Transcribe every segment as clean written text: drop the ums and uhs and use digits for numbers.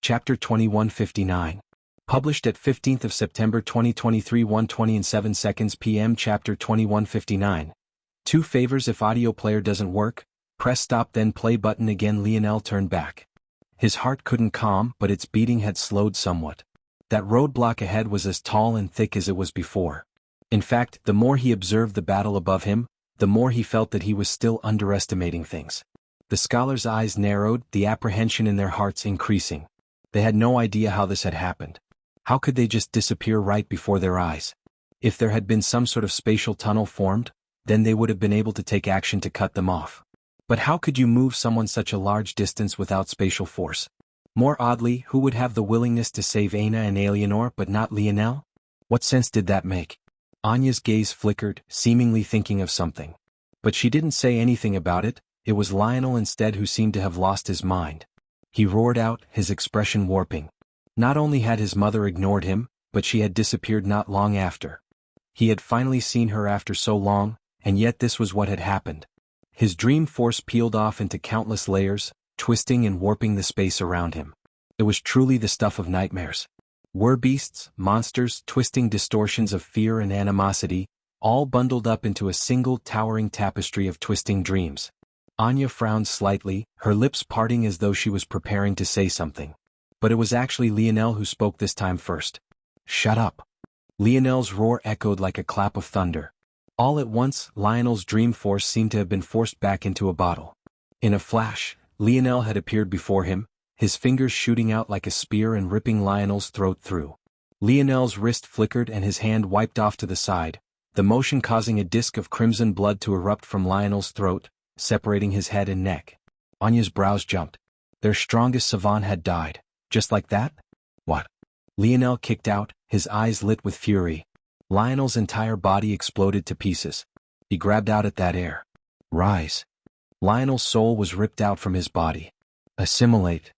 Chapter 2159. Published at 15th of September 2023 1:20 p.m. Chapter 2159. 2 favors: if audio player doesn't work, press stop then play button again. Lionel turned back. His heart couldn't calm, but its beating had slowed somewhat. That roadblock ahead was as tall and thick as it was before. In fact, the more he observed the battle above him, the more he felt that he was still underestimating things. The scholars' eyes narrowed, the apprehension in their hearts increasing. They had no idea how this had happened. How could they just disappear right before their eyes? If there had been some sort of spatial tunnel formed, then they would have been able to take action to cut them off. But how could you move someone such a large distance without spatial force? More oddly, who would have the willingness to save Aina and Eleanor but not Lionel? What sense did that make? Anya's gaze flickered, seemingly thinking of something. But she didn't say anything about it. It was Lionel instead who seemed to have lost his mind. He roared out, his expression warping. Not only had his mother ignored him, but she had disappeared not long after. He had finally seen her after so long, and yet this was what had happened. His dream force peeled off into countless layers, twisting and warping the space around him. It was truly the stuff of nightmares. Werbeasts, monsters, twisting distortions of fear and animosity, all bundled up into a single towering tapestry of twisting dreams. Anya frowned slightly, her lips parting as though she was preparing to say something. But it was actually Lionel who spoke this time first. "Shut up." Lionel's roar echoed like a clap of thunder. All at once, Lionel's dream force seemed to have been forced back into a bottle. In a flash, Lionel had appeared before him, his fingers shooting out like a spear and ripping Lionel's throat through. Lionel's wrist flickered and his hand wiped off to the side, the motion causing a disk of crimson blood to erupt from Lionel's throat, separating his head and neck. Anya's brows jumped. Their strongest savant had died. Just like that? What? Lionel kicked out, his eyes lit with fury. Lionel's entire body exploded to pieces. He grabbed out at that air. Rise. Lionel's soul was ripped out from his body. Assimilate.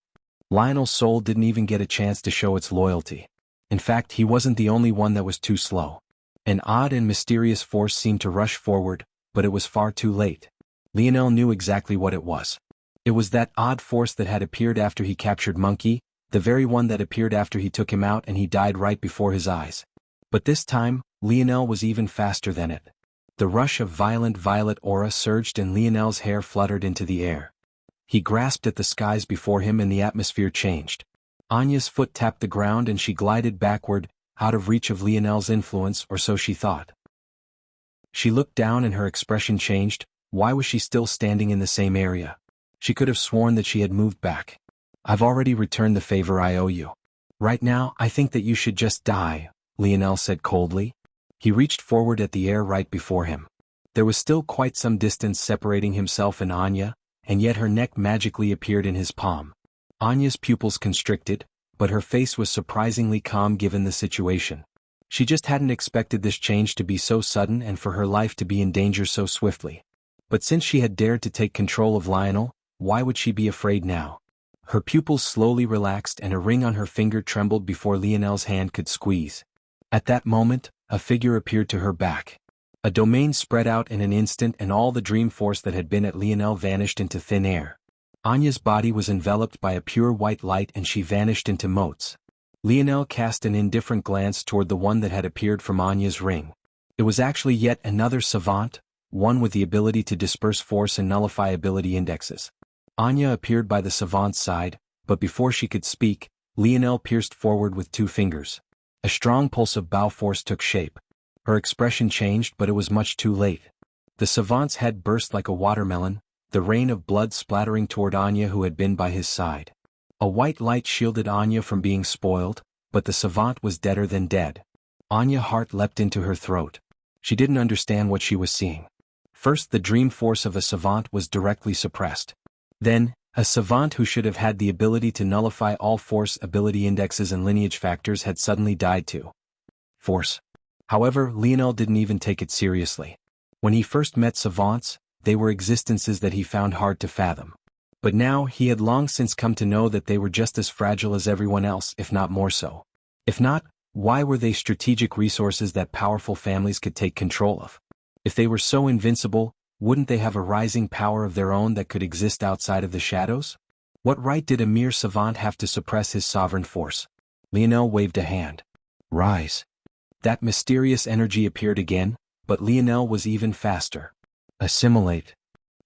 Lionel's soul didn't even get a chance to show its loyalty. In fact, he wasn't the only one that was too slow. An odd and mysterious force seemed to rush forward, but it was far too late. Lionel knew exactly what it was. It was that odd force that had appeared after he captured Monkey, the very one that appeared after he took him out and he died right before his eyes. But this time, Lionel was even faster than it. The rush of violent violet aura surged and Lionel's hair fluttered into the air. He grasped at the skies before him and the atmosphere changed. Anya's foot tapped the ground and she glided backward, out of reach of Lionel's influence, or so she thought. She looked down and her expression changed. Why was she still standing in the same area? She could have sworn that she had moved back. I've already returned the favor I owe you. Right now, I think that you should just die, Lionel said coldly. He reached forward at the air right before him. There was still quite some distance separating himself and Anya, and yet her neck magically appeared in his palm. Anya's pupils constricted, but her face was surprisingly calm given the situation. She just hadn't expected this change to be so sudden and for her life to be in danger so swiftly. But since she had dared to take control of Lionel, why would she be afraid now? Her pupils slowly relaxed and a ring on her finger trembled before Lionel's hand could squeeze. At that moment, a figure appeared to her back. A domain spread out in an instant and all the dream force that had been at Lionel vanished into thin air. Anya's body was enveloped by a pure white light and she vanished into motes. Lionel cast an indifferent glance toward the one that had appeared from Anya's ring. It was actually yet another savant, one with the ability to disperse force and nullify ability indexes. Anya appeared by the savant's side, but before she could speak, Lionel pierced forward with 2 fingers. A strong pulse of bow force took shape. Her expression changed, but it was much too late. The savant's head burst like a watermelon, the rain of blood splattering toward Anya who had been by his side. A white light shielded Anya from being spoiled, but the savant was deader than dead. Anya's heart leapt into her throat. She didn't understand what she was seeing. First, the dream force of a savant was directly suppressed. Then, a savant who should have had the ability to nullify all force ability indexes and lineage factors had suddenly died too. Force. However, Lionel didn't even take it seriously. When he first met savants, they were existences that he found hard to fathom. But now he had long since come to know that they were just as fragile as everyone else, if not more so. If not, why were they strategic resources that powerful families could take control of? If they were so invincible, wouldn't they have a rising power of their own that could exist outside of the shadows? What right did a mere savant have to suppress his sovereign force? Lionel waved a hand. Rise. That mysterious energy appeared again, but Lionel was even faster. Assimilate.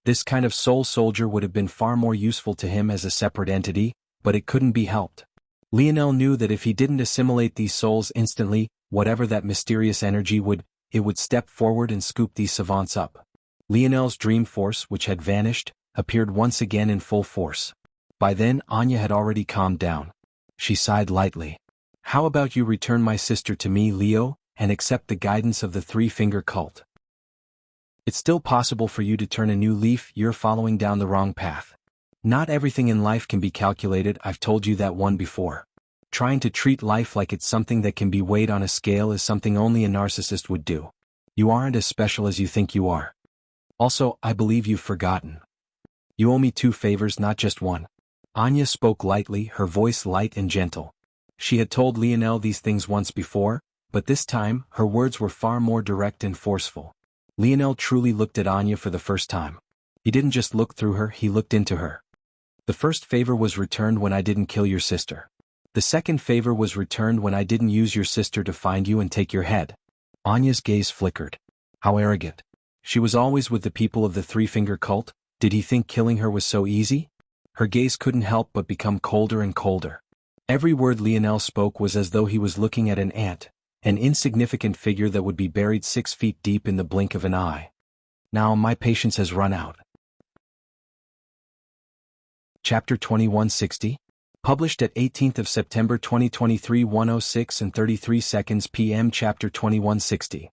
This kind of soul soldier would have been far more useful to him as a separate entity, but it couldn't be helped. Lionel knew that if he didn't assimilate these souls instantly, whatever that mysterious energy it would step forward and scoop these savants up. Lionel's dream force, which had vanished, appeared once again in full force. By then, Anya had already calmed down. She sighed lightly. How about you return my sister to me, Leo, and accept the guidance of the three-finger cult? It's still possible for you to turn a new leaf. You're following down the wrong path. Not everything in life can be calculated. I've told you that one before. Trying to treat life like it's something that can be weighed on a scale is something only a narcissist would do. You aren't as special as you think you are. Also, I believe you've forgotten. You owe me 2 favors, not just one. Anya spoke lightly, her voice light and gentle. She had told Lionel these things once before, but this time, her words were far more direct and forceful. Lionel truly looked at Anya for the first time. He didn't just look through her, he looked into her. The first favor was returned when I didn't kill your sister. The second favor was returned when I didn't use your sister to find you and take your head. Anya's gaze flickered. How arrogant. She was always with the people of the three-finger cult. Did he think killing her was so easy? Her gaze couldn't help but become colder and colder. Every word Lionel spoke was as though he was looking at an ant, an insignificant figure that would be buried 6 feet deep in the blink of an eye. Now my patience has run out. Chapter 2160. Published at 18th of September 2023 1:06 and 33 seconds p.m. Chapter 2160.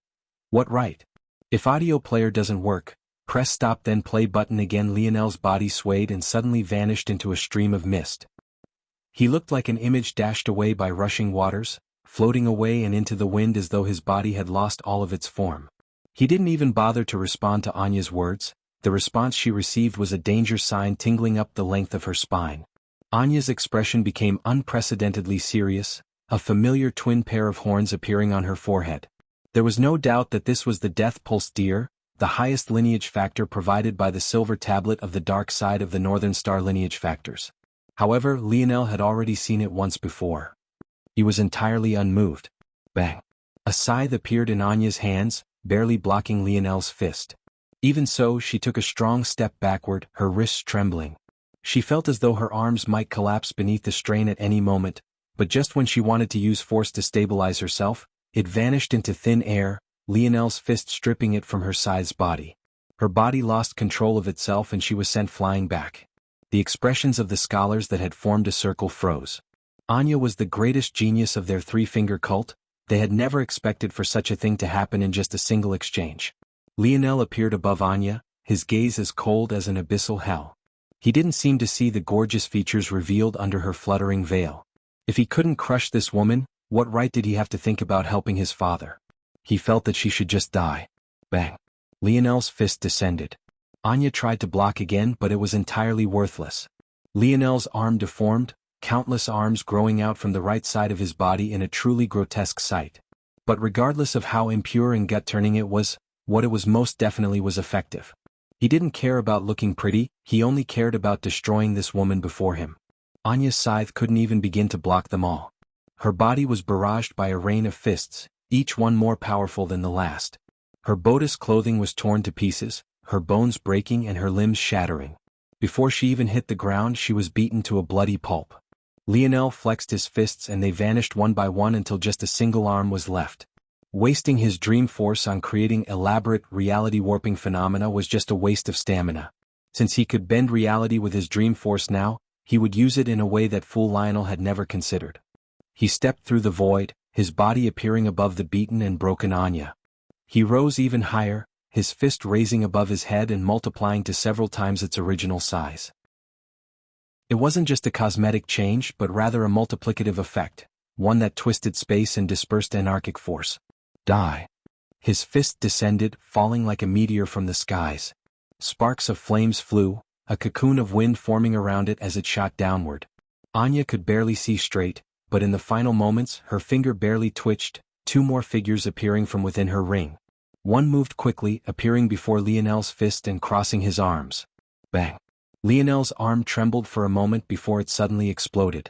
What right? If audio player doesn't work, press stop then play button again. Lionel's body swayed and suddenly vanished into a stream of mist. He looked like an image dashed away by rushing waters, floating away and into the wind as though his body had lost all of its form. He didn't even bother to respond to Anya's words. The response she received was a danger sign tingling up the length of her spine. Anya's expression became unprecedentedly serious, a familiar twin pair of horns appearing on her forehead. There was no doubt that this was the Death Pulse deer, the highest lineage factor provided by the silver tablet of the dark side of the Northern Star lineage factors. However, Lionel had already seen it once before. He was entirely unmoved. Bang! A scythe appeared in Anya's hands, barely blocking Lionel's fist. Even so, she took a strong step backward, her wrists trembling. She felt as though her arms might collapse beneath the strain at any moment, but just when she wanted to use force to stabilize herself, it vanished into thin air, Lionel's fist stripping it from her scythe's body. Her body lost control of itself and she was sent flying back. The expressions of the scholars that had formed a circle froze. Anya was the greatest genius of their three-finger cult. They had never expected for such a thing to happen in just a single exchange. Lionel appeared above Anya, his gaze as cold as an abyssal hell. He didn't seem to see the gorgeous features revealed under her fluttering veil. If he couldn't crush this woman, what right did he have to think about helping his father? He felt that she should just die. Bang! Lionel's fist descended. Anya tried to block again, but it was entirely worthless. Lionel's arm deformed, countless arms growing out from the right side of his body in a truly grotesque sight. But regardless of how impure and gut-turning it was, what it was most definitely was effective. He didn't care about looking pretty, he only cared about destroying this woman before him. Anya's scythe couldn't even begin to block them all. Her body was barraged by a rain of fists, each one more powerful than the last. Her bodice clothing was torn to pieces, her bones breaking and her limbs shattering. Before she even hit the ground, she was beaten to a bloody pulp. Lionel flexed his fists and they vanished one by one until just a single arm was left. Wasting his dream force on creating elaborate reality-warping phenomena was just a waste of stamina. Since he could bend reality with his dream force now, he would use it in a way that fool Lionel had never considered. He stepped through the void, his body appearing above the beaten and broken Anya. He rose even higher, his fist raising above his head and multiplying to several times its original size. It wasn't just a cosmetic change but rather a multiplicative effect, one that twisted space and dispersed anarchic force. Die. His fist descended, falling like a meteor from the skies. Sparks of flames flew, a cocoon of wind forming around it as it shot downward. Anya could barely see straight, but in the final moments her finger barely twitched, 2 more figures appearing from within her ring. One moved quickly, appearing before Lionel's fist and crossing his arms. Bang! Lionel's arm trembled for a moment before it suddenly exploded.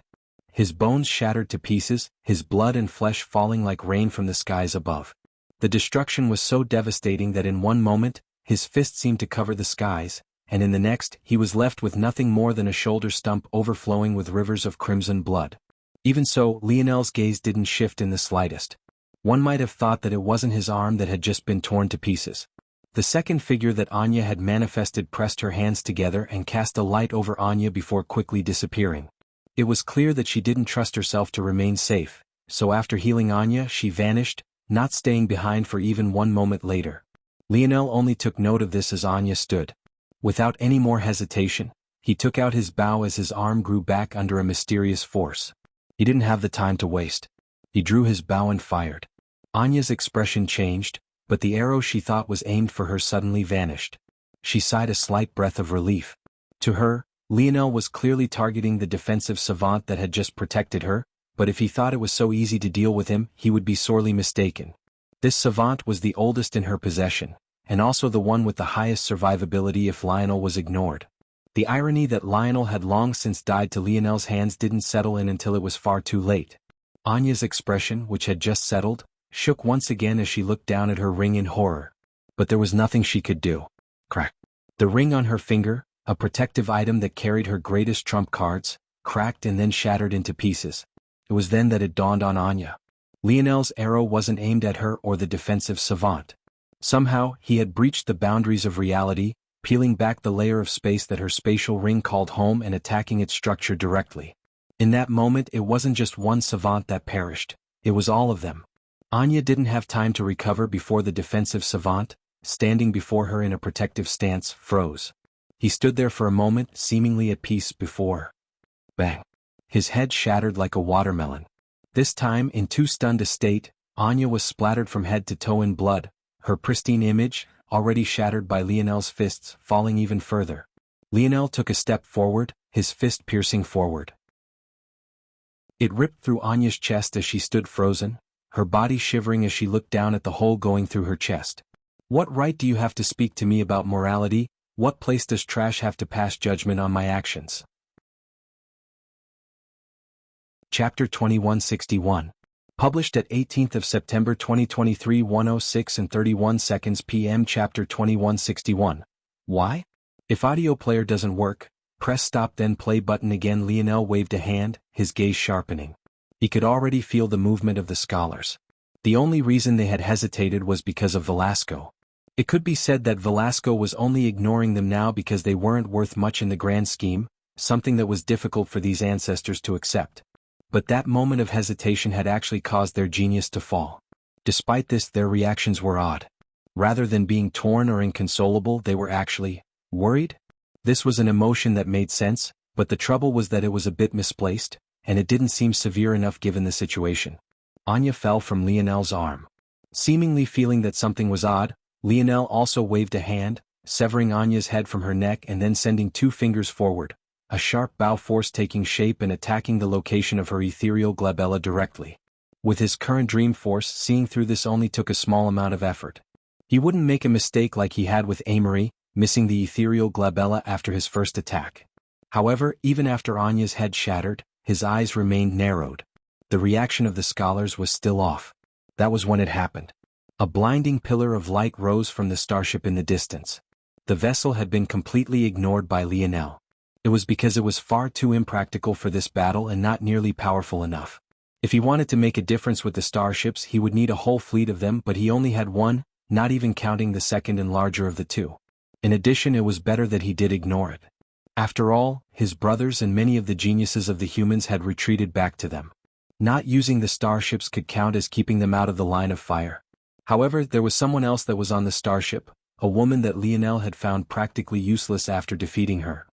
His bones shattered to pieces, his blood and flesh falling like rain from the skies above. The destruction was so devastating that in one moment, his fist seemed to cover the skies, and in the next, he was left with nothing more than a shoulder stump overflowing with rivers of crimson blood. Even so, Lionel's gaze didn't shift in the slightest. One might have thought that it wasn't his arm that had just been torn to pieces. The second figure that Anya had manifested pressed her hands together and cast a light over Anya before quickly disappearing. It was clear that she didn't trust herself to remain safe, so after healing Anya she vanished, not staying behind for even one moment later. Lionel only took note of this as Anya stood. Without any more hesitation, he took out his bow as his arm grew back under a mysterious force. He didn't have the time to waste. He drew his bow and fired. Anya's expression changed, but the arrow she thought was aimed for her suddenly vanished. She sighed a slight breath of relief. To her, Lionel was clearly targeting the defensive savant that had just protected her, but if he thought it was so easy to deal with him, he would be sorely mistaken. This savant was the oldest in her possession, and also the one with the highest survivability if Lionel was ignored. The irony that Lionel had long since died to Lionel's hands didn't settle in until it was far too late. Anya's expression, which had just settled, shook once again as she looked down at her ring in horror. But there was nothing she could do. Crack. The ring on her finger, a protective item that carried her greatest trump cards, cracked and then shattered into pieces. It was then that it dawned on Anya. Lionel's arrow wasn't aimed at her or the defensive savant. Somehow, he had breached the boundaries of reality, peeling back the layer of space that her spatial ring called home and attacking its structure directly. In that moment, it wasn't just one savant that perished, it was all of them. Anya didn't have time to recover before the defensive savant, standing before her in a protective stance, froze. He stood there for a moment, seemingly at peace before. Bang! His head shattered like a watermelon. This time, in too stunned a state, Anya was splattered from head to toe in blood, her pristine image, already shattered by Lionel's fists, falling even further. Lionel took a step forward, his fist piercing forward. It ripped through Anya's chest as she stood frozen, her body shivering as she looked down at the hole going through her chest. What right do you have to speak to me about morality? What place does trash have to pass judgment on my actions? Chapter 2161. Published at 18th of September 2023 1:06 and 31 seconds p.m. Chapter 2161. Why? If audio player doesn't work, press stop then play button again. Lionel waved a hand, his gaze sharpening. He could already feel the movement of the scholars. The only reason they had hesitated was because of Velasco. It could be said that Velasco was only ignoring them now because they weren't worth much in the grand scheme, something that was difficult for these ancestors to accept. But that moment of hesitation had actually caused their genius to fall. Despite this, their reactions were odd. Rather than being torn or inconsolable, they were actually worried. This was an emotion that made sense, but the trouble was that it was a bit misplaced, and it didn't seem severe enough given the situation. Anya fell from Lionel's arm. Seemingly feeling that something was odd, Lionel also waved a hand, severing Anya's head from her neck and then sending two fingers forward, a sharp bow force taking shape and attacking the location of her ethereal glabella directly. With his current dream force, seeing through this only took a small amount of effort. He wouldn't make a mistake like he had with Amory, missing the ethereal glabella after his first attack. However, even after Anya's head shattered, his eyes remained narrowed. The reaction of the scholars was still off. That was when it happened. A blinding pillar of light rose from the starship in the distance. The vessel had been completely ignored by Lionel. It was because it was far too impractical for this battle and not nearly powerful enough. If he wanted to make a difference with the starships, he would need a whole fleet of them, but he only had one, not even counting the second and larger of the two. In addition, it was better that he did ignore it. After all, his brothers and many of the geniuses of the humans had retreated back to them. Not using the starships could count as keeping them out of the line of fire. However, there was someone else that was on the starship, a woman that Lionel had found practically useless after defeating her.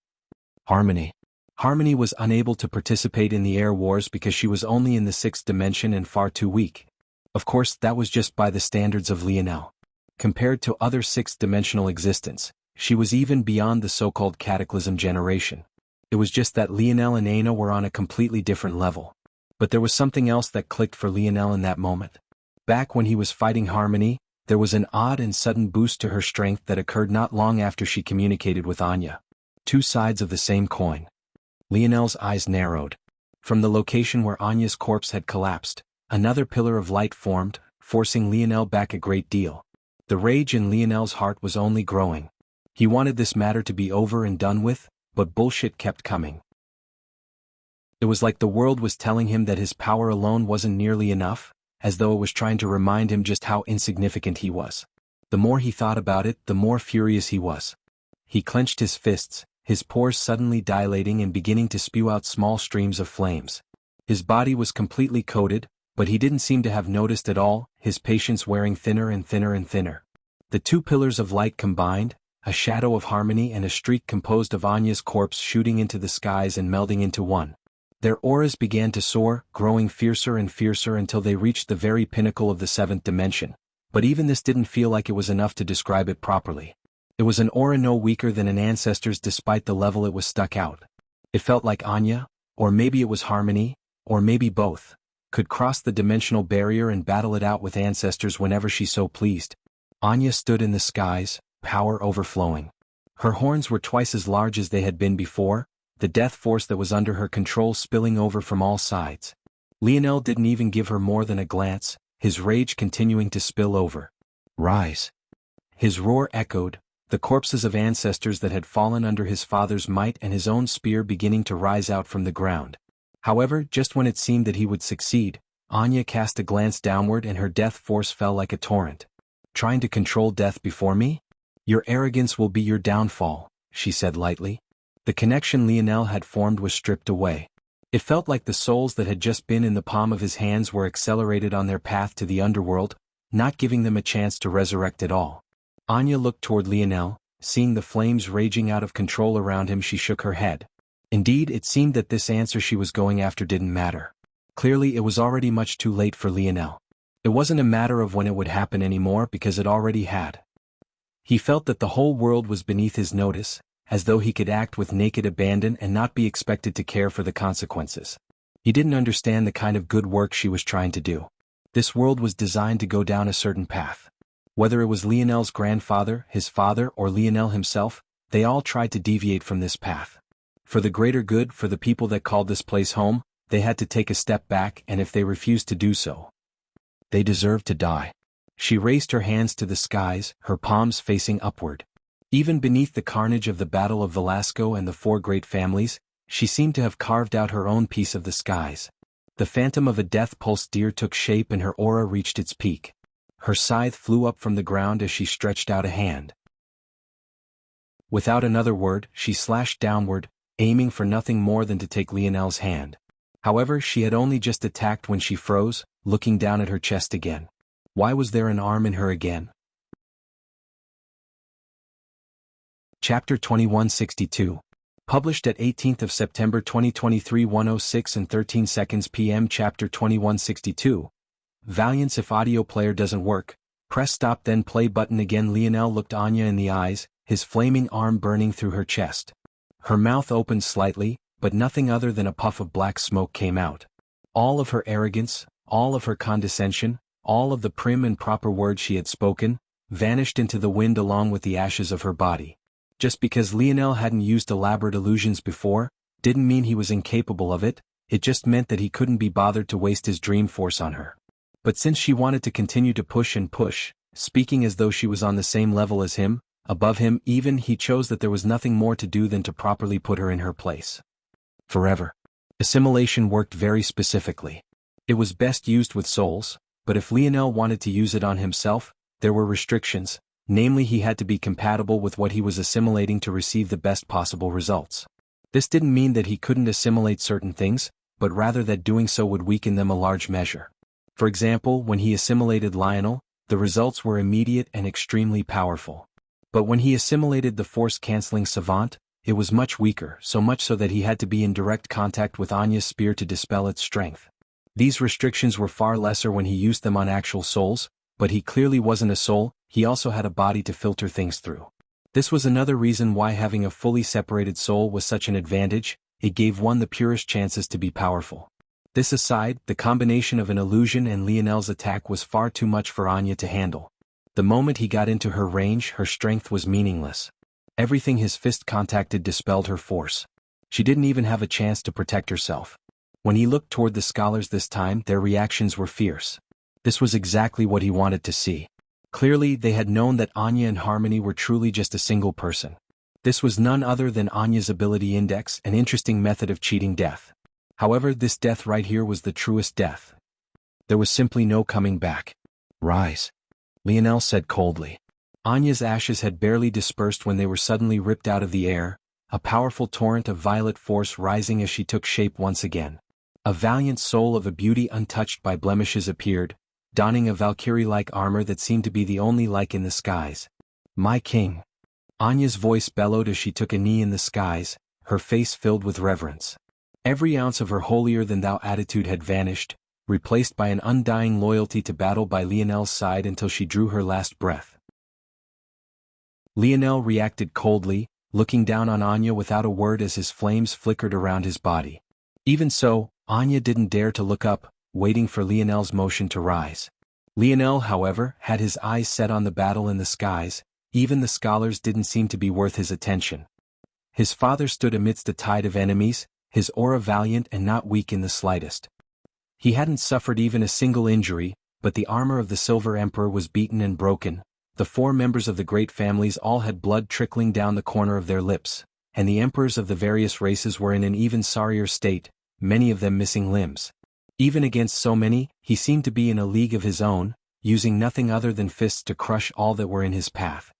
Harmony. Harmony was unable to participate in the air wars because she was only in the 6th dimension and far too weak. Of course, that was just by the standards of Lionel. Compared to other 6th-dimensional existence, she was even beyond the so-called Cataclysm generation. It was just that Lionel and Aina were on a completely different level. But there was something else that clicked for Lionel in that moment. Back when he was fighting Harmony, there was an odd and sudden boost to her strength that occurred not long after she communicated with Anya. Two sides of the same coin. Lionel's eyes narrowed. From the location where Anya's corpse had collapsed, another pillar of light formed, forcing Lionel back a great deal. The rage in Lionel's heart was only growing. He wanted this matter to be over and done with, but bullshit kept coming. It was like the world was telling him that his power alone wasn't nearly enough, as though it was trying to remind him just how insignificant he was. The more he thought about it, the more furious he was. He clenched his fists, his pores suddenly dilating and beginning to spew out small streams of flames. His body was completely coated, but he didn't seem to have noticed at all, his patience wearing thinner and thinner and thinner. The two pillars of light combined, a shadow of harmony and a streak composed of Anya's corpse shooting into the skies and melding into one. Their auras began to soar, growing fiercer and fiercer until they reached the very pinnacle of the seventh dimension. But even this didn't feel like it was enough to describe it properly. It was an aura no weaker than an ancestor's despite the level it was stuck out. It felt like Anya, or maybe it was harmony, or maybe both, could cross the dimensional barrier and battle it out with ancestors whenever she so pleased. Anya stood in the skies, power overflowing. Her horns were twice as large as they had been before, the death force that was under her control spilling over from all sides. Lionel didn't even give her more than a glance, his rage continuing to spill over. Rise! His roar echoed, the corpses of ancestors that had fallen under his father's might and his own spear beginning to rise out from the ground. However, just when it seemed that he would succeed, Anya cast a glance downward and her death force fell like a torrent. Trying to control death before me? Your arrogance will be your downfall, she said lightly. The connection Lionel had formed was stripped away. It felt like the souls that had just been in the palm of his hands were accelerated on their path to the underworld, not giving them a chance to resurrect at all. Anya looked toward Lionel, seeing the flames raging out of control around him. She shook her head. Indeed, it seemed that this answer she was going after didn't matter. Clearly it was already much too late for Lionel. It wasn't a matter of when it would happen anymore because it already had. He felt that the whole world was beneath his notice, as though he could act with naked abandon and not be expected to care for the consequences. He didn't understand the kind of good work she was trying to do. This world was designed to go down a certain path. Whether it was Lionel's grandfather, his father, or Lionel himself, they all tried to deviate from this path. For the greater good, for the people that called this place home, they had to take a step back, and if they refused to do so, they deserved to die. She raised her hands to the skies, her palms facing upward. Even beneath the carnage of the Battle of Velasco and the four great families, she seemed to have carved out her own piece of the skies. The phantom of a death-pulsed deer took shape and her aura reached its peak. Her scythe flew up from the ground as she stretched out a hand. Without another word, she slashed downward, aiming for nothing more than to take Lionel's hand. However, she had only just attacked when she froze, looking down at her chest again. Why was there an arm in her again? Chapter 2162. Published at 18th of September 2023 1:06 and 13 seconds p.m. Chapter 2162. Valiance. If audio player doesn't work, press stop then play button again. Lionel looked Anya in the eyes, his flaming arm burning through her chest. Her mouth opened slightly, but nothing other than a puff of black smoke came out. All of her arrogance, all of her condescension, all of the prim and proper words she had spoken, vanished into the wind along with the ashes of her body. Just because Lionel hadn't used elaborate illusions before, didn't mean he was incapable of it, it just meant that he couldn't be bothered to waste his dream force on her. But since she wanted to continue to push and push, speaking as though she was on the same level as him, above him even, he chose that there was nothing more to do than to properly put her in her place. Forever. Assimilation worked very specifically. It was best used with souls, but if Lionel wanted to use it on himself, there were restrictions, namely he had to be compatible with what he was assimilating to receive the best possible results. This didn't mean that he couldn't assimilate certain things, but rather that doing so would weaken them a large measure. For example, when he assimilated Lionel, the results were immediate and extremely powerful. But when he assimilated the force-canceling savant, it was much weaker, so much so that he had to be in direct contact with Anya's spear to dispel its strength. These restrictions were far lesser when he used them on actual souls, but he clearly wasn't a soul, he also had a body to filter things through. This was another reason why having a fully separated soul was such an advantage, it gave one the purest chances to be powerful. This aside, the combination of an illusion and Lionel's attack was far too much for Anya to handle. The moment he got into her range, her strength was meaningless. Everything his fist contacted dispelled her force. She didn't even have a chance to protect herself. When he looked toward the scholars this time, their reactions were fierce. This was exactly what he wanted to see. Clearly, they had known that Anya and Harmony were truly just a single person. This was none other than Anya's ability index, an interesting method of cheating death. However, this death right here was the truest death. There was simply no coming back. Rise, Lionel said coldly. Anya's ashes had barely dispersed when they were suddenly ripped out of the air, a powerful torrent of violet force rising as she took shape once again. A valiant soul of a beauty untouched by blemishes appeared, donning a Valkyrie-like armor that seemed to be the only like in the skies. My king. Anya's voice bellowed as she took a knee in the skies, her face filled with reverence. Every ounce of her holier-than-thou attitude had vanished, replaced by an undying loyalty to battle by Lionel's side until she drew her last breath. Lionel reacted coldly, looking down on Anya without a word as his flames flickered around his body. Even so, Anya didn't dare to look up, waiting for Lionel's motion to rise. Lionel, however, had his eyes set on the battle in the skies. Even the scholars didn't seem to be worth his attention. His father stood amidst a tide of enemies, his aura valiant and not weak in the slightest. He hadn't suffered even a single injury, but the armor of the Silver Emperor was beaten and broken. The 4 members of the great families all had blood trickling down the corner of their lips, and the emperors of the various races were in an even sorrier state, many of them missing limbs. Even against so many, he seemed to be in a league of his own, using nothing other than fists to crush all that were in his path.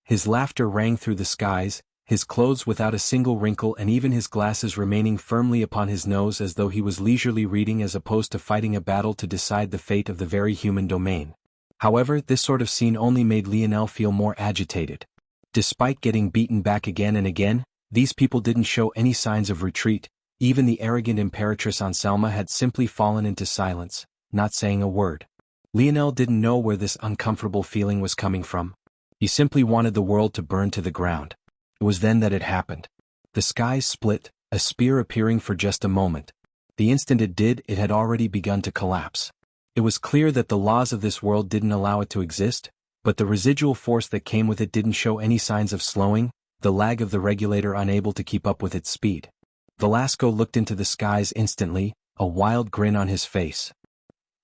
His laughter rang through the skies, his clothes without a single wrinkle and even his glasses remaining firmly upon his nose as though he was leisurely reading as opposed to fighting a battle to decide the fate of the very human domain. However, this sort of scene only made Lionel feel more agitated. Despite getting beaten back again and again, these people didn't show any signs of retreat. Even the arrogant Imperatrix Anselma had simply fallen into silence, not saying a word. Lionel didn't know where this uncomfortable feeling was coming from. He simply wanted the world to burn to the ground. It was then that it happened. The skies split, a spear appearing for just a moment. The instant it did, it had already begun to collapse. It was clear that the laws of this world didn't allow it to exist, but the residual force that came with it didn't show any signs of slowing, the lag of the regulator unable to keep up with its speed. Velasco looked into the skies instantly, a wild grin on his face.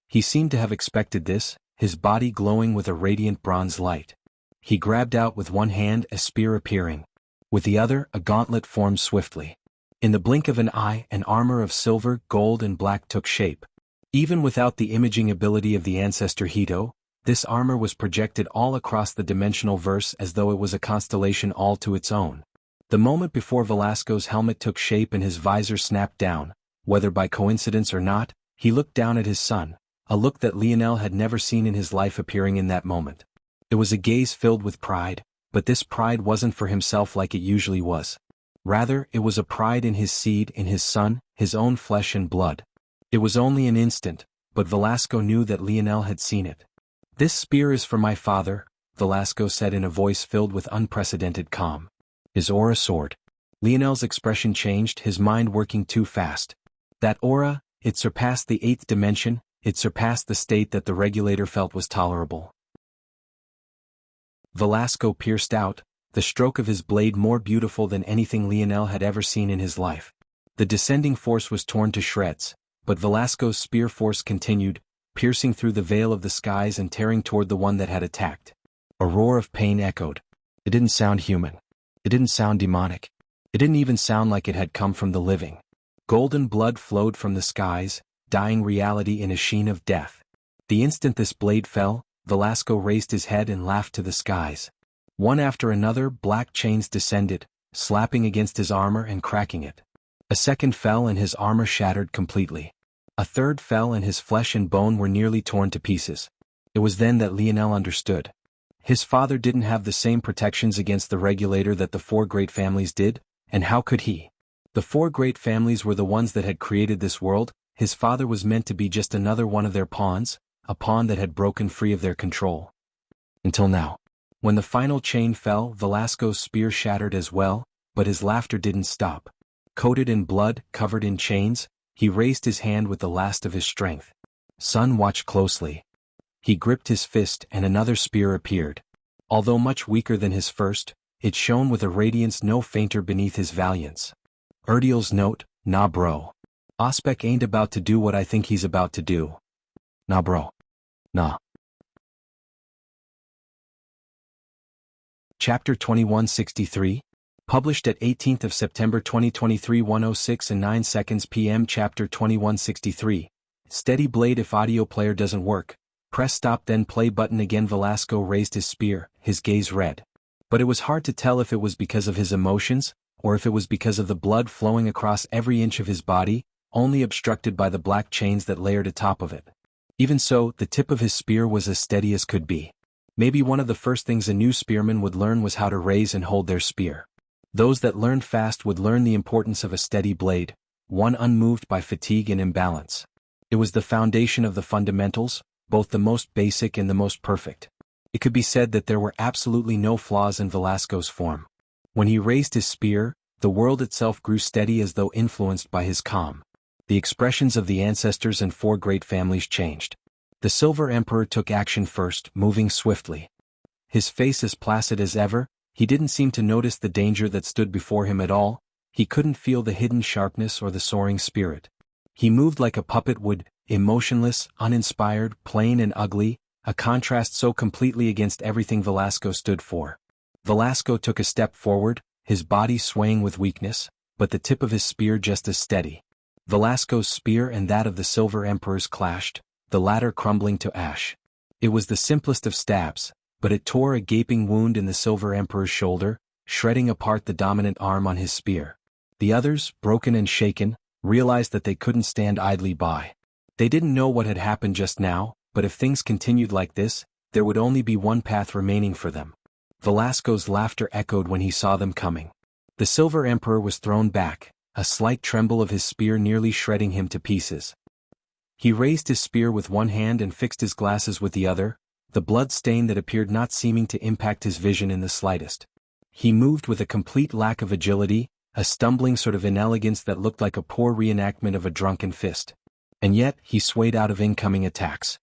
He seemed to have expected this, his body glowing with a radiant bronze light. He grabbed out with one hand, a spear appearing. With the other, a gauntlet formed swiftly. In the blink of an eye, an armor of silver, gold and black took shape. Even without the imaging ability of the ancestor Hito, this armor was projected all across the dimensional verse as though it was a constellation all to its own. The moment before Velasco's helmet took shape and his visor snapped down, whether by coincidence or not, he looked down at his son, a look that Lionel had never seen in his life appearing in that moment. It was a gaze filled with pride, but this pride wasn't for himself like it usually was. Rather, it was a pride in his seed, in his son, his own flesh and blood. It was only an instant, but Velasco knew that Lionel had seen it. "This spear is for my father," Velasco said in a voice filled with unprecedented calm. His aura soared. Lionel's expression changed, his mind working too fast. That aura, it surpassed the 8th dimension, it surpassed the state that the regulator felt was tolerable. Velasco pierced out, the stroke of his blade more beautiful than anything Lionel had ever seen in his life. The descending force was torn to shreds, but Velasco's spear force continued, piercing through the veil of the skies and tearing toward the one that had attacked. A roar of pain echoed. It didn't sound human. It didn't sound demonic. It didn't even sound like it had come from the living. Golden blood flowed from the skies, dyeing reality in a sheen of death. The instant this blade fell, Velasco raised his head and laughed to the skies. One after another, black chains descended, slapping against his armor and cracking it. A second fell and his armor shattered completely. A third fell and his flesh and bone were nearly torn to pieces. It was then that Lionel understood. His father didn't have the same protections against the regulator that the 4 great families did, and how could he? The 4 great families were the ones that had created this world. His father was meant to be just another one of their pawns, a pawn that had broken free of their control. Until now. When the final chain fell, Velasco's spear shattered as well, but his laughter didn't stop. Coated in blood, covered in chains, he raised his hand with the last of his strength. Son watched closely. He gripped his fist and another spear appeared. Although much weaker than his first, It shone with a radiance no fainter beneath his valiance. Erdiel's note, nah bro. Ospec ain't about to do what I think he's about to do. Nah bro. Nah. Chapter 2163. Published at 18th of September 2023 1:06 and 9 seconds p.m. Chapter 2163. Steady blade. If audio player doesn't work, press stop then play button again. Velasco raised his spear, his gaze red. But it was hard to tell if it was because of his emotions, or if it was because of the blood flowing across every inch of his body, only obstructed by the black chains that layered atop of it. Even so, the tip of his spear was as steady as could be. Maybe one of the first things a new spearman would learn was how to raise and hold their spear. Those that learned fast would learn the importance of a steady blade, one unmoved by fatigue and imbalance. It was the foundation of the fundamentals, both the most basic and the most perfect. It could be said that there were absolutely no flaws in Velasco's form. When he raised his spear, the world itself grew steady as though influenced by his calm. The expressions of the ancestors and four great families changed. The Silver Emperor took action first, moving swiftly. His face as placid as ever, he didn't seem to notice the danger that stood before him at all. He couldn't feel the hidden sharpness or the soaring spirit. He moved like a puppet would, emotionless, uninspired, plain and ugly, a contrast so completely against everything Velasco stood for. Velasco took a step forward, his body swaying with weakness, but the tip of his spear just as steady. Velasco's spear and that of the Silver Emperor's clashed, the latter crumbling to ash. It was the simplest of stabs, but it tore a gaping wound in the Silver Emperor's shoulder, shredding apart the dominant arm on his spear. The others, broken and shaken, realized that they couldn't stand idly by. They didn't know what had happened just now, but if things continued like this, there would only be one path remaining for them. Velasco's laughter echoed when he saw them coming. The Silver Emperor was thrown back, a slight tremble of his spear nearly shredding him to pieces. He raised his spear with one hand and fixed his glasses with the other, the blood stain that appeared not seeming to impact his vision in the slightest. He moved with a complete lack of agility, a stumbling sort of inelegance that looked like a poor reenactment of a drunken fist. And yet, he swayed out of incoming attacks.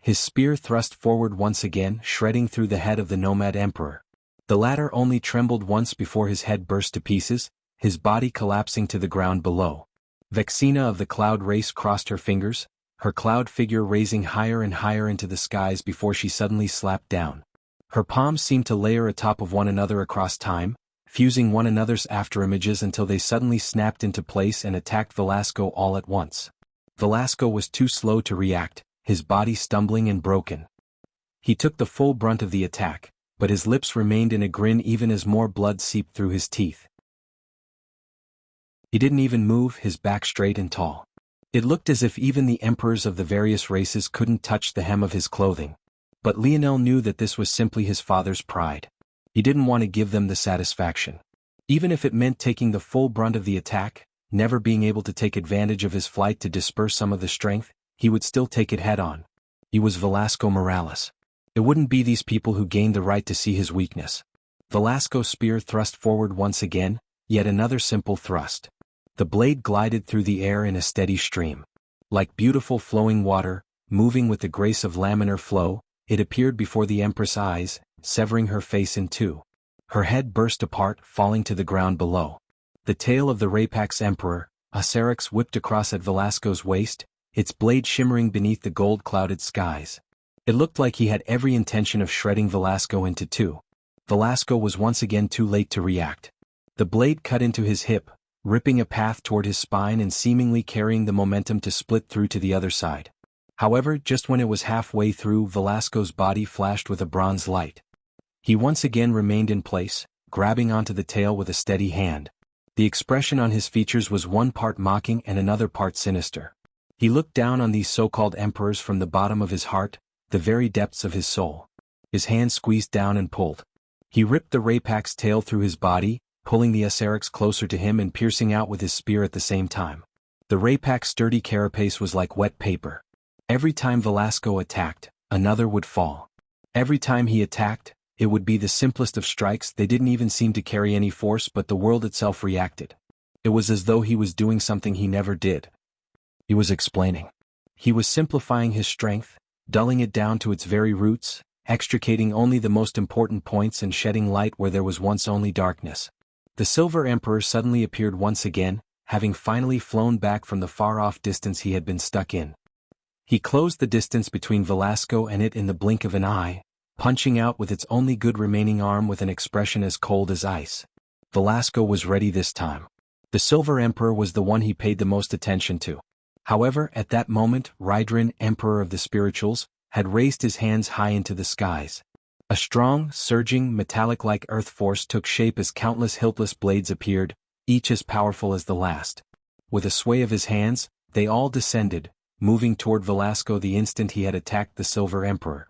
His spear thrust forward once again, shredding through the head of the Nomad Emperor. The latter only trembled once before his head burst to pieces, his body collapsing to the ground below. Vexina of the Cloud Race crossed her fingers, her cloud figure raising higher and higher into the skies before she suddenly slapped down. Her palms seemed to layer atop of one another across time, fusing one another's afterimages until they suddenly snapped into place and attacked Velasco all at once. Velasco was too slow to react, his body stumbling and broken. He took the full brunt of the attack, but his lips remained in a grin even as more blood seeped through his teeth. He didn't even move, his back straight and tall. It looked as if even the emperors of the various races couldn't touch the hem of his clothing. But Lionel knew that this was simply his father's pride. He didn't want to give them the satisfaction. Even if it meant taking the full brunt of the attack, never being able to take advantage of his flight to disperse some of the strength, he would still take it head-on. He was Velasco Morales. It wouldn't be these people who gained the right to see his weakness. Velasco's spear thrust forward once again, yet another simple thrust. The blade glided through the air in a steady stream. Like beautiful flowing water, moving with the grace of laminar flow, it appeared before the Empress' eyes, severing her face in two. Her head burst apart, falling to the ground below. The tail of the Rapax Emperor, Acerix, whipped across at Velasco's waist, its blade shimmering beneath the gold-clouded skies. It looked like he had every intention of shredding Velasco into two. Velasco was once again too late to react. The blade cut into his hip, ripping a path toward his spine and seemingly carrying the momentum to split through to the other side. However, just when it was halfway through, Velasco's body flashed with a bronze light. He once again remained in place, grabbing onto the tail with a steady hand. The expression on his features was one part mocking and another part sinister. He looked down on these so-called emperors from the bottom of his heart, the very depths of his soul. His hand squeezed down and pulled. He ripped the Rapax's tail through his body, pulling the Acerix closer to him and piercing out with his spear at the same time. The Rapax's sturdy carapace was like wet paper. Every time Velasco attacked, another would fall. Every time he attacked, it would be the simplest of strikes. They didn't even seem to carry any force, but the world itself reacted. It was as though he was doing something he never did. He was explaining. He was simplifying his strength, dulling it down to its very roots, extricating only the most important points and shedding light where there was once only darkness. The Silver Emperor suddenly appeared once again, having finally flown back from the far-off distance he had been stuck in. He closed the distance between Velasco and it in the blink of an eye, punching out with its only good remaining arm with an expression as cold as ice. Velasco was ready this time. The Silver Emperor was the one he paid the most attention to. However, at that moment, Rydrin, Emperor of the Spirituals, had raised his hands high into the skies. A strong, surging, metallic-like earth force took shape as countless hiltless blades appeared, each as powerful as the last. With a sway of his hands, they all descended, moving toward Velasco the instant he had attacked the Silver Emperor.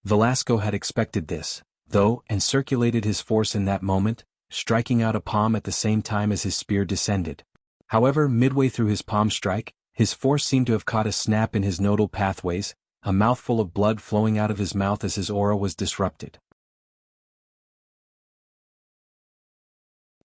Velasco had expected this, though, and circulated his force in that moment, striking out a palm at the same time as his spear descended. However, midway through his palm strike, his force seemed to have caught a snap in his nodal pathways, a mouthful of blood flowing out of his mouth as his aura was disrupted.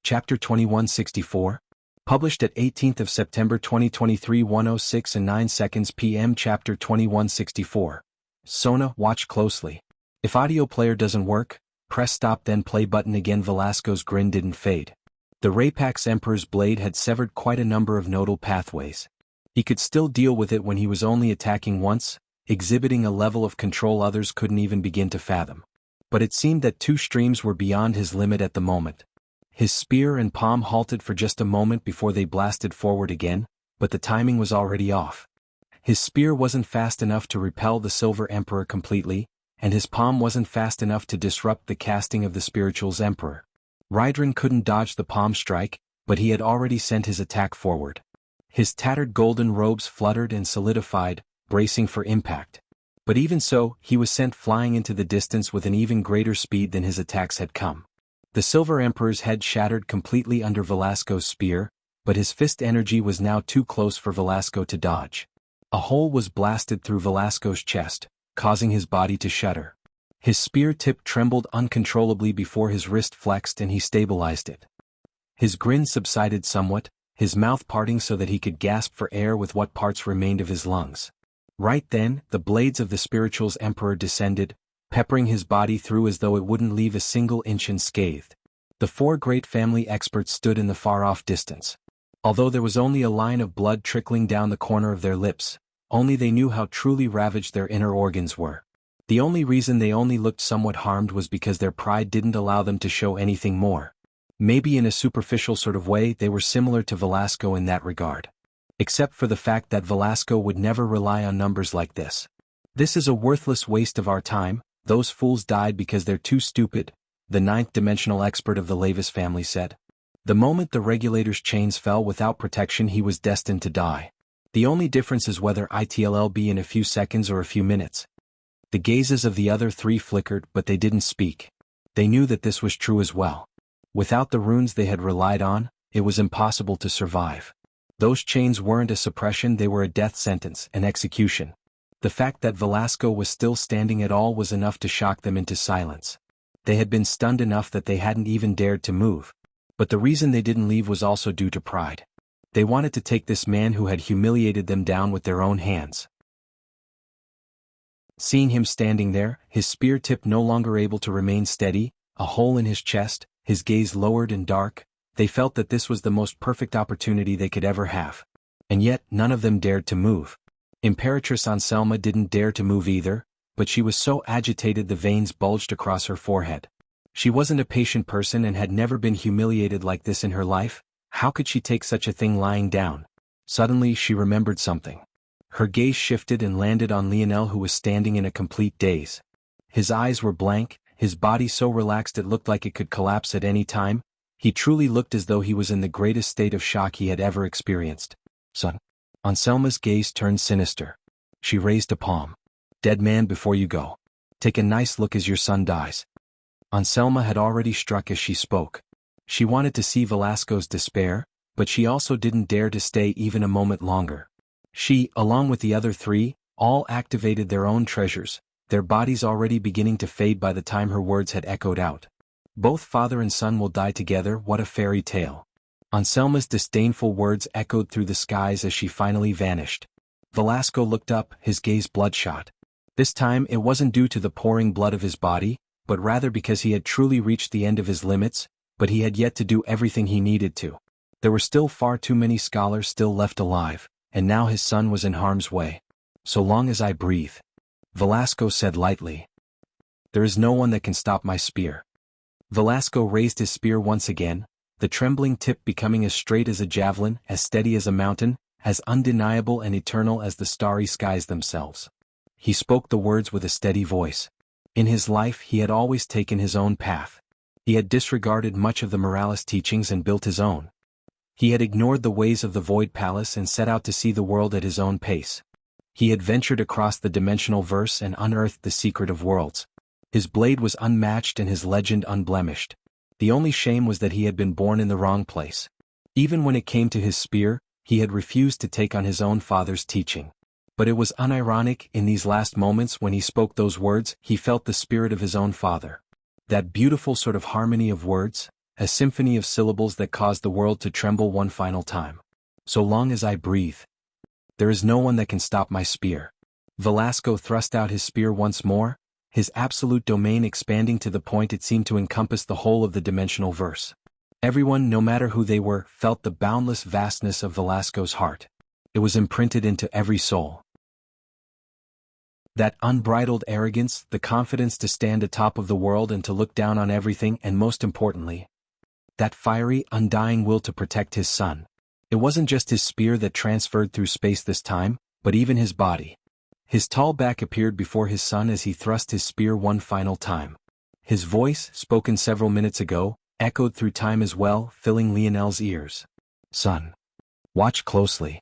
Chapter 2164, published at 18th of September 2023 1:06 and 9 seconds p.m. Chapter 2164. Sona, watch closely. If audio player doesn't work, press stop then play button again. Velasco's grin didn't fade. The Rapax Emperor's blade had severed quite a number of nodal pathways. He could still deal with it when he was only attacking once, exhibiting a level of control others couldn't even begin to fathom. But it seemed that two streams were beyond his limit at the moment. His spear and palm halted for just a moment before they blasted forward again, but the timing was already off. His spear wasn't fast enough to repel the Silver Emperor completely, and his palm wasn't fast enough to disrupt the casting of the Spiritual's Emperor. Rydrin couldn't dodge the palm strike, but he had already sent his attack forward. His tattered golden robes fluttered and solidified, bracing for impact. But even so, he was sent flying into the distance with an even greater speed than his attacks had come. The Silver Emperor's head shattered completely under Velasco's spear, but his fist energy was now too close for Velasco to dodge. A hole was blasted through Velasco's chest, causing his body to shudder. His spear tip trembled uncontrollably before his wrist flexed and he stabilized it. His grin subsided somewhat, his mouth parting so that he could gasp for air with what parts remained of his lungs. Right then, the blades of the Spiritual's Emperor descended, peppering his body through as though it wouldn't leave a single inch unscathed. The four great family experts stood in the far-off distance. Although there was only a line of blood trickling down the corner of their lips, only they knew how truly ravaged their inner organs were. The only reason they only looked somewhat harmed was because their pride didn't allow them to show anything more. Maybe in a superficial sort of way they were similar to Velasco in that regard. Except for the fact that Velasco would never rely on numbers like this. This is a worthless waste of our time, those fools died because they're too stupid, the ninth-dimensional expert of the Lavis family said. The moment the regulator's chains fell without protection he was destined to die. The only difference is whether it'll be in a few seconds or a few minutes. The gazes of the other three flickered but they didn't speak. They knew that this was true as well. Without the runes they had relied on, it was impossible to survive. Those chains weren't a suppression, they were a death sentence, an execution. The fact that Velasco was still standing at all was enough to shock them into silence. They had been stunned enough that they hadn't even dared to move. But the reason they didn't leave was also due to pride. They wanted to take this man who had humiliated them down with their own hands. Seeing him standing there, his spear tip no longer able to remain steady, a hole in his chest, his gaze lowered and dark, they felt that this was the most perfect opportunity they could ever have. And yet, none of them dared to move. Imperatrice Anselma didn't dare to move either, but she was so agitated the veins bulged across her forehead. She wasn't a patient person and had never been humiliated like this in her life. How could she take such a thing lying down? Suddenly she remembered something. Her gaze shifted and landed on Lionel, who was standing in a complete daze. His eyes were blank, his body so relaxed it looked like it could collapse at any time. He truly looked as though he was in the greatest state of shock he had ever experienced. Son. Anselma's gaze turned sinister. She raised a palm. Dead man, before you go, take a nice look as your son dies. Anselma had already struck as she spoke. She wanted to see Velasco's despair, but she also didn't dare to stay even a moment longer. She, along with the other three, all activated their own treasures, their bodies already beginning to fade by the time her words had echoed out. Both father and son will die together, what a fairy tale. Anselma's disdainful words echoed through the skies as she finally vanished. Velasco looked up, his gaze bloodshot. This time it wasn't due to the pouring blood of his body, but rather because he had truly reached the end of his limits, but he had yet to do everything he needed to. There were still far too many scholars still left alive, and now his son was in harm's way. So long as I breathe, Velasco said lightly. There is no one that can stop my spear. Velasco raised his spear once again, the trembling tip becoming as straight as a javelin, as steady as a mountain, as undeniable and eternal as the starry skies themselves. He spoke the words with a steady voice. In his life he had always taken his own path. He had disregarded much of the Morales teachings and built his own. He had ignored the ways of the Void Palace and set out to see the world at his own pace. He had ventured across the dimensional verse and unearthed the secret of worlds. His blade was unmatched and his legend unblemished. The only shame was that he had been born in the wrong place. Even when it came to his spear, he had refused to take on his own father's teaching. But it was unironic, in these last moments when he spoke those words, he felt the spirit of his own father. That beautiful sort of harmony of words, a symphony of syllables that caused the world to tremble one final time. So long as I breathe, there is no one that can stop my spear. Velasco thrust out his spear once more, his absolute domain expanding to the point it seemed to encompass the whole of the dimensional verse. Everyone, no matter who they were, felt the boundless vastness of Velasco's heart. It was imprinted into every soul. That unbridled arrogance, the confidence to stand atop of the world and to look down on everything, and most importantly, that fiery, undying will to protect his son. It wasn't just his spear that transferred through space this time, but even his body. His tall back appeared before his son as he thrust his spear one final time. His voice, spoken several minutes ago, echoed through time as well, filling Lionel's ears. Son, watch closely.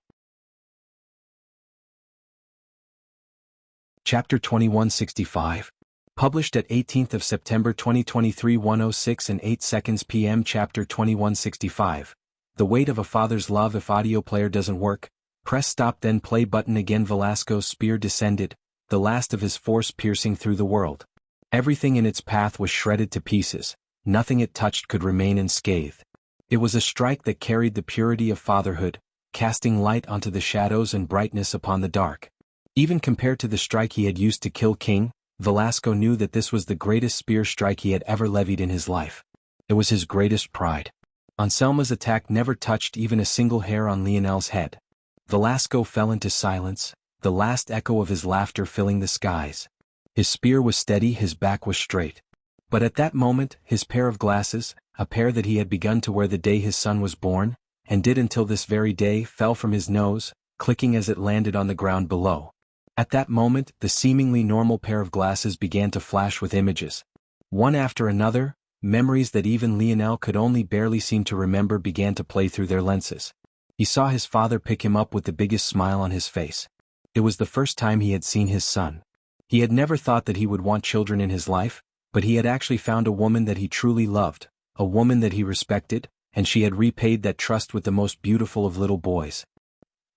Chapter 2165. Published at 18th of September 2023 1:06 and 8 seconds p.m. Chapter 2165. The weight of a father's love. If audio player doesn't work, press stop then play button again. Velasco's spear descended, the last of his force piercing through the world. Everything in its path was shredded to pieces, nothing it touched could remain unscathed. It was a strike that carried the purity of fatherhood, casting light onto the shadows and brightness upon the dark. Even compared to the strike he had used to kill King, Velasco knew that this was the greatest spear strike he had ever levied in his life. It was his greatest pride. Anselma's attack never touched even a single hair on Lionel's head. Velasco fell into silence, the last echo of his laughter filling the skies. His spear was steady, his back was straight. But at that moment, his pair of glasses, a pair that he had begun to wear the day his son was born, and did until this very day, fell from his nose, clicking as it landed on the ground below. At that moment, the seemingly normal pair of glasses began to flash with images. One after another, memories that even Lionel could only barely seem to remember began to play through their lenses. He saw his father pick him up with the biggest smile on his face. It was the first time he had seen his son. He had never thought that he would want children in his life, but he had actually found a woman that he truly loved, a woman that he respected, and she had repaid that trust with the most beautiful of little boys.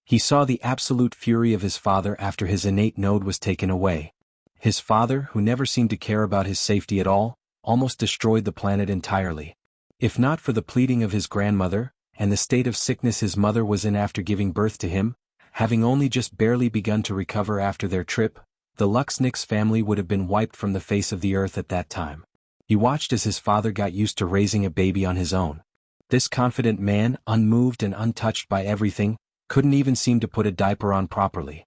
He saw the absolute fury of his father after his innate node was taken away. His father, who never seemed to care about his safety at all, almost destroyed the planet entirely. If not for the pleading of his grandmother, and the state of sickness his mother was in after giving birth to him, having only just barely begun to recover after their trip, the Luxnix family would have been wiped from the face of the earth at that time. He watched as his father got used to raising a baby on his own. This confident man, unmoved and untouched by everything, couldn't even seem to put a diaper on properly.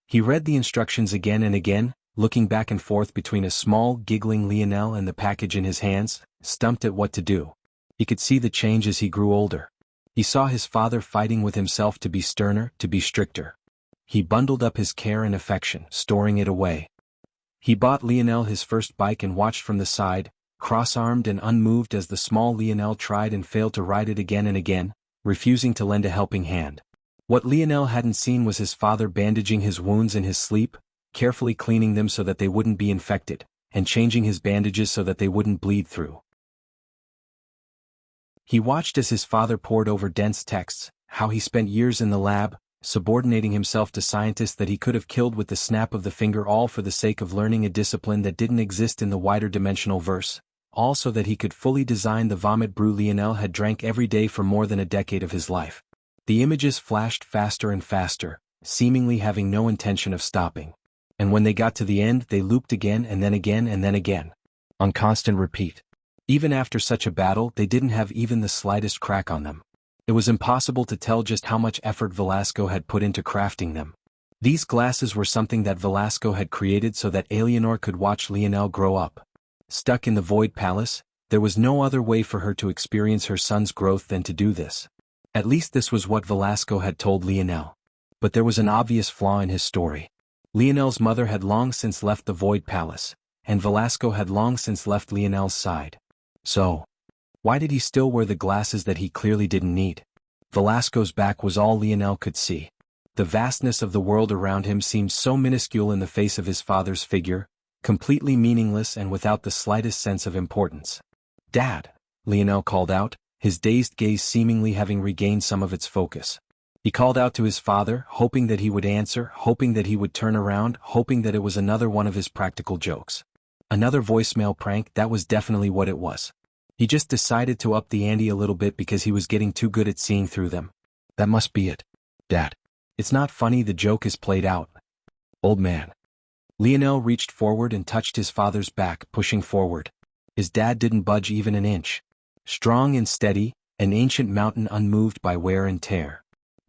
He read the instructions again and again, looking back and forth between a small, giggling Lionel and the package in his hands, stumped at what to do. He could see the change as he grew older. He saw his father fighting with himself to be sterner, to be stricter. He bundled up his care and affection, storing it away. He bought Lionel his first bike and watched from the side, cross-armed and unmoved as the small Lionel tried and failed to ride it again and again, refusing to lend a helping hand. What Lionel hadn't seen was his father bandaging his wounds in his sleep, carefully cleaning them so that they wouldn't be infected, and changing his bandages so that they wouldn't bleed through. He watched as his father pored over dense texts, how he spent years in the lab, subordinating himself to scientists that he could have killed with the snap of the finger, all for the sake of learning a discipline that didn't exist in the wider dimensional verse, all so that he could fully design the vomit brew Lionel had drank every day for more than a decade of his life. The images flashed faster and faster, seemingly having no intention of stopping. And when they got to the end, they looped again and then again and then again. On constant repeat. Even after such a battle, they didn't have even the slightest crack on them. It was impossible to tell just how much effort Velasco had put into crafting them. These glasses were something that Velasco had created so that Eleanor could watch Lionel grow up. Stuck in the Void Palace, there was no other way for her to experience her son's growth than to do this. At least this was what Velasco had told Lionel. But there was an obvious flaw in his story. Lionel's mother had long since left the Void Palace, and Velasco had long since left Lionel's side. So, why did he still wear the glasses that he clearly didn't need? Velasco's back was all Lionel could see. The vastness of the world around him seemed so minuscule in the face of his father's figure, completely meaningless and without the slightest sense of importance. "Dad," Lionel called out, his dazed gaze seemingly having regained some of its focus. He called out to his father, hoping that he would answer, hoping that he would turn around, hoping that it was another one of his practical jokes. Another voicemail prank, that was definitely what it was. He just decided to up the ante a little bit because he was getting too good at seeing through them. "That must be it. Dad. It's not funny, the joke is played out. Old man." Lionel reached forward and touched his father's back, pushing forward. His dad didn't budge even an inch. Strong and steady, an ancient mountain unmoved by wear and tear.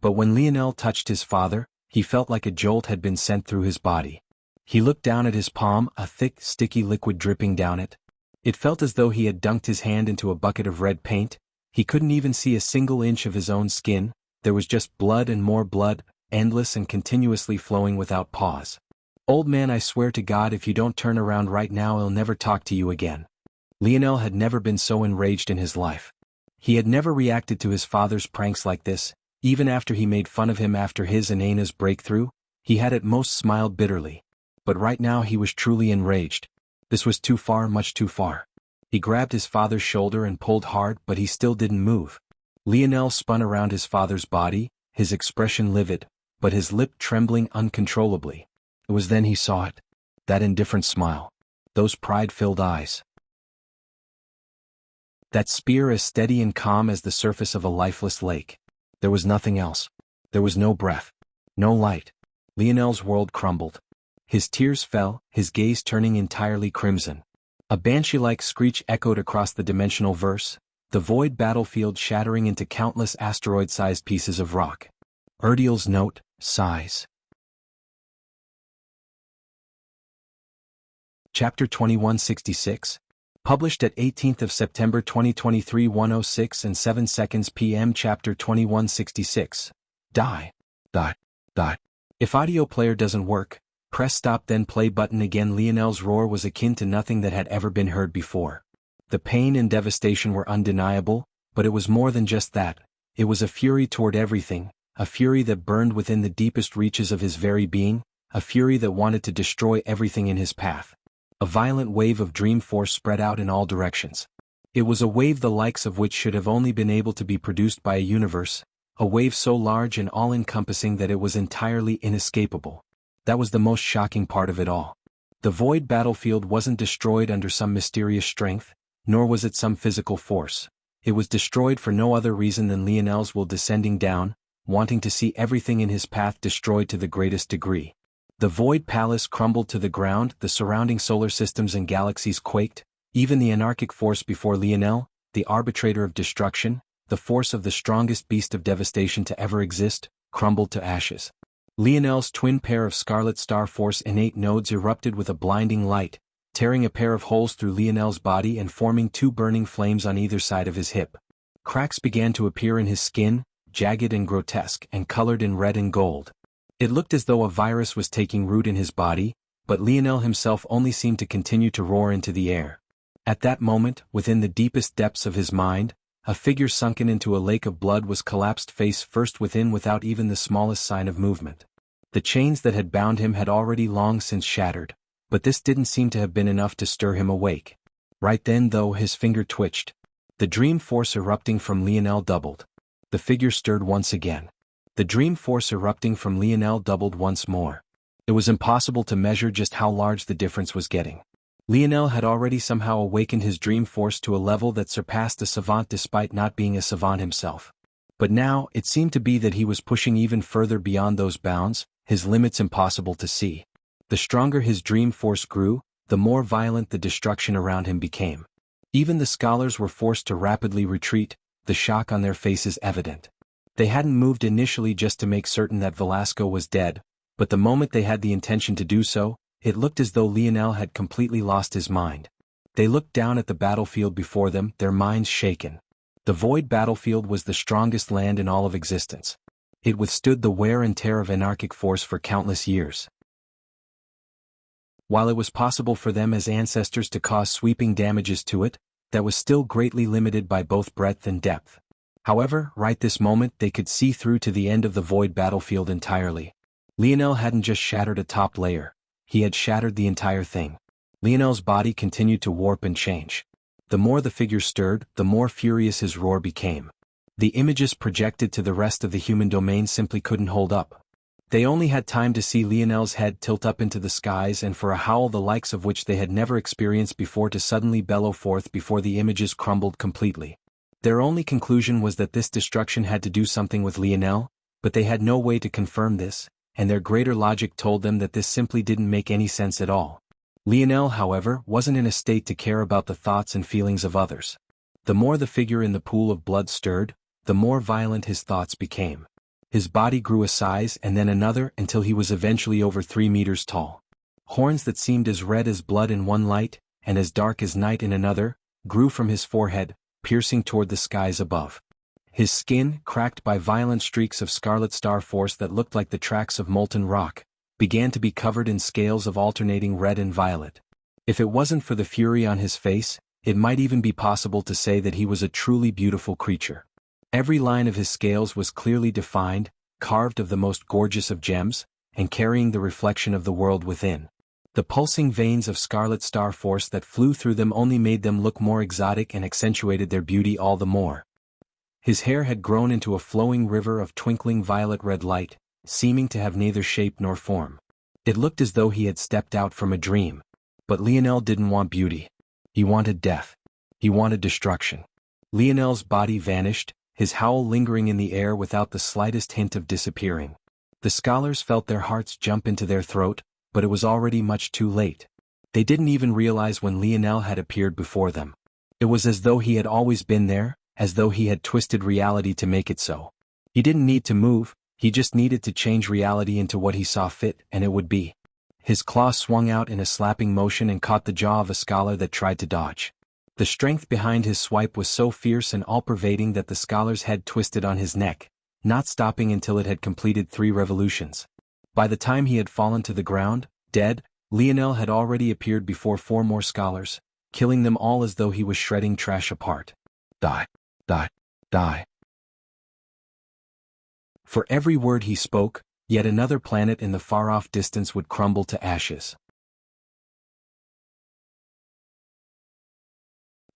But when Lionel touched his father, he felt like a jolt had been sent through his body. He looked down at his palm, a thick, sticky liquid dripping down it. It felt as though he had dunked his hand into a bucket of red paint. He couldn't even see a single inch of his own skin. There was just blood and more blood, endless and continuously flowing without pause. "Old man, I swear to God, if you don't turn around right now, I'll never talk to you again." Lionel had never been so enraged in his life. He had never reacted to his father's pranks like this. Even after he made fun of him after his and Anna's breakthrough, he had at most smiled bitterly. But right now he was truly enraged. This was too far, much too far. He grabbed his father's shoulder and pulled hard, but he still didn't move. Lionel spun around his father's body, his expression livid, but his lip trembling uncontrollably. It was then he saw it. That indifferent smile. Those pride-filled eyes. That spear as steady and calm as the surface of a lifeless lake. There was nothing else. There was no breath. No light. Lionel's world crumbled. His tears fell, his gaze turning entirely crimson. A banshee-like screech echoed across the dimensional verse, the void battlefield shattering into countless asteroid-sized pieces of rock. Urdiel's note, sighs. Chapter 2166. Published at 18th of September 2023 1:06 and 7 seconds p.m. Chapter 2166. Die. If audio player doesn't work, press stop then play button again. Lionel's roar was akin to nothing that had ever been heard before. The pain and devastation were undeniable, but it was more than just that. It was a fury toward everything, a fury that burned within the deepest reaches of his very being, a fury that wanted to destroy everything in his path. A violent wave of dream force spread out in all directions. It was a wave the likes of which should have only been able to be produced by a universe, a wave so large and all-encompassing that it was entirely inescapable. That was the most shocking part of it all. The void battlefield wasn't destroyed under some mysterious strength, nor was it some physical force. It was destroyed for no other reason than Lionel's will descending down, wanting to see everything in his path destroyed to the greatest degree. The Void Palace crumbled to the ground, the surrounding solar systems and galaxies quaked, even the anarchic force before Lionel, the arbitrator of destruction, the force of the strongest beast of devastation to ever exist, crumbled to ashes. Lionel's twin pair of Scarlet Star Force innate nodes erupted with a blinding light, tearing a pair of holes through Lionel's body and forming two burning flames on either side of his hip. Cracks began to appear in his skin, jagged and grotesque and colored in red and gold. It looked as though a virus was taking root in his body, but Lionel himself only seemed to continue to roar into the air. At that moment, within the deepest depths of his mind, a figure sunken into a lake of blood was collapsed face first within without even the smallest sign of movement. The chains that had bound him had already long since shattered, but this didn't seem to have been enough to stir him awake. Right then though his finger twitched. The dream force erupting from Lionel doubled. The figure stirred once again. The dream force erupting from Lionel doubled once more. It was impossible to measure just how large the difference was getting. Lionel had already somehow awakened his dream force to a level that surpassed a savant despite not being a savant himself. But now, it seemed to be that he was pushing even further beyond those bounds, his limits impossible to see. The stronger his dream force grew, the more violent the destruction around him became. Even the scholars were forced to rapidly retreat, the shock on their faces evident. They hadn't moved initially just to make certain that Velasco was dead, but the moment they had the intention to do so, it looked as though Lionel had completely lost his mind. They looked down at the battlefield before them, their minds shaken. The void battlefield was the strongest land in all of existence. It withstood the wear and tear of anarchic force for countless years. While it was possible for them as ancestors to cause sweeping damages to it, that was still greatly limited by both breadth and depth. However, right this moment they could see through to the end of the void battlefield entirely. Lionel hadn't just shattered a top layer, he had shattered the entire thing. Lionel's body continued to warp and change. The more the figure stirred, the more furious his roar became. The images projected to the rest of the human domain simply couldn't hold up. They only had time to see Lionel's head tilt up into the skies and for a howl the likes of which they had never experienced before to suddenly bellow forth before the images crumbled completely. Their only conclusion was that this destruction had to do something with Lionel, but they had no way to confirm this, and their greater logic told them that this simply didn't make any sense at all. Lionel, however, wasn't in a state to care about the thoughts and feelings of others. The more the figure in the pool of blood stirred, the more violent his thoughts became. His body grew a size and then another until he was eventually over 3 meters tall. Horns that seemed as red as blood in one light, and as dark as night in another, grew from his forehead, piercing toward the skies above. His skin, cracked by violent streaks of scarlet star force that looked like the tracks of molten rock, began to be covered in scales of alternating red and violet. If it wasn't for the fury on his face, it might even be possible to say that he was a truly beautiful creature. Every line of his scales was clearly defined, carved of the most gorgeous of gems, and carrying the reflection of the world within. The pulsing veins of scarlet star force that flew through them only made them look more exotic and accentuated their beauty all the more. His hair had grown into a flowing river of twinkling violet-red light, seeming to have neither shape nor form. It looked as though he had stepped out from a dream. But Lionel didn't want beauty. He wanted death. He wanted destruction. Lionel's body vanished, his howl lingering in the air without the slightest hint of disappearing. The scholars felt their hearts jump into their throat, but it was already much too late. They didn't even realize when Lionel had appeared before them. It was as though he had always been there, as though he had twisted reality to make it so. He didn't need to move, he just needed to change reality into what he saw fit, and it would be. His claw swung out in a slapping motion and caught the jaw of a scholar that tried to dodge. The strength behind his swipe was so fierce and all-pervading that the scholar's head twisted on his neck, not stopping until it had completed 3 revolutions. By the time he had fallen to the ground, dead, Lionel had already appeared before 4 more scholars, killing them all as though he was shredding trash apart. Die. Die. Die. For every word he spoke, yet another planet in the far-off distance would crumble to ashes.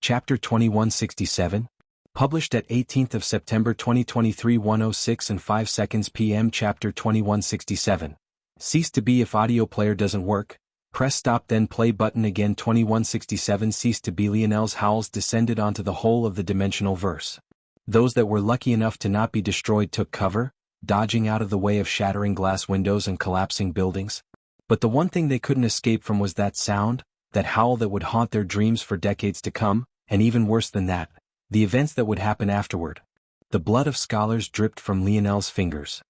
Chapter 2167, published at 18th of September 2023 1:06:05 p.m. Chapter 2167. Cease to be if audio player doesn't work. Press stop then play button again. 2167 Cease to be. Lionel's howls descended onto the whole of the dimensional verse. Those that were lucky enough to not be destroyed took cover, dodging out of the way of shattering glass windows and collapsing buildings. But the one thing they couldn't escape from was that sound, that howl that would haunt their dreams for decades to come, and even worse than that, the events that would happen afterward. The blood of scholars dripped from Lionel's fingers.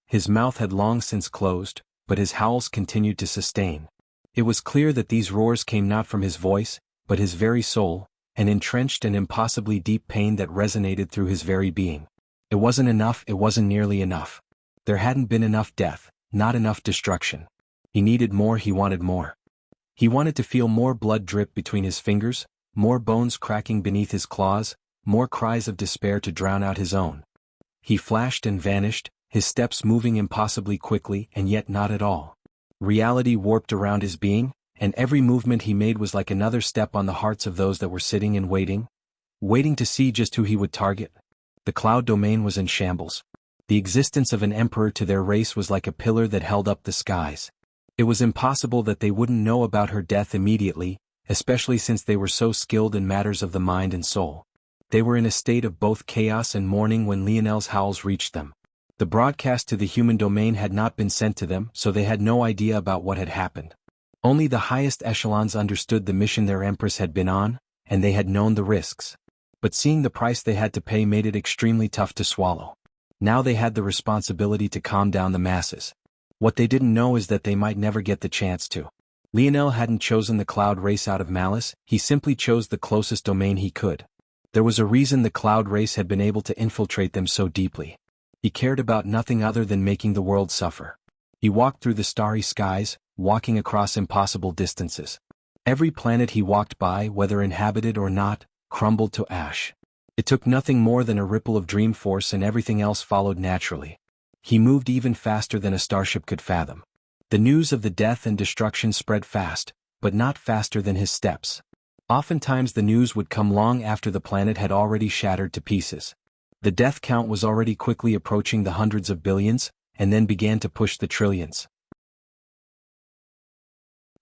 His mouth had long since closed, but his howls continued to sustain. It was clear that these roars came not from his voice, but his very soul, an entrenched and impossibly deep pain that resonated through his very being. It wasn't enough, it wasn't nearly enough. There hadn't been enough death, not enough destruction. He needed more, he wanted more. He wanted to feel more blood drip between his fingers, more bones cracking beneath his claws, more cries of despair to drown out his own. He flashed and vanished, his steps moving impossibly quickly and yet not at all. Reality warped around his being, and every movement he made was like another step on the hearts of those that were sitting and waiting to see just who he would target. The cloud domain was in shambles. The existence of an emperor to their race was like a pillar that held up the skies. It was impossible that they wouldn't know about her death immediately, especially since they were so skilled in matters of the mind and soul. They were in a state of both chaos and mourning when Lionel's howls reached them. The broadcast to the human domain had not been sent to them, so they had no idea about what had happened. Only the highest echelons understood the mission their empress had been on, and they had known the risks. But seeing the price they had to pay made it extremely tough to swallow. Now they had the responsibility to calm down the masses. What they didn't know is that they might never get the chance to. Lionel hadn't chosen the cloud race out of malice, he simply chose the closest domain he could. There was a reason the cloud race had been able to infiltrate them so deeply. He cared about nothing other than making the world suffer. He walked through the starry skies, walking across impossible distances. Every planet he walked by, whether inhabited or not, crumbled to ash. It took nothing more than a ripple of dream force and everything else followed naturally. He moved even faster than a starship could fathom. The news of the death and destruction spread fast, but not faster than his steps. Oftentimes the news would come long after the planet had already shattered to pieces. The death count was already quickly approaching the hundreds of billions, and then began to push the trillions.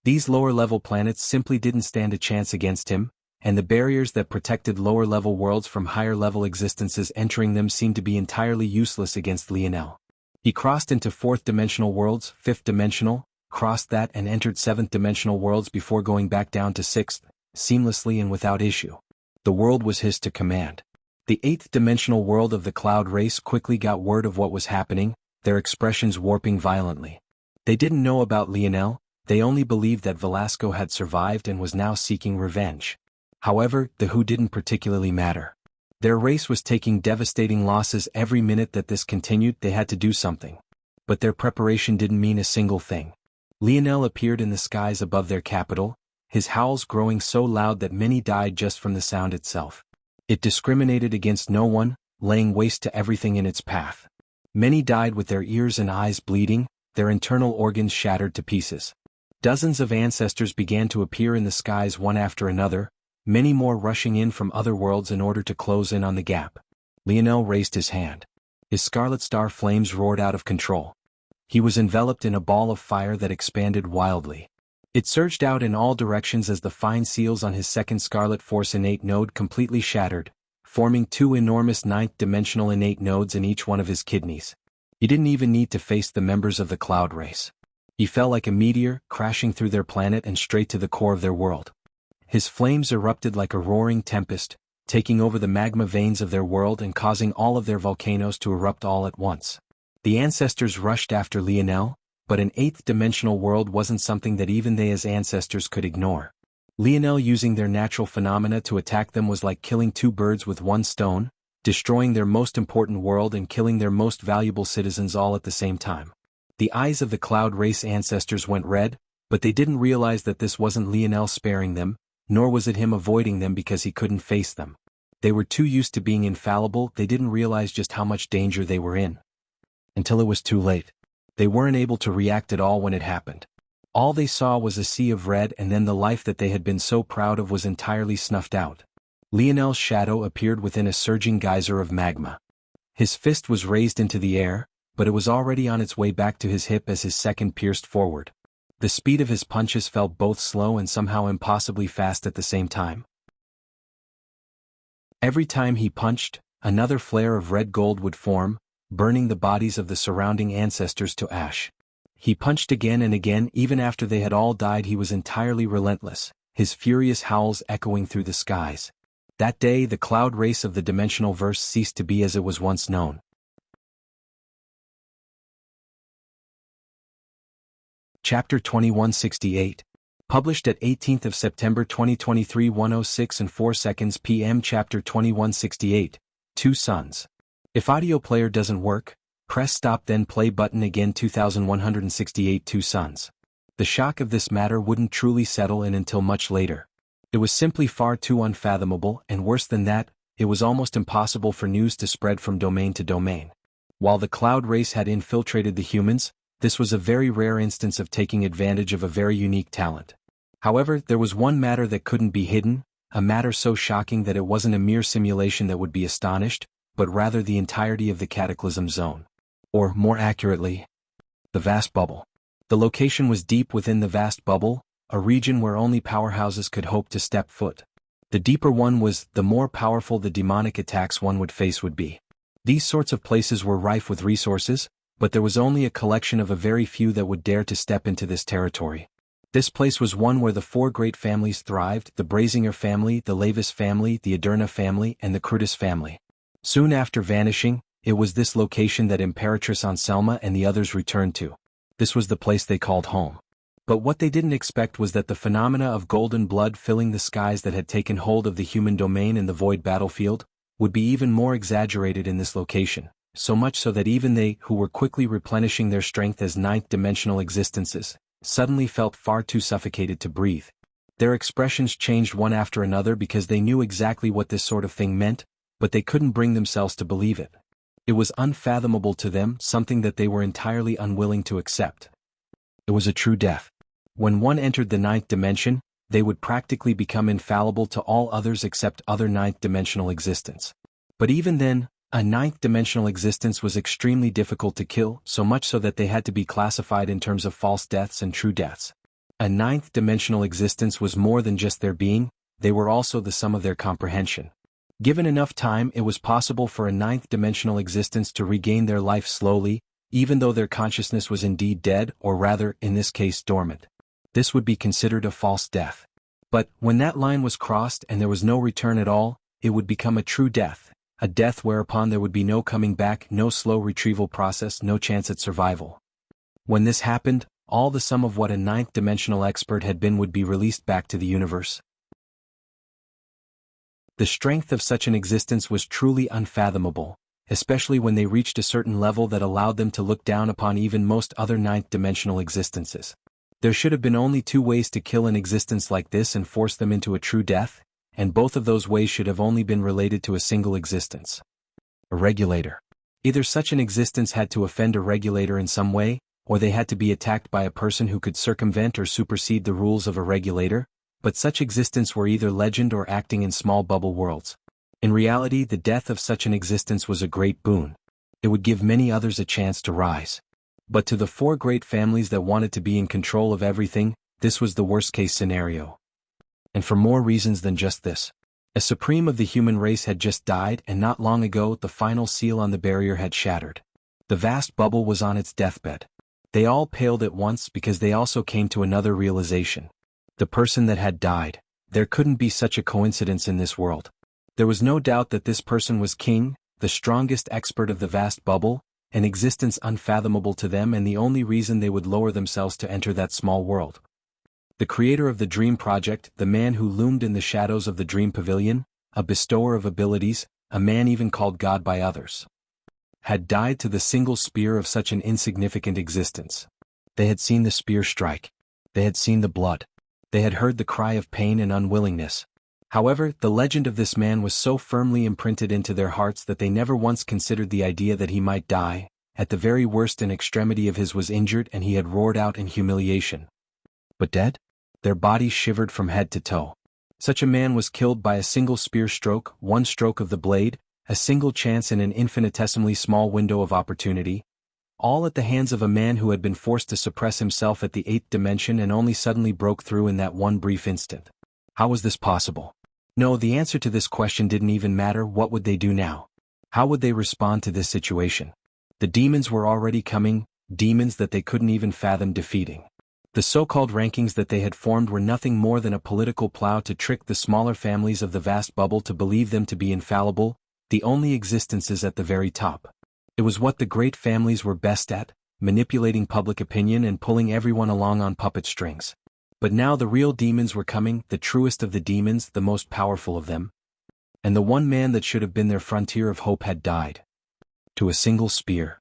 These lower-level planets simply didn't stand a chance against him, and the barriers that protected lower-level worlds from higher-level existences entering them seemed to be entirely useless against Lionel. He crossed into fourth-dimensional worlds, fifth-dimensional, crossed that and entered seventh-dimensional worlds before going back down to sixth, seamlessly and without issue. The world was his to command. The eighth-dimensional world of the cloud race quickly got word of what was happening, their expressions warping violently. They didn't know about Lionel, they only believed that Velasco had survived and was now seeking revenge. However, the who didn't particularly matter. Their race was taking devastating losses every minute that this continued. They had to do something. But their preparation didn't mean a single thing. Lionel appeared in the skies above their capital, his howls growing so loud that many died just from the sound itself. It discriminated against no one, laying waste to everything in its path. Many died with their ears and eyes bleeding, their internal organs shattered to pieces. Dozens of ancestors began to appear in the skies one after another, many more rushing in from other worlds in order to close in on the gap. Lionel raised his hand. His scarlet star flames roared out of control. He was enveloped in a ball of fire that expanded wildly. It surged out in all directions as the fine seals on his second Scarlet Force innate node completely shattered, forming two enormous ninth-dimensional innate nodes in each one of his kidneys. He didn't even need to face the members of the cloud race. He fell like a meteor, crashing through their planet and straight to the core of their world. His flames erupted like a roaring tempest, taking over the magma veins of their world and causing all of their volcanoes to erupt all at once. The ancestors rushed after Lionel, but an eighth-dimensional world wasn't something that even they as ancestors could ignore. Lionel using their natural phenomena to attack them was like killing two birds with one stone, destroying their most important world and killing their most valuable citizens all at the same time. The eyes of the cloud race ancestors went red, but they didn't realize that this wasn't Lionel sparing them, nor was it him avoiding them because he couldn't face them. They were too used to being infallible, they didn't realize just how much danger they were in. Until it was too late. They weren't able to react at all when it happened. All they saw was a sea of red, and then the life that they had been so proud of was entirely snuffed out. Lionel's shadow appeared within a surging geyser of magma. His fist was raised into the air, but it was already on its way back to his hip as his second pierced forward. The speed of his punches felt both slow and somehow impossibly fast at the same time. Every time he punched, another flare of red gold would form, burning the bodies of the surrounding ancestors to ash. He punched again and again. Even after they had all died, he was entirely relentless, his furious howls echoing through the skies. That day the cloud race of the dimensional verse ceased to be as it was once known. Chapter 2168. Published at 18th of September 2023 1:06 and 4 seconds p.m. Chapter 2168. Two Suns. If audio player doesn't work, press stop then play button again. 2168 Two Suns. The shock of this matter wouldn't truly settle in until much later. It was simply far too unfathomable, and worse than that, it was almost impossible for news to spread from domain to domain. While the cloud race had infiltrated the humans, this was a very rare instance of taking advantage of a very unique talent. However, there was one matter that couldn't be hidden, a matter so shocking that it wasn't a mere simulation that would be astonished, but rather the entirety of the Cataclysm Zone. Or, more accurately, the vast bubble. The location was deep within the vast bubble, a region where only powerhouses could hope to step foot. The deeper one was, the more powerful the demonic attacks one would face would be. These sorts of places were rife with resources, but there was only a collection of a very few that would dare to step into this territory. This place was one where the four great families thrived: the Brazinger family, the Lavis family, the Aderna family, and the Crutus family. Soon after vanishing, it was this location that Imperatrice Anselma and the others returned to. This was the place they called home. But what they didn't expect was that the phenomena of golden blood filling the skies that had taken hold of the human domain in the void battlefield would be even more exaggerated in this location, so much so that even they, who were quickly replenishing their strength as ninth-dimensional existences, suddenly felt far too suffocated to breathe. Their expressions changed one after another because they knew exactly what this sort of thing meant, but they couldn't bring themselves to believe it. It was unfathomable to them, something that they were entirely unwilling to accept. It was a true death. When one entered the ninth dimension, they would practically become infallible to all others except other ninth-dimensional existence. But even then, a ninth-dimensional existence was extremely difficult to kill, so much so that they had to be classified in terms of false deaths and true deaths. A ninth-dimensional existence was more than just their being, they were also the sum of their comprehension. Given enough time, it was possible for a ninth-dimensional existence to regain their life slowly, even though their consciousness was indeed dead, or rather, in this case, dormant. This would be considered a false death. But, when that line was crossed and there was no return at all, it would become a true death, a death whereupon there would be no coming back, no slow retrieval process, no chance at survival. When this happened, all the sum of what a ninth-dimensional expert had been would be released back to the universe. The strength of such an existence was truly unfathomable, especially when they reached a certain level that allowed them to look down upon even most other ninth-dimensional existences. There should have been only two ways to kill an existence like this and force them into a true death, and both of those ways should have only been related to a single existence. A regulator. Either such an existence had to offend a regulator in some way, or they had to be attacked by a person who could circumvent or supersede the rules of a regulator, but such existence were either legend or acting in small bubble worlds. In reality, the death of such an existence was a great boon. It would give many others a chance to rise. But to the four great families that wanted to be in control of everything, this was the worst-case scenario. And for more reasons than just this. A supreme of the human race had just died, and not long ago the final seal on the barrier had shattered. The vast bubble was on its deathbed. They all paled at once because they also came to another realization. The person that had died. There couldn't be such a coincidence in this world. There was no doubt that this person was King, the strongest expert of the vast bubble, an existence unfathomable to them and the only reason they would lower themselves to enter that small world. The creator of the Dream Project, the man who loomed in the shadows of the Dream Pavilion, a bestower of abilities, a man even called God by others, had died to the single spear of such an insignificant existence. They had seen the spear strike. They had seen the blood. They had heard the cry of pain and unwillingness. However, the legend of this man was so firmly imprinted into their hearts that they never once considered the idea that he might die. At the very worst, an extremity of his was injured and he had roared out in humiliation. But dead? Their bodies shivered from head to toe. Such a man was killed by a single spear stroke, one stroke of the blade, a single chance in an infinitesimally small window of opportunity, all at the hands of a man who had been forced to suppress himself at the eighth dimension and only suddenly broke through in that one brief instant. How was this possible? No, the answer to this question didn't even matter. What would they do now? How would they respond to this situation? The demons were already coming, demons that they couldn't even fathom defeating. The so-called rankings that they had formed were nothing more than a political plow to trick the smaller families of the vast bubble to believe them to be infallible, the only existences at the very top. It was what the great families were best at, manipulating public opinion and pulling everyone along on puppet strings. But now the real demons were coming, the truest of the demons, the most powerful of them. And the one man that should have been their frontier of hope had died. To a single spear.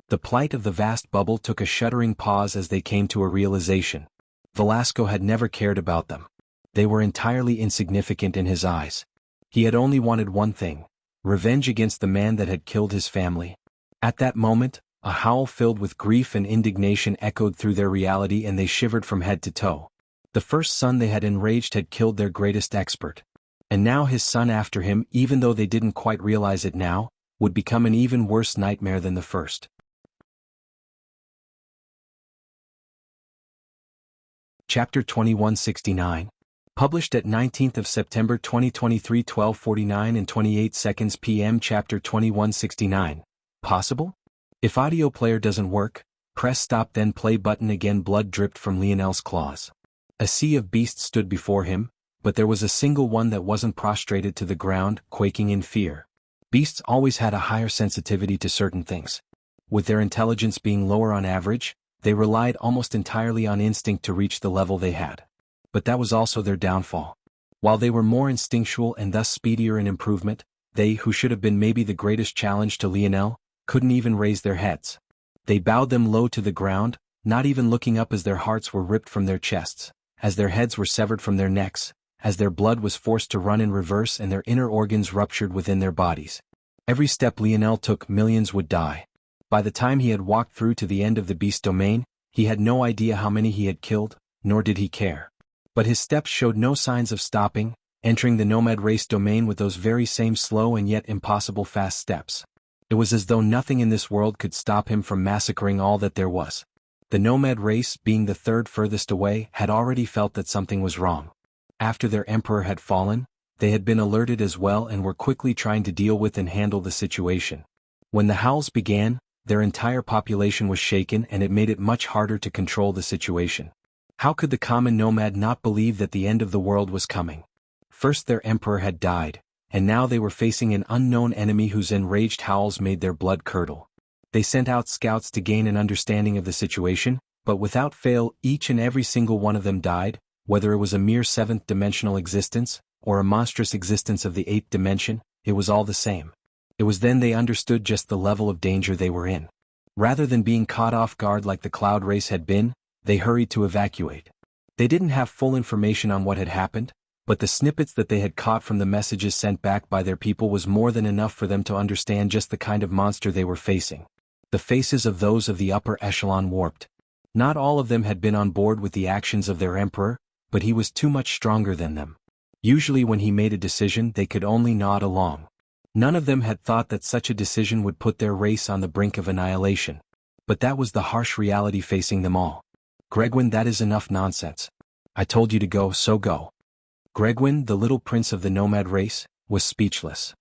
The plight of the vast bubble took a shuddering pause as they came to a realization. Velasco had never cared about them. They were entirely insignificant in his eyes. He had only wanted one thing: revenge against the man that had killed his family. At that moment, a howl filled with grief and indignation echoed through their reality and they shivered from head to toe. The first son they had enraged had killed their greatest expert. And now his son after him, even though they didn't quite realize it now, would become an even worse nightmare than the first. Chapter 2169. Published at 19th of September 2023 12:49 and 28 seconds p.m. Chapter 2169. Possible? If audio player doesn't work, press stop then play button again. Blood dripped from Lionel's claws. A sea of beasts stood before him, but there was a single one that wasn't prostrated to the ground, quaking in fear. Beasts always had a higher sensitivity to certain things. With their intelligence being lower on average, they relied almost entirely on instinct to reach the level they had. But that was also their downfall. While they were more instinctual and thus speedier in improvement, they who should have been maybe the greatest challenge to Lionel, couldn't even raise their heads. They bowed them low to the ground, not even looking up as their hearts were ripped from their chests, as their heads were severed from their necks, as their blood was forced to run in reverse and their inner organs ruptured within their bodies. Every step Lionel took, millions would die. By the time he had walked through to the end of the beast domain, he had no idea how many he had killed, nor did he care. But his steps showed no signs of stopping, entering the nomad race domain with those very same slow and yet impossible fast steps. It was as though nothing in this world could stop him from massacring all that there was. The nomad race, being the third furthest away, had already felt that something was wrong. After their emperor had fallen, they had been alerted as well and were quickly trying to deal with and handle the situation. When the howls began, their entire population was shaken and it made it much harder to control the situation. How could the common nomad not believe that the end of the world was coming? First their emperor had died, and now they were facing an unknown enemy whose enraged howls made their blood curdle. They sent out scouts to gain an understanding of the situation, but without fail each and every single one of them died, whether it was a mere seventh-dimensional existence, or a monstrous existence of the eighth dimension, it was all the same. It was then they understood just the level of danger they were in. Rather than being caught off guard like the cloud race had been, they hurried to evacuate. They didn't have full information on what had happened, but the snippets that they had caught from the messages sent back by their people was more than enough for them to understand just the kind of monster they were facing. The faces of those of the upper echelon warped. Not all of them had been on board with the actions of their emperor, but he was too much stronger than them. Usually when he made a decision they could only nod along. None of them had thought that such a decision would put their race on the brink of annihilation. But that was the harsh reality facing them all. Gregwin, that is enough nonsense. I told you to go, so go. Gregwin, the little prince of the nomad race, was speechless.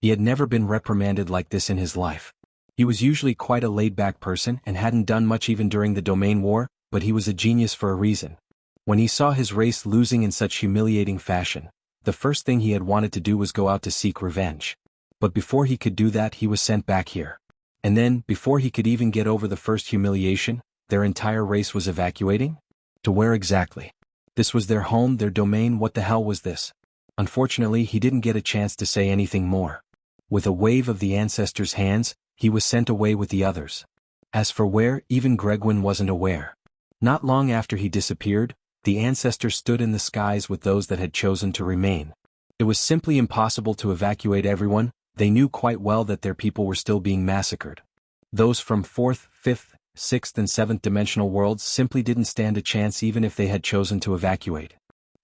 He had never been reprimanded like this in his life. He was usually quite a laid-back person and hadn't done much even during the domain war, but he was a genius for a reason. When he saw his race losing in such humiliating fashion, the first thing he had wanted to do was go out to seek revenge. But before he could do that he was sent back here. And then, before he could even get over the first humiliation, their entire race was evacuating? To where exactly? This was their home, their domain. What the hell was this? Unfortunately, he didn't get a chance to say anything more. With a wave of the ancestor's hands, he was sent away with the others. As for where, even Gregwin wasn't aware. Not long after he disappeared, the ancestor stood in the skies with those that had chosen to remain. It was simply impossible to evacuate everyone. They knew quite well that their people were still being massacred. Those from 4th, 5th, 6th and 7th dimensional worlds simply didn't stand a chance even if they had chosen to evacuate.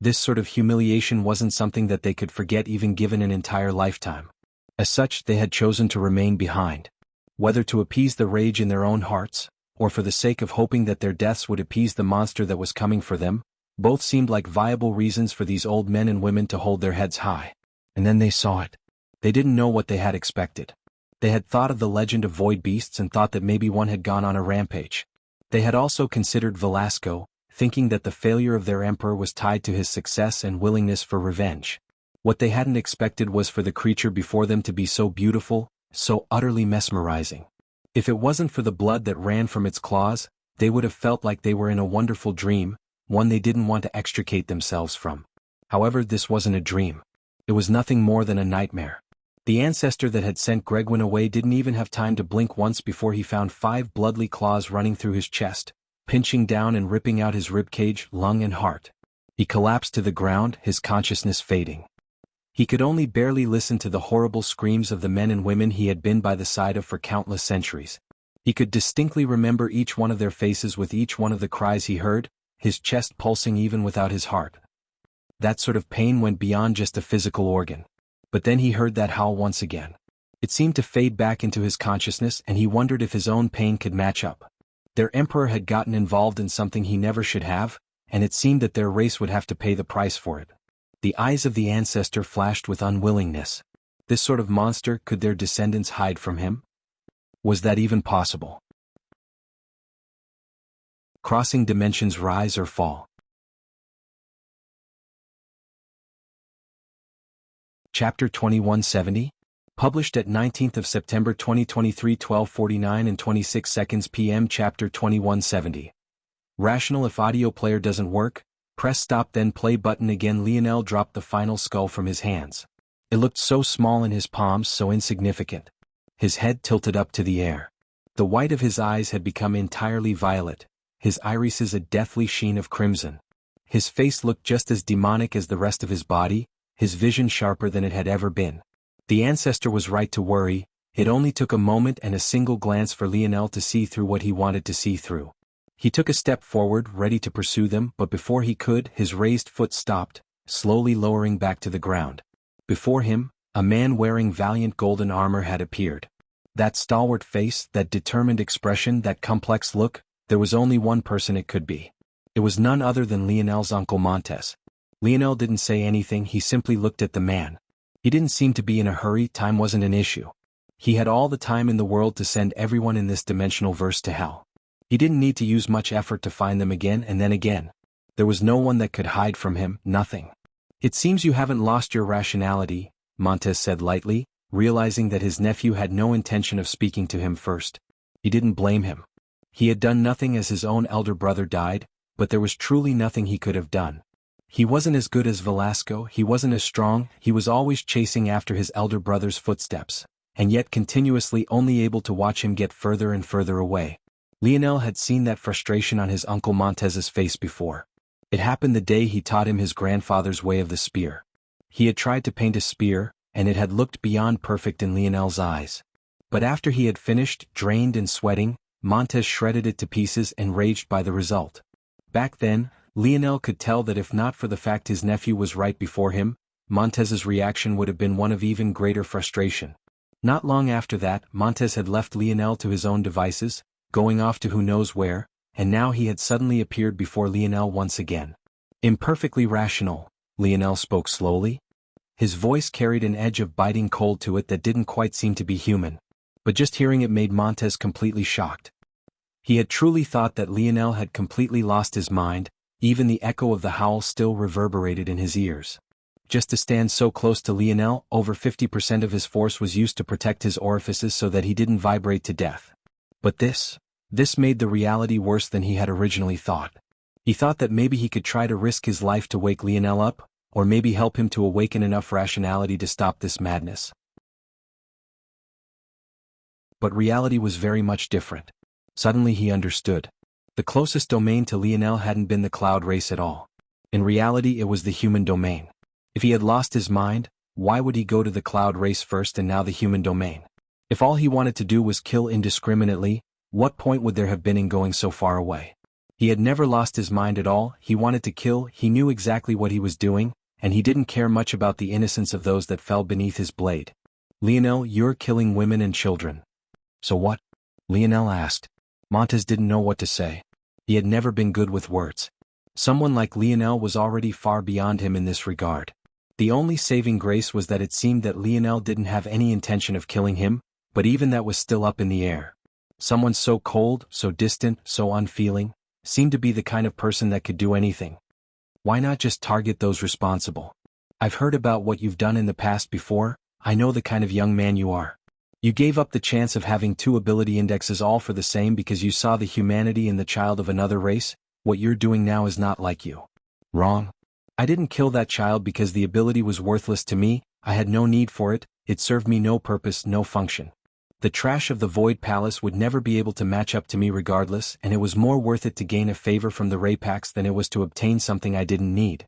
This sort of humiliation wasn't something that they could forget even given an entire lifetime. As such, they had chosen to remain behind. Whether to appease the rage in their own hearts, or for the sake of hoping that their deaths would appease the monster that was coming for them, both seemed like viable reasons for these old men and women to hold their heads high. And then they saw it. They didn't know what they had expected. They had thought of the legend of void beasts and thought that maybe one had gone on a rampage. They had also considered Velasco, thinking that the failure of their emperor was tied to his success and willingness for revenge. What they hadn't expected was for the creature before them to be so beautiful, so utterly mesmerizing. If it wasn't for the blood that ran from its claws, they would have felt like they were in a wonderful dream, one they didn't want to extricate themselves from. However, this wasn't a dream. It was nothing more than a nightmare. The ancestor that had sent Gregwin away didn't even have time to blink once before he found 5 bloodly claws running through his chest, pinching down and ripping out his ribcage, lung and heart. He collapsed to the ground, his consciousness fading. He could only barely listen to the horrible screams of the men and women he had been by the side of for countless centuries. He could distinctly remember each one of their faces with each one of the cries he heard, his chest pulsing even without his heart. That sort of pain went beyond just a physical organ. But then he heard that howl once again. It seemed to fade back into his consciousness and he wondered if his own pain could match up. Their emperor had gotten involved in something he never should have, and it seemed that their race would have to pay the price for it. The eyes of the ancestor flashed with unwillingness. This sort of monster, could their descendants hide from him? Was that even possible? Crossing dimensions, rise or fall. Chapter 2170? Published at 19th of September 2023, 12:49 and 26 seconds p.m. Chapter 2170. Rational. If audio player doesn't work, press stop then play button again. Lionel dropped the final skull from his hands. It looked so small in his palms, so insignificant. His head tilted up to the air. The white of his eyes had become entirely violet, his irises a deathly sheen of crimson. His face looked just as demonic as the rest of his body, his vision sharper than it had ever been. The ancestor was right to worry. It only took a moment and a single glance for Lionel to see through what he wanted to see through. He took a step forward, ready to pursue them, but before he could, his raised foot stopped, slowly lowering back to the ground. Before him, a man wearing valiant golden armor had appeared. That stalwart face, that determined expression, that complex look, there was only one person it could be. It was none other than Lionel's uncle Montez. Lionel didn't say anything, he simply looked at the man. He didn't seem to be in a hurry, time wasn't an issue. He had all the time in the world to send everyone in this dimensional verse to hell. He didn't need to use much effort to find them again and then again. There was no one that could hide from him, nothing. It seems you haven't lost your rationality, Montez said lightly, realizing that his nephew had no intention of speaking to him first. He didn't blame him. He had done nothing as his own elder brother died, but there was truly nothing he could have done. He wasn't as good as Velasco, he wasn't as strong, he was always chasing after his elder brother's footsteps, and yet continuously only able to watch him get further and further away. Lionel had seen that frustration on his uncle Montez's face before. It happened the day he taught him his grandfather's way of the spear. He had tried to paint a spear, and it had looked beyond perfect in Lionel's eyes. But after he had finished, drained and sweating, Montez shredded it to pieces, enraged by the result. Back then, Lionel could tell that if not for the fact his nephew was right before him, Montez's reaction would have been one of even greater frustration. Not long after that, Montez had left Lionel to his own devices, going off to who knows where, and now he had suddenly appeared before Lionel once again. Imperfectly rational, Lionel spoke slowly. His voice carried an edge of biting cold to it that didn't quite seem to be human. But just hearing it made Montez completely shocked. He had truly thought that Lionel had completely lost his mind. Even the echo of the howl still reverberated in his ears. Just to stand so close to Lionel, over 50% of his force was used to protect his orifices so that he didn't vibrate to death. But this made the reality worse than he had originally thought. He thought that maybe he could try to risk his life to wake Lionel up, or maybe help him to awaken enough rationality to stop this madness. But reality was very much different. Suddenly he understood. The closest domain to Lionel hadn't been the cloud race at all. In reality, it was the human domain. If he had lost his mind, why would he go to the cloud race first and now the human domain? If all he wanted to do was kill indiscriminately, what point would there have been in going so far away? He had never lost his mind at all, he wanted to kill, he knew exactly what he was doing, and he didn't care much about the innocence of those that fell beneath his blade. Lionel, you're killing women and children. So what? Lionel asked. Montez didn't know what to say. He had never been good with words. Someone like Lionel was already far beyond him in this regard. The only saving grace was that it seemed that Lionel didn't have any intention of killing him, but even that was still up in the air. Someone so cold, so distant, so unfeeling, seemed to be the kind of person that could do anything. Why not just target those responsible? I've heard about what you've done in the past before, I know the kind of young man you are. You gave up the chance of having 2 ability indexes all for the same because you saw the humanity in the child of another race. What you're doing now is not like you. Wrong. I didn't kill that child because the ability was worthless to me, I had no need for it, it served me no purpose, no function. The trash of the Void Palace would never be able to match up to me regardless, and it was more worth it to gain a favor from the Raypax than it was to obtain something I didn't need.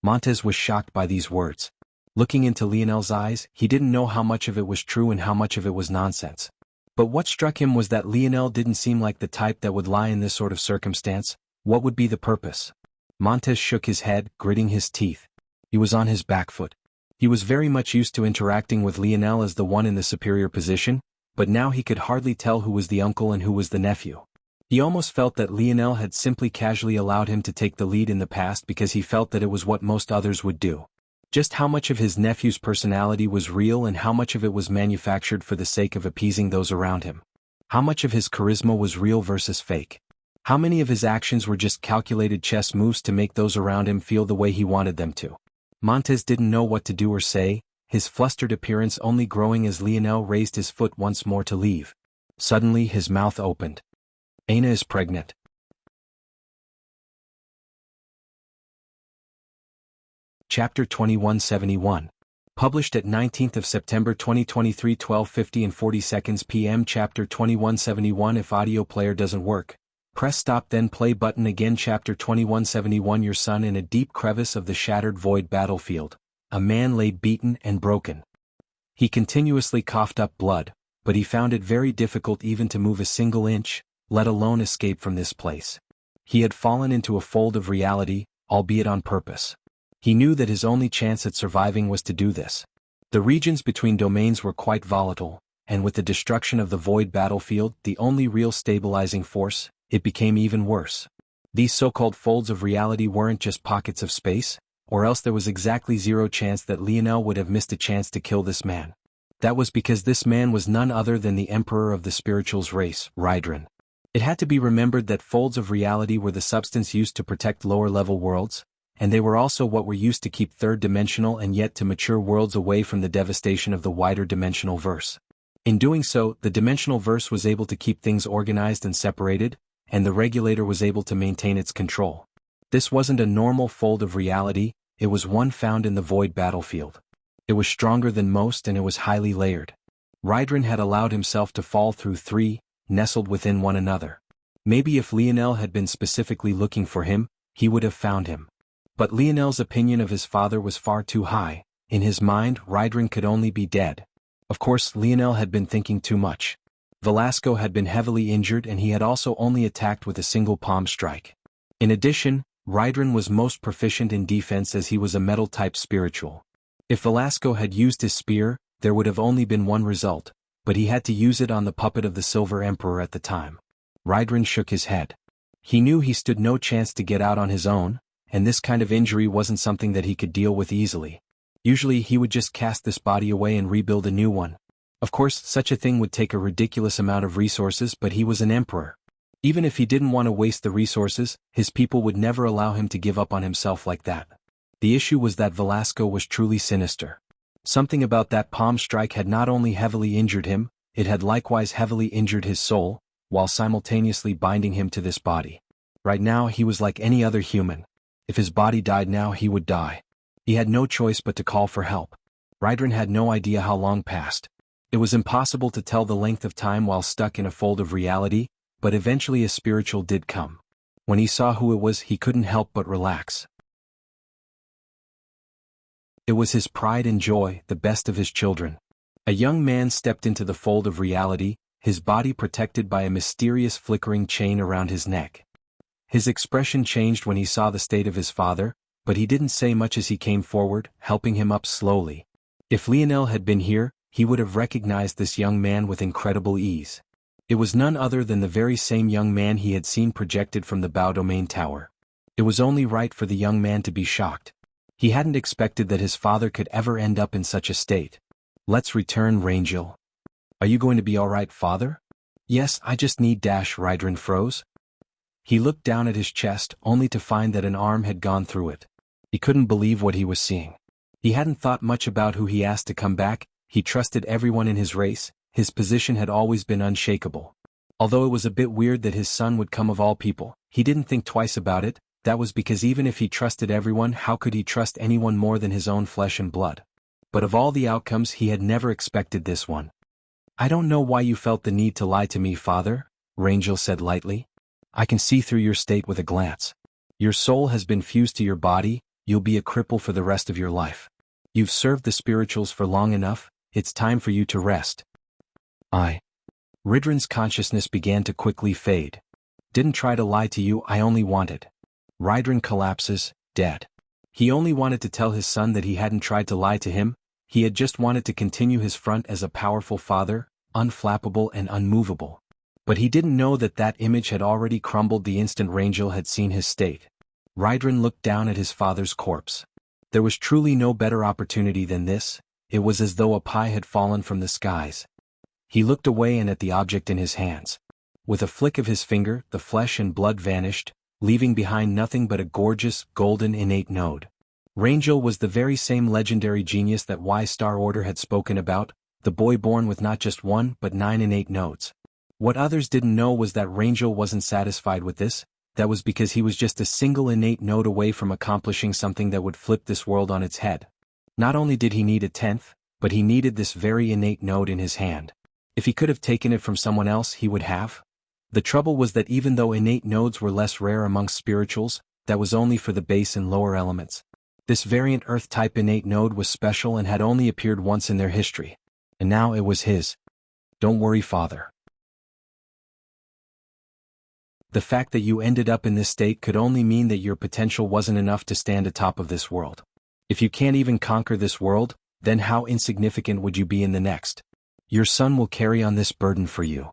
Montez was shocked by these words. Looking into Lionel's eyes, he didn't know how much of it was true and how much of it was nonsense. But what struck him was that Lionel didn't seem like the type that would lie in this sort of circumstance. What would be the purpose? Montez shook his head, gritting his teeth. He was on his back foot. He was very much used to interacting with Lionel as the one in the superior position, but now he could hardly tell who was the uncle and who was the nephew. He almost felt that Lionel had simply casually allowed him to take the lead in the past because he felt that it was what most others would do. Just how much of his nephew's personality was real and how much of it was manufactured for the sake of appeasing those around him. How much of his charisma was real versus fake. How many of his actions were just calculated chess moves to make those around him feel the way he wanted them to. Montez didn't know what to do or say, his flustered appearance only growing as Lionel raised his foot once more to leave. Suddenly his mouth opened. Aina is pregnant. Chapter 2171. Published at 19th of September 2023 12:50 and 40 seconds p.m. Chapter 2171. If audio player doesn't work, press stop then play button again. Chapter 2171. Your son in a deep crevice of the shattered void battlefield. A man lay beaten and broken. He continuously coughed up blood, but he found it very difficult even to move a single inch, let alone escape from this place. He had fallen into a fold of reality, albeit on purpose. He knew that his only chance at surviving was to do this. The regions between domains were quite volatile, and with the destruction of the void battlefield, the only real stabilizing force, it became even worse. These so-called folds of reality weren't just pockets of space, or else there was exactly zero chance that Lionel would have missed a chance to kill this man. That was because this man was none other than the emperor of the spirituals race, Rydran. It had to be remembered that folds of reality were the substance used to protect lower-level worlds, and they were also what were used to keep third-dimensional and yet to mature worlds away from the devastation of the wider dimensional verse. In doing so, the dimensional verse was able to keep things organized and separated, and the regulator was able to maintain its control. This wasn't a normal fold of reality, it was one found in the void battlefield. It was stronger than most and it was highly layered. Rydran had allowed himself to fall through three, nestled within one another. Maybe if Lionel had been specifically looking for him, he would have found him. But Lionel's opinion of his father was far too high. In his mind, Rydran could only be dead. Of course, Lionel had been thinking too much. Velasco had been heavily injured and he had also only attacked with a single palm strike. In addition, Rydran was most proficient in defense as he was a metal-type spiritual. If Velasco had used his spear, there would have only been one result, but he had to use it on the puppet of the Silver Emperor at the time. Rydran shook his head. He knew he stood no chance to get out on his own, and this kind of injury wasn't something that he could deal with easily. Usually he would just cast this body away and rebuild a new one. Of course, such a thing would take a ridiculous amount of resources, but he was an emperor. Even if he didn't want to waste the resources, his people would never allow him to give up on himself like that. The issue was that Velasco was truly sinister. Something about that palm strike had not only heavily injured him, it had likewise heavily injured his soul, while simultaneously binding him to this body. Right now he was like any other human. If his body died now he would die. He had no choice but to call for help. Rydran had no idea how long passed. It was impossible to tell the length of time while stuck in a fold of reality, but eventually a spiritual did come. When he saw who it was he couldn't help but relax. It was his pride and joy, the best of his children. A young man stepped into the fold of reality, his body protected by a mysterious flickering chain around his neck. His expression changed when he saw the state of his father, but he didn't say much as he came forward, helping him up slowly. If Lionel had been here, he would have recognized this young man with incredible ease. It was none other than the very same young man he had seen projected from the Bow Domain Tower. It was only right for the young man to be shocked. He hadn't expected that his father could ever end up in such a state. Let's return, Rangel. Are you going to be all right, father? Yes, I just need Rydran froze. He looked down at his chest, only to find that an arm had gone through it. He couldn't believe what he was seeing. He hadn't thought much about who he asked to come back, he trusted everyone in his race, his position had always been unshakable. Although it was a bit weird that his son would come of all people, he didn't think twice about it, that was because even if he trusted everyone, how could he trust anyone more than his own flesh and blood? But of all the outcomes he had never expected this one. I don't know why you felt the need to lie to me, father, Rangel said lightly. I can see through your state with a glance. Your soul has been fused to your body, you'll be a cripple for the rest of your life. You've served the spirituals for long enough, it's time for you to rest. Rydran's consciousness began to quickly fade. Didn't try to lie to you, I only wanted. Rydran collapses, dead. He only wanted to tell his son that he hadn't tried to lie to him, he had just wanted to continue his front as a powerful father, unflappable and unmovable. But he didn't know that that image had already crumbled the instant Rangel had seen his state. Rydran looked down at his father's corpse. There was truly no better opportunity than this. It was as though a pie had fallen from the skies. He looked away and at the object in his hands. With a flick of his finger, the flesh and blood vanished, leaving behind nothing but a gorgeous, golden innate node. Rangel was the very same legendary genius that Y-Star Order had spoken about, the boy born with not just one but 9 innate nodes. What others didn't know was that Rangel wasn't satisfied with this. That was because he was just a single innate node away from accomplishing something that would flip this world on its head. Not only did he need a 10th, but he needed this very innate node in his hand. If he could have taken it from someone else, he would have. The trouble was that even though innate nodes were less rare amongst spirituals, that was only for the base and lower elements. This variant Earth-type innate node was special and had only appeared once in their history. And now it was his. Don't worry, father. The fact that you ended up in this state could only mean that your potential wasn't enough to stand atop of this world. If you can't even conquer this world, then how insignificant would you be in the next? Your son will carry on this burden for you.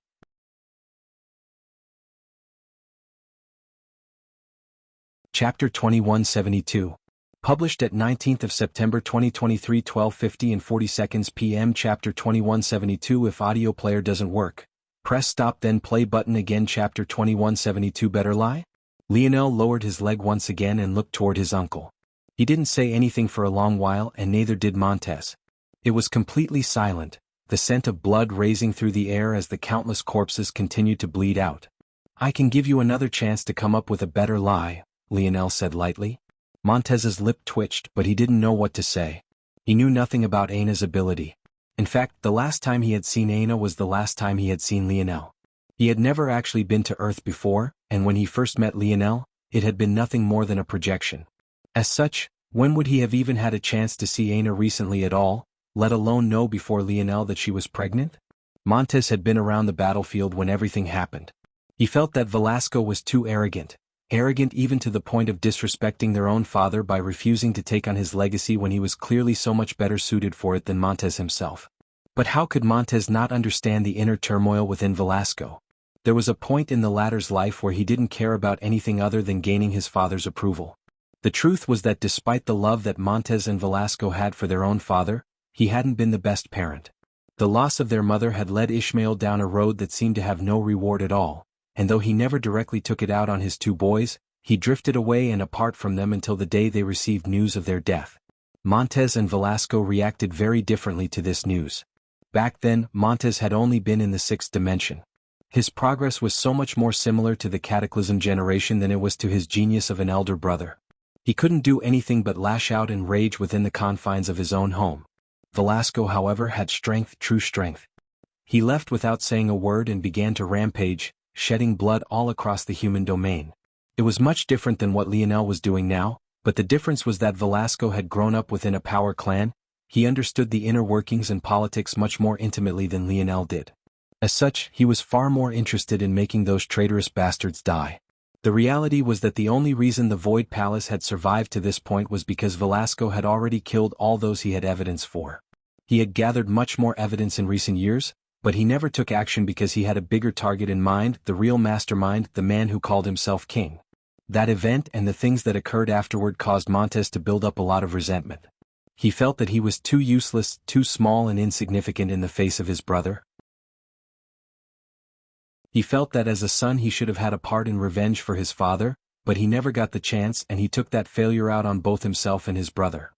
Chapter 2172. Published at 19th of September 2023 12:50 and 40 seconds p.m. Chapter 2172. If audio player doesn't work, press stop then play button again. Chapter 2172. Better lie? Lionel lowered his leg once again and looked toward his uncle. He didn't say anything for a long while and neither did Montez. It was completely silent, the scent of blood raising through the air as the countless corpses continued to bleed out. I can give you another chance to come up with a better lie, Lionel said lightly. Montez's lip twitched but he didn't know what to say. He knew nothing about Aina's ability. In fact, the last time he had seen Aina was the last time he had seen Lionel. He had never actually been to Earth before, and when he first met Lionel, it had been nothing more than a projection. As such, when would he have even had a chance to see Aina recently at all, let alone know before Lionel that she was pregnant? Montez had been around the battlefield when everything happened. He felt that Velasco was too arrogant even to the point of disrespecting their own father by refusing to take on his legacy when he was clearly so much better suited for it than Montez himself. But how could Montez not understand the inner turmoil within Velasco? There was a point in the latter's life where he didn't care about anything other than gaining his father's approval. The truth was that despite the love that Montez and Velasco had for their own father, he hadn't been the best parent. The loss of their mother had led Ishmael down a road that seemed to have no reward at all, and though he never directly took it out on his 2 boys, he drifted away and apart from them until the day they received news of their death. Montez and Velasco reacted very differently to this news. Back then, Montez had only been in the 6th dimension. His progress was so much more similar to the Cataclysm generation than it was to his genius of an elder brother. He couldn't do anything but lash out and rage within the confines of his own home. Velasco, however, had strength, true strength. He left without saying a word and began to rampage, shedding blood all across the human domain. It was much different than what Lionel was doing now, but the difference was that Velasco had grown up within a power clan. He understood the inner workings and politics much more intimately than Lionel did. As such, he was far more interested in making those traitorous bastards die. The reality was that the only reason the Void Palace had survived to this point was because Velasco had already killed all those he had evidence for. He had gathered much more evidence in recent years, but he never took action because he had a bigger target in mind, the real mastermind, the man who called himself king. That event and the things that occurred afterward caused Montez to build up a lot of resentment. He felt that he was too useless, too small and insignificant in the face of his brother. He felt that as a son he should have had a part in revenge for his father, but he never got the chance and he took that failure out on both himself and his brother.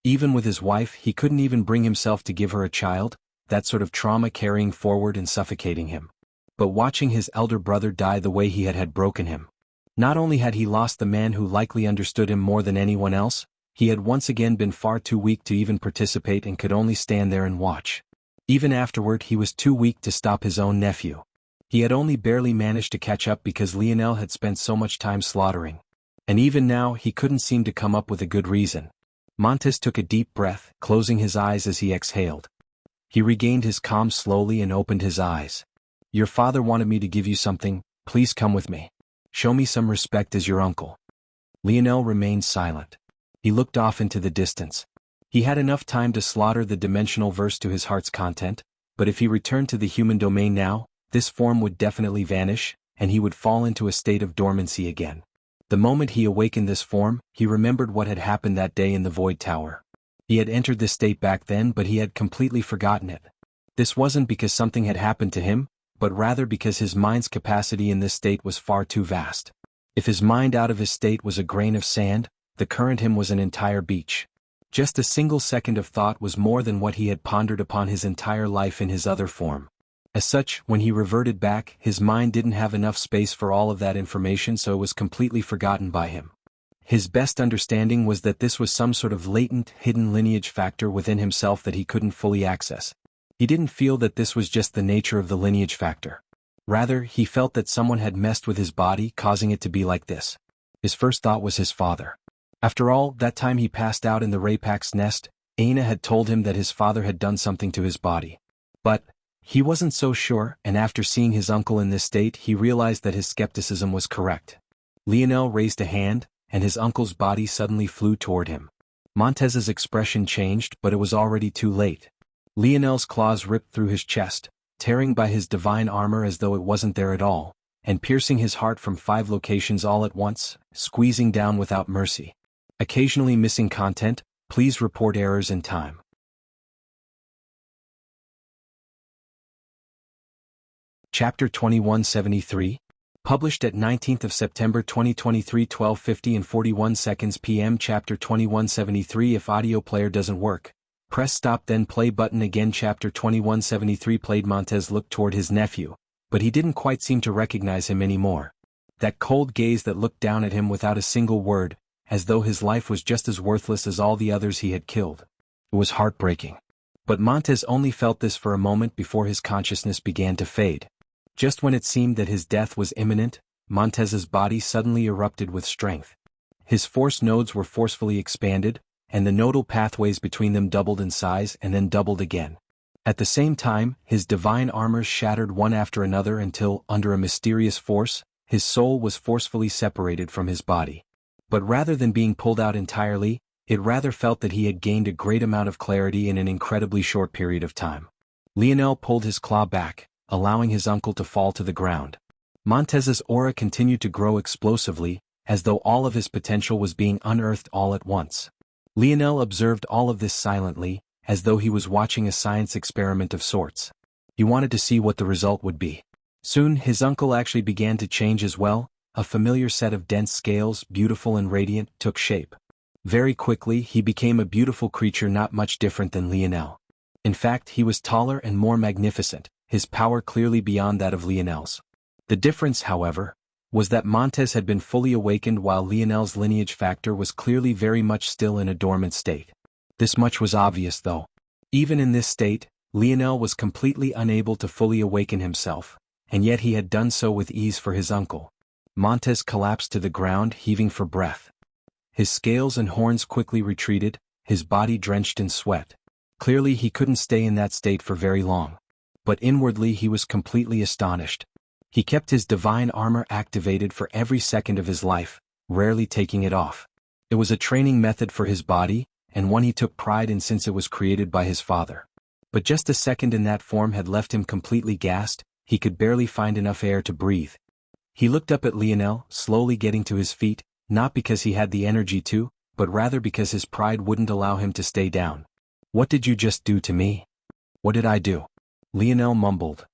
Even with his wife, he couldn't even bring himself to give her a child, that sort of trauma carrying forward and suffocating him. But watching his elder brother die the way he had broken him. Not only had he lost the man who likely understood him more than anyone else, he had once again been far too weak to even participate and could only stand there and watch. Even afterward he was too weak to stop his own nephew. He had only barely managed to catch up because Lionel had spent so much time slaughtering. And even now he couldn't seem to come up with a good reason. Montez took a deep breath, closing his eyes as he exhaled. He regained his calm slowly and opened his eyes. Your father wanted me to give you something, please come with me. Show me some respect as your uncle. Lionel remained silent. He looked off into the distance. He had enough time to slaughter the dimensional verse to his heart's content, but if he returned to the human domain now, this form would definitely vanish, and he would fall into a state of dormancy again. The moment he awakened this form, he remembered what had happened that day in the Void Tower. He had entered this state back then, but he had completely forgotten it. This wasn't because something had happened to him, but rather because his mind's capacity in this state was far too vast. If his mind out of his state was a grain of sand, the current him was an entire beach. Just a single second of thought was more than what he had pondered upon his entire life in his other form. As such, when he reverted back, his mind didn't have enough space for all of that information, so it was completely forgotten by him. His best understanding was that this was some sort of latent, hidden lineage factor within himself that he couldn't fully access. He didn't feel that this was just the nature of the lineage factor. Rather, he felt that someone had messed with his body, causing it to be like this. His first thought was his father. After all, that time he passed out in the Rapak's nest, Aina had told him that his father had done something to his body. But he wasn't so sure, and after seeing his uncle in this state, he realized that his skepticism was correct. Lionel raised a hand, and his uncle's body suddenly flew toward him. Montez's expression changed, but it was already too late. Lionel's claws ripped through his chest, tearing by his divine armor as though it wasn't there at all, and piercing his heart from 5 locations all at once, squeezing down without mercy. Occasionally missing content, please report errors in time. Chapter 2173, published at 19th of September 2023, 12:50 and 41 seconds p.m. Chapter 2173. If audio player doesn't work, press stop then play button again. Chapter 2173 played. Montez looked toward his nephew, but he didn't quite seem to recognize him anymore. That cold gaze that looked down at him without a single word, as though his life was just as worthless as all the others he had killed. It was heartbreaking. But Montez only felt this for a moment before his consciousness began to fade. Just when it seemed that his death was imminent, Montez's body suddenly erupted with strength. His force nodes were forcefully expanded, and the nodal pathways between them doubled in size and then doubled again. At the same time, his divine armors shattered one after another until, under a mysterious force, his soul was forcefully separated from his body. But rather than being pulled out entirely, it rather felt that he had gained a great amount of clarity in an incredibly short period of time. Lionel pulled his claw back, allowing his uncle to fall to the ground. Montez's aura continued to grow explosively, as though all of his potential was being unearthed all at once. Lionel observed all of this silently, as though he was watching a science experiment of sorts. He wanted to see what the result would be. Soon his uncle actually began to change as well. A familiar set of dense scales, beautiful and radiant, took shape. Very quickly he became a beautiful creature not much different than Lionel. In fact, he was taller and more magnificent, his power clearly beyond that of Lionel's. The difference, however, was that Montez had been fully awakened while Lionel's lineage factor was clearly very much still in a dormant state. This much was obvious though. Even in this state, Lionel was completely unable to fully awaken himself, and yet he had done so with ease for his uncle. Montez collapsed to the ground, heaving for breath. His scales and horns quickly retreated, his body drenched in sweat. Clearly he couldn't stay in that state for very long. But inwardly he was completely astonished. He kept his divine armor activated for every second of his life, rarely taking it off. It was a training method for his body, and one he took pride in since it was created by his father. But just a second in that form had left him completely gassed, he could barely find enough air to breathe. He looked up at Lionel, slowly getting to his feet, not because he had the energy to, but rather because his pride wouldn't allow him to stay down. "What did you just do to me?" "What did I do?" Lionel mumbled.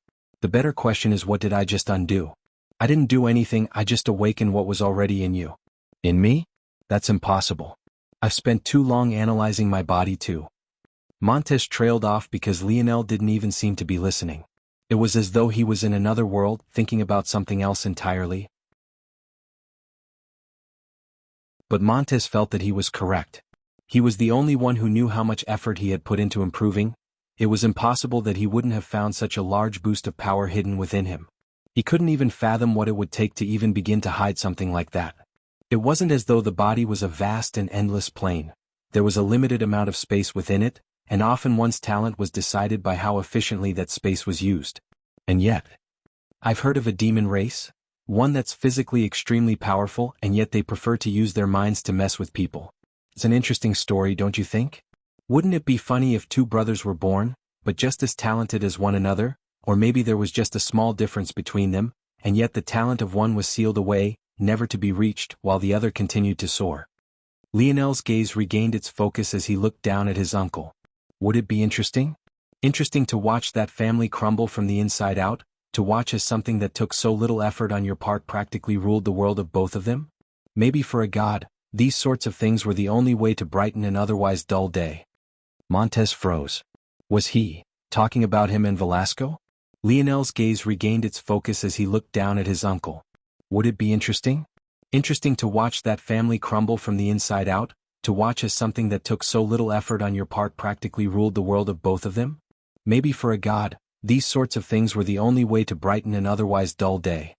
"The better question is, what did I just undo?" "I didn't do anything, I just awakened what was already in you." "In me? That's impossible. I've spent too long analyzing my body too." Montez trailed off because Lionel didn't even seem to be listening. It was as though he was in another world, thinking about something else entirely. But Montez felt that he was correct. He was the only one who knew how much effort he had put into improving. It was impossible that he wouldn't have found such a large boost of power hidden within him. He couldn't even fathom what it would take to even begin to hide something like that. It wasn't as though the body was a vast and endless plane. There was a limited amount of space within it, and often one's talent was decided by how efficiently that space was used. And yet, I've heard of a demon race, one that's physically extremely powerful and yet they prefer to use their minds to mess with people. It's an interesting story, don't you think? Wouldn't it be funny if two brothers were born, but just as talented as one another, Or maybe there was just a small difference between them, and yet the talent of one was sealed away, never to be reached, while the other continued to soar. Lionel's gaze regained its focus as he looked down at his uncle. Would it be interesting? Interesting to watch that family crumble from the inside out, to watch as something that took so little effort on your part practically ruled the world of both of them? Maybe for a god, these sorts of things were the only way to brighten an otherwise dull day. Montez froze. Was he talking about him and Velasco? Lionel's gaze regained its focus as he looked down at his uncle. Would it be interesting? Interesting to watch that family crumble from the inside out, to watch as something that took so little effort on your part practically ruled the world of both of them? Maybe for a god, these sorts of things were the only way to brighten an otherwise dull day.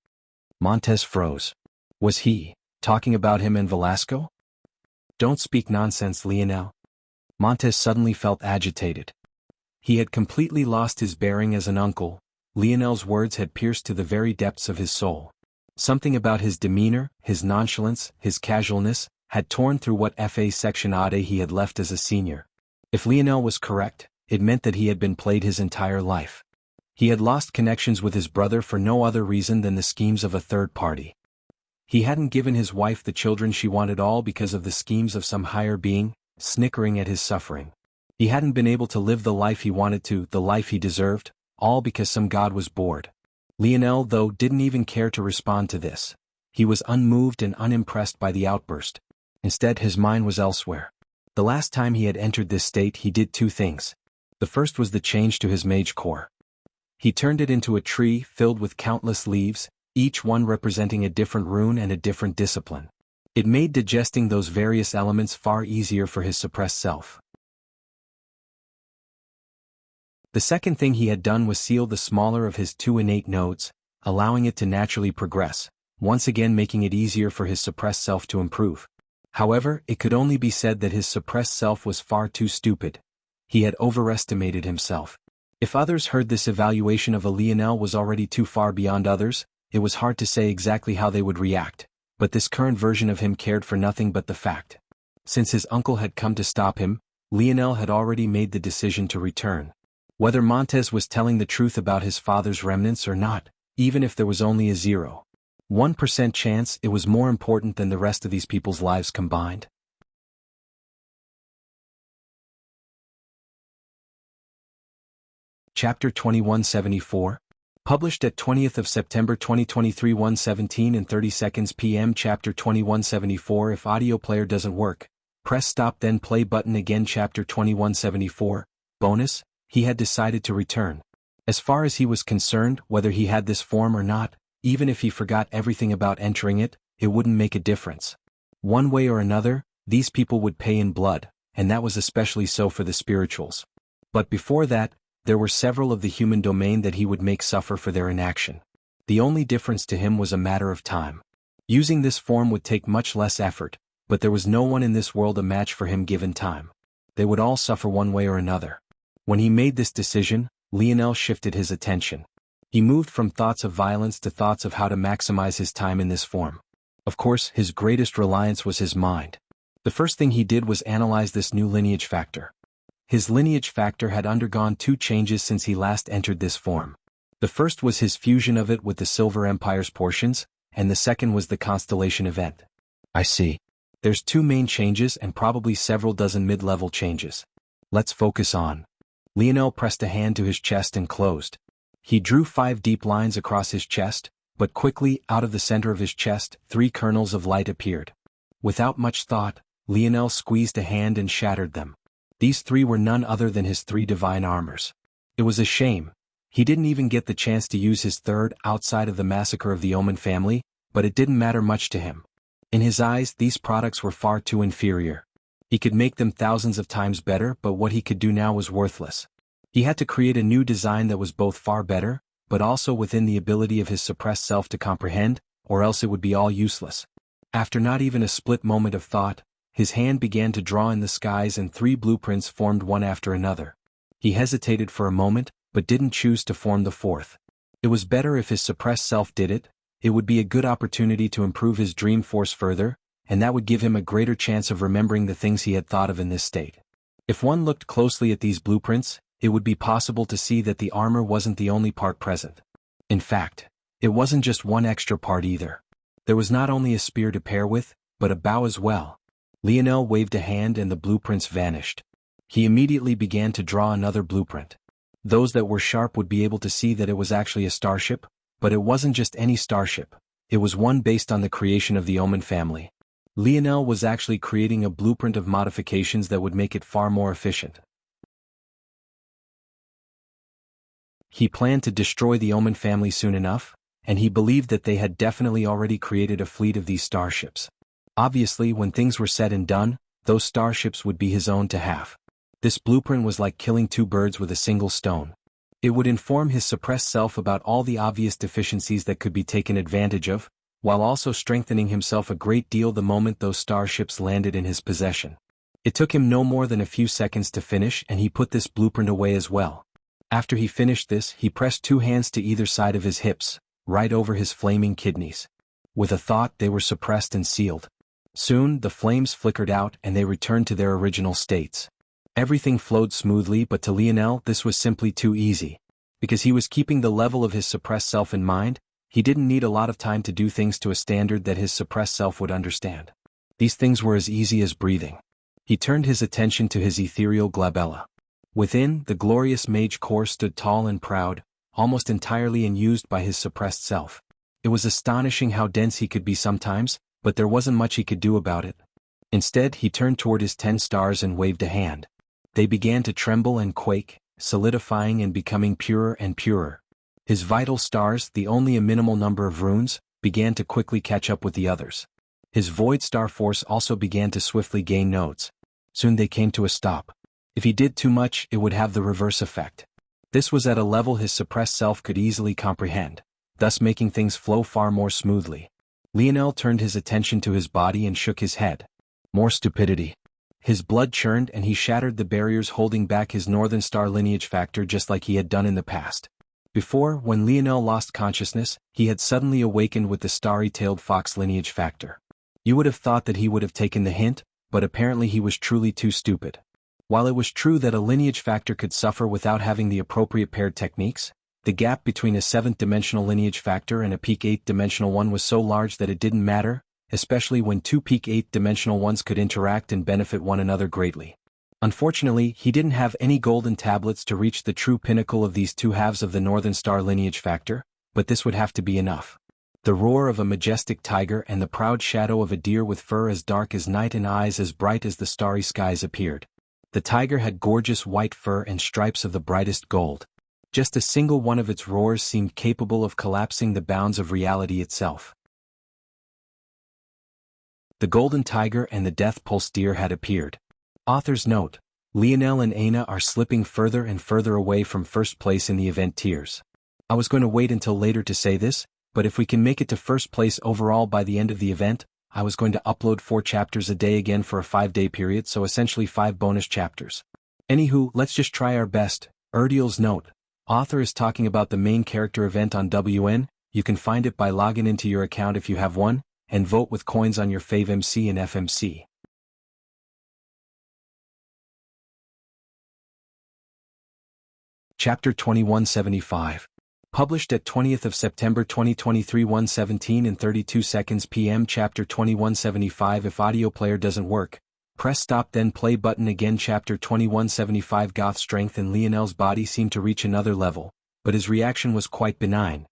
Montez froze. Was he talking about him and Velasco? Don't speak nonsense, Lionel. Montez suddenly felt agitated. He had completely lost his bearing as an uncle. Lionel's words had pierced to the very depths of his soul. Something about his demeanor, his nonchalance, his casualness, had torn through what FA section Ade he had left as a senior. If Lionel was correct, it meant that he had been played his entire life. He had lost connections with his brother for no other reason than the schemes of a third party. He hadn't given his wife the children she wanted, all because of the schemes of some higher being, snickering at his suffering. He hadn't been able to live the life he wanted to, the life he deserved, all because some god was bored. Lionel, though, didn't even care to respond to this. He was unmoved and unimpressed by the outburst. Instead, his mind was elsewhere. The last time he had entered this state, he did two things. The first was the change to his mage core. He turned it into a tree filled with countless leaves, each one representing a different rune and a different discipline. It made digesting those various elements far easier for his suppressed self. The second thing he had done was seal the smaller of his two innate nodes, allowing it to naturally progress, once again making it easier for his suppressed self to improve. However, it could only be said that his suppressed self was far too stupid. He had overestimated himself. If others heard this evaluation of a Lionel was already too far beyond others, it was hard to say exactly how they would react, but this current version of him cared for nothing but the fact. Since his uncle had come to stop him, Lionel had already made the decision to return. Whether Montez was telling the truth about his father's remnants or not, even if there was only a 0.1% chance, it was more important than the rest of these people's lives combined. Chapter 2174. Published at 20th of September 2023 1:17 and 30 seconds p.m. Chapter 2174. If audio player doesn't work, press stop then play button again. Chapter 2174. Bonus. He had decided to return. As far as he was concerned, whether he had this form or not, even if he forgot everything about entering it, it wouldn't make a difference. One way or another, these people would pay in blood, and that was especially so for the spirituals. But before that, there were several of the human domain that he would make suffer for their inaction. The only difference to him was a matter of time. Using this form would take much less effort, but there was no one in this world a match for him given time. They would all suffer one way or another. When he made this decision, Lionel shifted his attention. He moved from thoughts of violence to thoughts of how to maximize his time in this form. Of course, his greatest reliance was his mind. The first thing he did was analyze this new lineage factor. His lineage factor had undergone two changes since he last entered this form. The first was his fusion of it with the Silver Empire's portions, and the second was the constellation event. I see. There's two main changes and probably several dozen mid-level changes. Let's focus on. Lionel pressed a hand to his chest and closed. He drew 5 deep lines across his chest, but quickly, out of the center of his chest, 3 kernels of light appeared. Without much thought, Lionel squeezed a hand and shattered them. These 3 were none other than his 3 divine armors. It was a shame. He didn't even get the chance to use his third outside of the massacre of the Omen family, but it didn't matter much to him. In his eyes, these products were far too inferior. He could make them thousands of times better, but what he could do now was worthless. He had to create a new design that was both far better, but also within the ability of his suppressed self to comprehend, or else it would be all useless. After not even a split moment of thought, his hand began to draw in the skies and 3 blueprints formed one after another. He hesitated for a moment, but didn't choose to form the 4th. It was better if his suppressed self did it. It would be a good opportunity to improve his dream force further, and that would give him a greater chance of remembering the things he had thought of in this state. If one looked closely at these blueprints, it would be possible to see that the armor wasn't the only part present. In fact, it wasn't just one extra part either. There was not only a spear to pair with, but a bow as well. Lionel waved a hand and the blueprints vanished. He immediately began to draw another blueprint. Those that were sharp would be able to see that it was actually a starship, but it wasn't just any starship. It was one based on the creation of the Omen family. Lionel was actually creating a blueprint of modifications that would make it far more efficient. He planned to destroy the Omen family soon enough, and he believed that they had definitely already created a fleet of these starships. Obviously, when things were said and done, those starships would be his own to have. This blueprint was like killing two birds with a single stone. It would inform his suppressed self about all the obvious deficiencies that could be taken advantage of, while also strengthening himself a great deal the moment those starships landed in his possession. It took him no more than a few seconds to finish, and he put this blueprint away as well. After he finished this, he pressed two hands to either side of his hips, right over his flaming kidneys. With a thought, they were suppressed and sealed. Soon, the flames flickered out and they returned to their original states. Everything flowed smoothly, but to Lionel this was simply too easy. Because he was keeping the level of his suppressed self in mind, he didn't need a lot of time to do things to a standard that his suppressed self would understand. These things were as easy as breathing. He turned his attention to his ethereal glabella. Within, the glorious mage core stood tall and proud, almost entirely unused by his suppressed self. It was astonishing how dense he could be sometimes, but there wasn't much he could do about it. Instead, he turned toward his 10 stars and waved a hand. They began to tremble and quake, solidifying and becoming purer and purer. His vital stars, the only a minimal number of runes, began to quickly catch up with the others. His void star force also began to swiftly gain nodes. Soon they came to a stop. If he did too much, it would have the reverse effect. This was at a level his suppressed self could easily comprehend, thus making things flow far more smoothly. Lionel turned his attention to his body and shook his head. More stupidity. His blood churned and he shattered the barriers holding back his Northern Star lineage factor just like he had done in the past. Before, when Lionel lost consciousness, he had suddenly awakened with the starry-tailed fox lineage factor. You would have thought that he would have taken the hint, but apparently he was truly too stupid. While it was true that a lineage factor could suffer without having the appropriate paired techniques, the gap between a 7th-dimensional lineage factor and a peak 8th-dimensional one was so large that it didn't matter, especially when two peak 8th-dimensional ones could interact and benefit one another greatly. Unfortunately, he didn't have any golden tablets to reach the true pinnacle of these two halves of the Northern Star lineage factor, but this would have to be enough. The roar of a majestic tiger and the proud shadow of a deer with fur as dark as night and eyes as bright as the starry skies appeared. The tiger had gorgeous white fur and stripes of the brightest gold. Just a single one of its roars seemed capable of collapsing the bounds of reality itself. The golden tiger and the death pulse deer had appeared. Author's note: Lionel and Aina are slipping further and further away from first place in the event tiers. I was going to wait until later to say this, but if we can make it to first place overall by the end of the event, I was going to upload 4 chapters a day again for a 5-day period, so essentially 5 bonus chapters. Anywho, let's just try our best. Erdiel's note: author is talking about the main character event on WN. You can find it by logging into your account if you have one, and vote with coins on your fave MC and FMC. Chapter 2175. Published at 20th of September 2023 1:17 and 32 seconds PM. Chapter 2175. If audio player doesn't work, press stop then play button again. Chapter 2175. Goth's strength in Lionel's body seemed to reach another level, but his reaction was quite benign.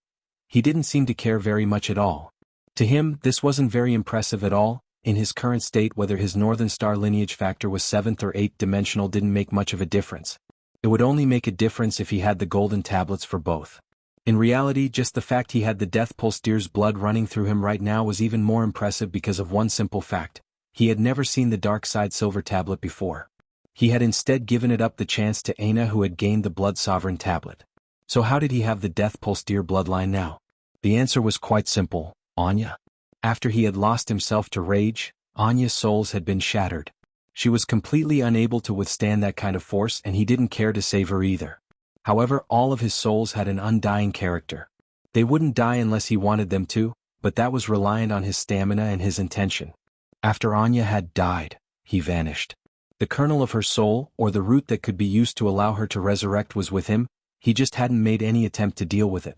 He didn't seem to care very much at all. To him, this wasn't very impressive at all. In his current state, whether his Northern Star lineage factor was 7th or 8th dimensional didn't make much of a difference. It would only make a difference if he had the golden tablets for both. In reality, just the fact he had the death pulse deer's blood running through him right now was even more impressive because of one simple fact: he had never seen the dark side silver tablet before. He had instead given it up the chance to Aina, who had gained the blood sovereign tablet. So how did he have the death pulse deer bloodline now? The answer was quite simple: Anya. After he had lost himself to rage, Anya's souls had been shattered. She was completely unable to withstand that kind of force, and he didn't care to save her either. However, all of his souls had an undying character. They wouldn't die unless he wanted them to, but that was reliant on his stamina and his intention. After Anya had died, he vanished. The kernel of her soul, or the root that could be used to allow her to resurrect, was with him. He just hadn't made any attempt to deal with it.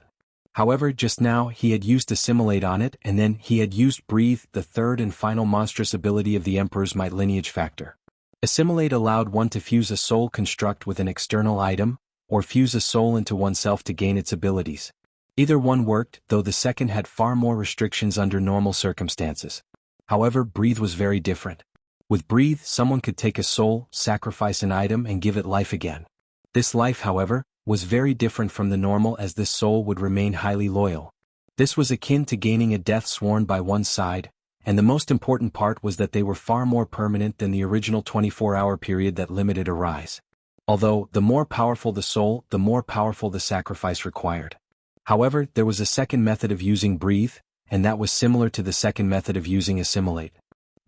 However, just now he had used Assimilate on it, and then he had used Breathe, the third and final monstrous ability of the Emperor's Might lineage factor. Assimilate allowed one to fuse a soul construct with an external item, or fuse a soul into oneself to gain its abilities. Either one worked, though the second had far more restrictions under normal circumstances. However, Breathe was very different. With Breathe, someone could take a soul, sacrifice an item, and give it life again. This life, however, was very different from the normal, as this soul would remain highly loyal. This was akin to gaining a death sworn by one side, and the most important part was that they were far more permanent than the original 24-hour period that limited a rise. Although, the more powerful the soul, the more powerful the sacrifice required. However, there was a second method of using Breathe, and that was similar to the second method of using Assimilate.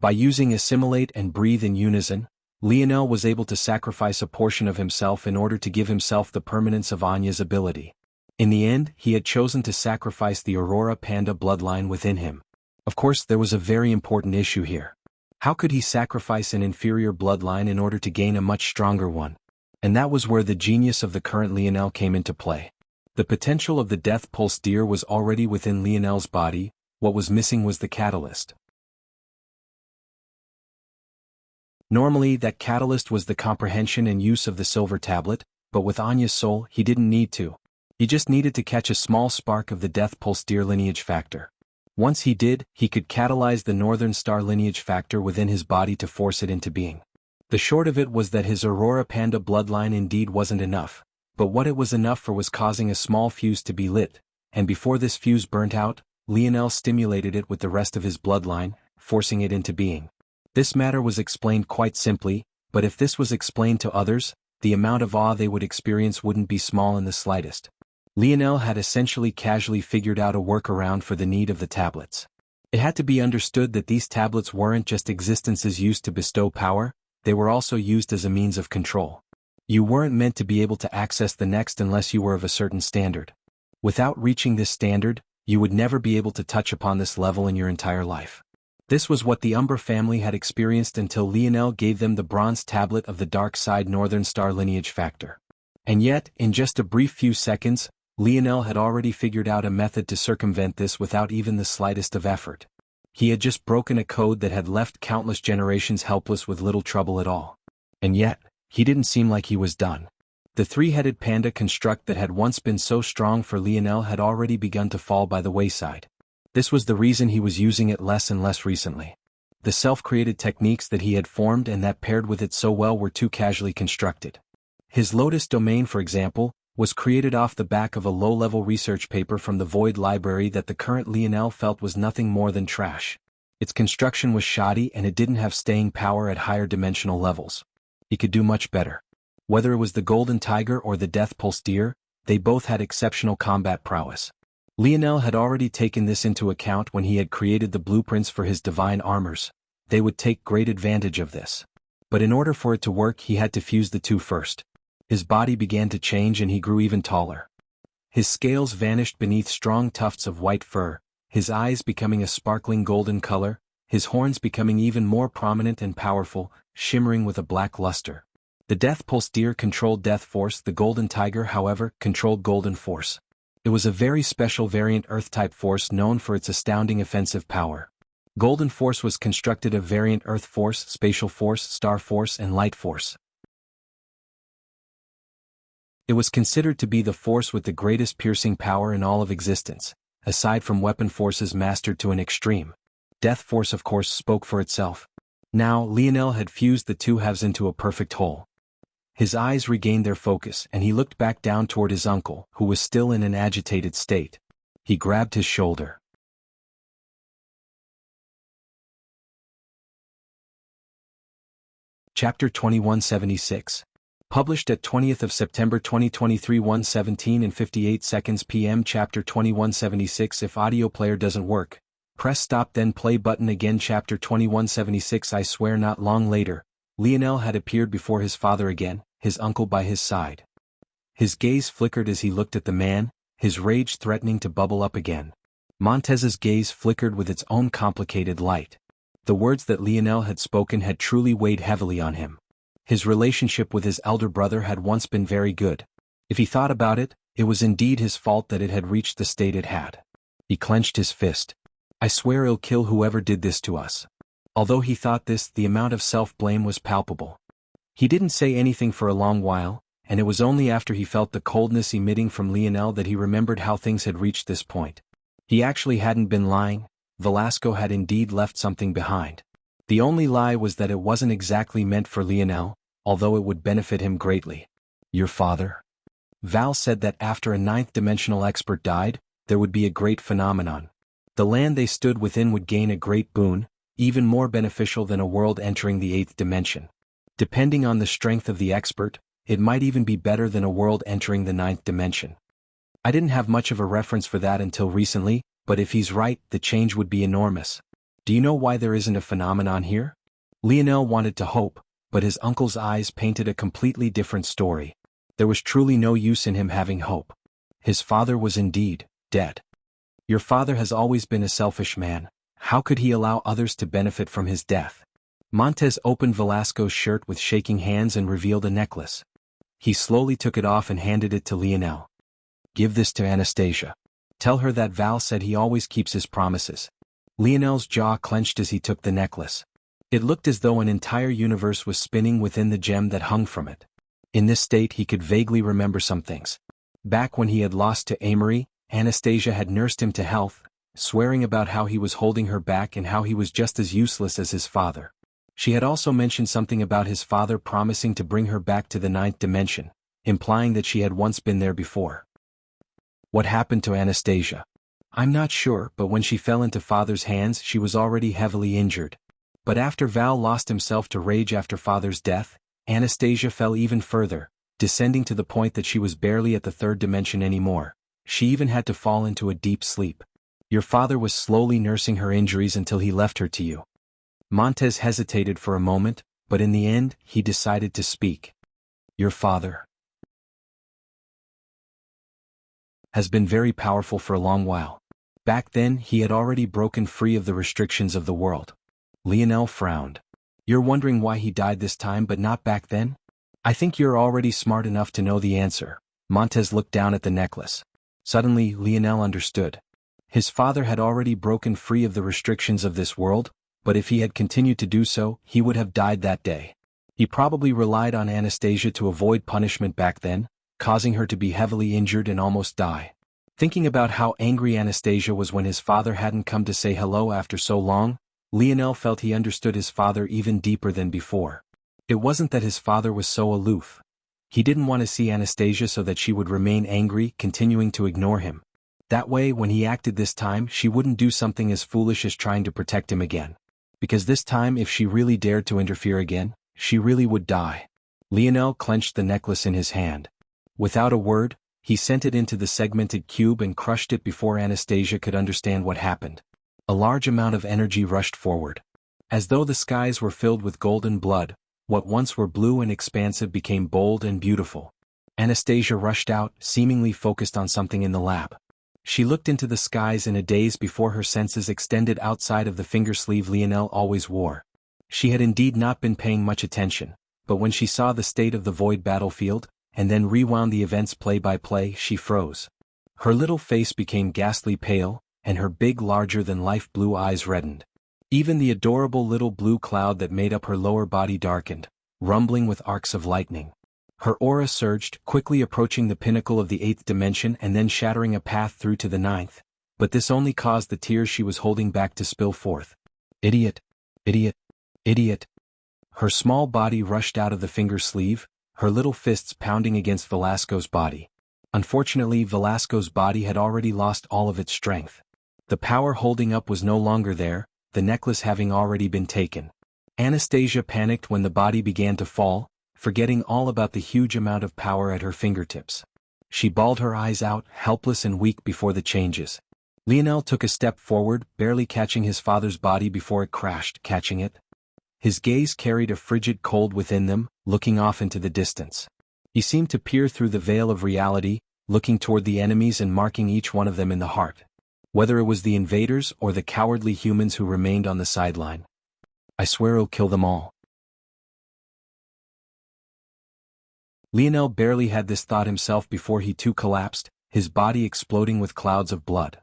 By using Assimilate and Breathe in unison, Lionel was able to sacrifice a portion of himself in order to give himself the permanence of Anya's ability. In the end, he had chosen to sacrifice the Aurora Panda bloodline within him. Of course, there was a very important issue here. How could he sacrifice an inferior bloodline in order to gain a much stronger one? And that was where the genius of the current Lionel came into play. The potential of the Death Pulse Deer was already within Lionel's body. What was missing was the catalyst. Normally, that catalyst was the comprehension and use of the silver tablet, but with Anya's soul, he didn't need to. He just needed to catch a small spark of the Death Pulse Deer lineage factor. Once he did, he could catalyze the Northern Star lineage factor within his body to force it into being. The short of it was that his Aurora Panda bloodline indeed wasn't enough, but what it was enough for was causing a small fuse to be lit, and before this fuse burnt out, Lionel stimulated it with the rest of his bloodline, forcing it into being. This matter was explained quite simply, but if this was explained to others, the amount of awe they would experience wouldn't be small in the slightest. Lionel had essentially casually figured out a workaround for the need of the tablets. It had to be understood that these tablets weren't just existences used to bestow power, they were also used as a means of control. You weren't meant to be able to access the next unless you were of a certain standard. Without reaching this standard, you would never be able to touch upon this level in your entire life. This was what the Umbra family had experienced until Lionel gave them the bronze tablet of the Dark Side Northern Star lineage factor. And yet, in just a brief few seconds, Lionel had already figured out a method to circumvent this without even the slightest of effort. He had just broken a code that had left countless generations helpless with little trouble at all. And yet, he didn't seem like he was done. The three-headed panda construct that had once been so strong for Lionel had already begun to fall by the wayside. This was the reason he was using it less and less recently. The self-created techniques that he had formed and that paired with it so well were too casually constructed. His Lotus domain, for example, was created off the back of a low-level research paper from the Void Library that the current Lionel felt was nothing more than trash. Its construction was shoddy and it didn't have staying power at higher dimensional levels. He could do much better. Whether it was the Golden Tiger or the Death Pulse Deer, they both had exceptional combat prowess. Lionel had already taken this into account when he had created the blueprints for his divine armors. They would take great advantage of this. But in order for it to work, he had to fuse the two first. His body began to change and he grew even taller. His scales vanished beneath strong tufts of white fur, his eyes becoming a sparkling golden color, his horns becoming even more prominent and powerful, shimmering with a black luster. The Death Pulse Deer controlled Death Force, the Golden Tiger, however, controlled Golden Force. It was a very special variant Earth-type force known for its astounding offensive power. Golden Force was constructed of variant Earth Force, Spatial Force, Star Force, and Light Force. It was considered to be the force with the greatest piercing power in all of existence, aside from weapon forces mastered to an extreme. Death Force, of course, spoke for itself. Now, Lionel had fused the two halves into a perfect whole. His eyes regained their focus and he looked back down toward his uncle, who was still in an agitated state. He grabbed his shoulder. Chapter 2176. Published at 20th of September 2023 1:17 and 58 seconds p.m. Chapter 2176. If audio player doesn't work, press stop then play button again. Chapter 2176. I swear not long later, Lionel had appeared before his father again, his uncle by his side. His gaze flickered as he looked at the man, his rage threatening to bubble up again. Montez's gaze flickered with its own complicated light. The words that Lionel had spoken had truly weighed heavily on him. His relationship with his elder brother had once been very good. If he thought about it, it was indeed his fault that it had reached the state it had. He clenched his fist. I swear I'll kill whoever did this to us. Although he thought this, the amount of self-blame was palpable. He didn't say anything for a long while, and it was only after he felt the coldness emitting from Lionel that he remembered how things had reached this point. He actually hadn't been lying. Velasco had indeed left something behind. The only lie was that it wasn't exactly meant for Lionel, although it would benefit him greatly. Your father? Val said that after a ninth-dimensional expert died, there would be a great phenomenon. The land they stood within would gain a great boon, even more beneficial than a world entering the eighth dimension. Depending on the strength of the expert, it might even be better than a world entering the ninth dimension. I didn't have much of a reference for that until recently, but if he's right, the change would be enormous. Do you know why there isn't a phenomenon here? Lionel wanted to hope, but his uncle's eyes painted a completely different story. There was truly no use in him having hope. His father was indeed dead. Your father has always been a selfish man. How could he allow others to benefit from his death? Montez opened Velasco's shirt with shaking hands and revealed a necklace. He slowly took it off and handed it to Lionel. Give this to Anastasia. Tell her that Val said he always keeps his promises. Lionel's jaw clenched as he took the necklace. It looked as though an entire universe was spinning within the gem that hung from it. In this state he could vaguely remember some things. Back when he had lost to Amory, Anastasia had nursed him to health, swearing about how he was holding her back and how he was just as useless as his father. She had also mentioned something about his father promising to bring her back to the ninth dimension, implying that she had once been there before. What happened to Anastasia? I'm not sure, but when she fell into father's hands she was already heavily injured. But after Val lost himself to rage after father's death, Anastasia fell even further, descending to the point that she was barely at the third dimension anymore. She even had to fall into a deep sleep. Your father was slowly nursing her injuries until he left her to you. Montez hesitated for a moment, but in the end, he decided to speak. Your father has been very powerful for a long while. Back then, he had already broken free of the restrictions of the world. Lionel frowned. You're wondering why he died this time but not back then? I think you're already smart enough to know the answer. Montez looked down at the necklace. Suddenly, Lionel understood. His father had already broken free of the restrictions of this world, but if he had continued to do so, he would have died that day. He probably relied on Anastasia to avoid punishment back then, causing her to be heavily injured and almost die. Thinking about how angry Anastasia was when his father hadn't come to say hello after so long, Lionel felt he understood his father even deeper than before. It wasn't that his father was so aloof. He didn't want to see Anastasia so that she would remain angry, continuing to ignore him. That way, when he acted this time, she wouldn't do something as foolish as trying to protect him again. Because this time, if she really dared to interfere again, she really would die. Lionel clenched the necklace in his hand. Without a word, he sent it into the segmented cube and crushed it before Anastasia could understand what happened. A large amount of energy rushed forward. As though the skies were filled with golden blood, what once were blue and expansive became bold and beautiful. Anastasia rushed out, seemingly focused on something in the lab. She looked into the skies in a daze before her senses extended outside of the fingersleeve Lionel always wore. She had indeed not been paying much attention, but when she saw the state of the void battlefield, and then rewound the events play by play, she froze. Her little face became ghastly pale, and her big larger-than-life blue eyes reddened. Even the adorable little blue cloud that made up her lower body darkened, rumbling with arcs of lightning. Her aura surged, quickly approaching the pinnacle of the eighth dimension and then shattering a path through to the ninth, but this only caused the tears she was holding back to spill forth. Idiot! Idiot! Idiot! Her small body rushed out of the finger sleeve, her little fists pounding against Velasco's body. Unfortunately, Velasco's body had already lost all of its strength. The power holding up was no longer there, the necklace having already been taken. Anastasia panicked when the body began to fall, forgetting all about the huge amount of power at her fingertips. She bawled her eyes out, helpless and weak before the changes. Lionel took a step forward, barely catching his father's body before it crashed, catching it. His gaze carried a frigid cold within them, looking off into the distance. He seemed to peer through the veil of reality, looking toward the enemies and marking each one of them in the heart. Whether it was the invaders or the cowardly humans who remained on the sideline. I swear I'll kill them all. Lionel barely had this thought himself before he too collapsed, his body exploding with clouds of blood.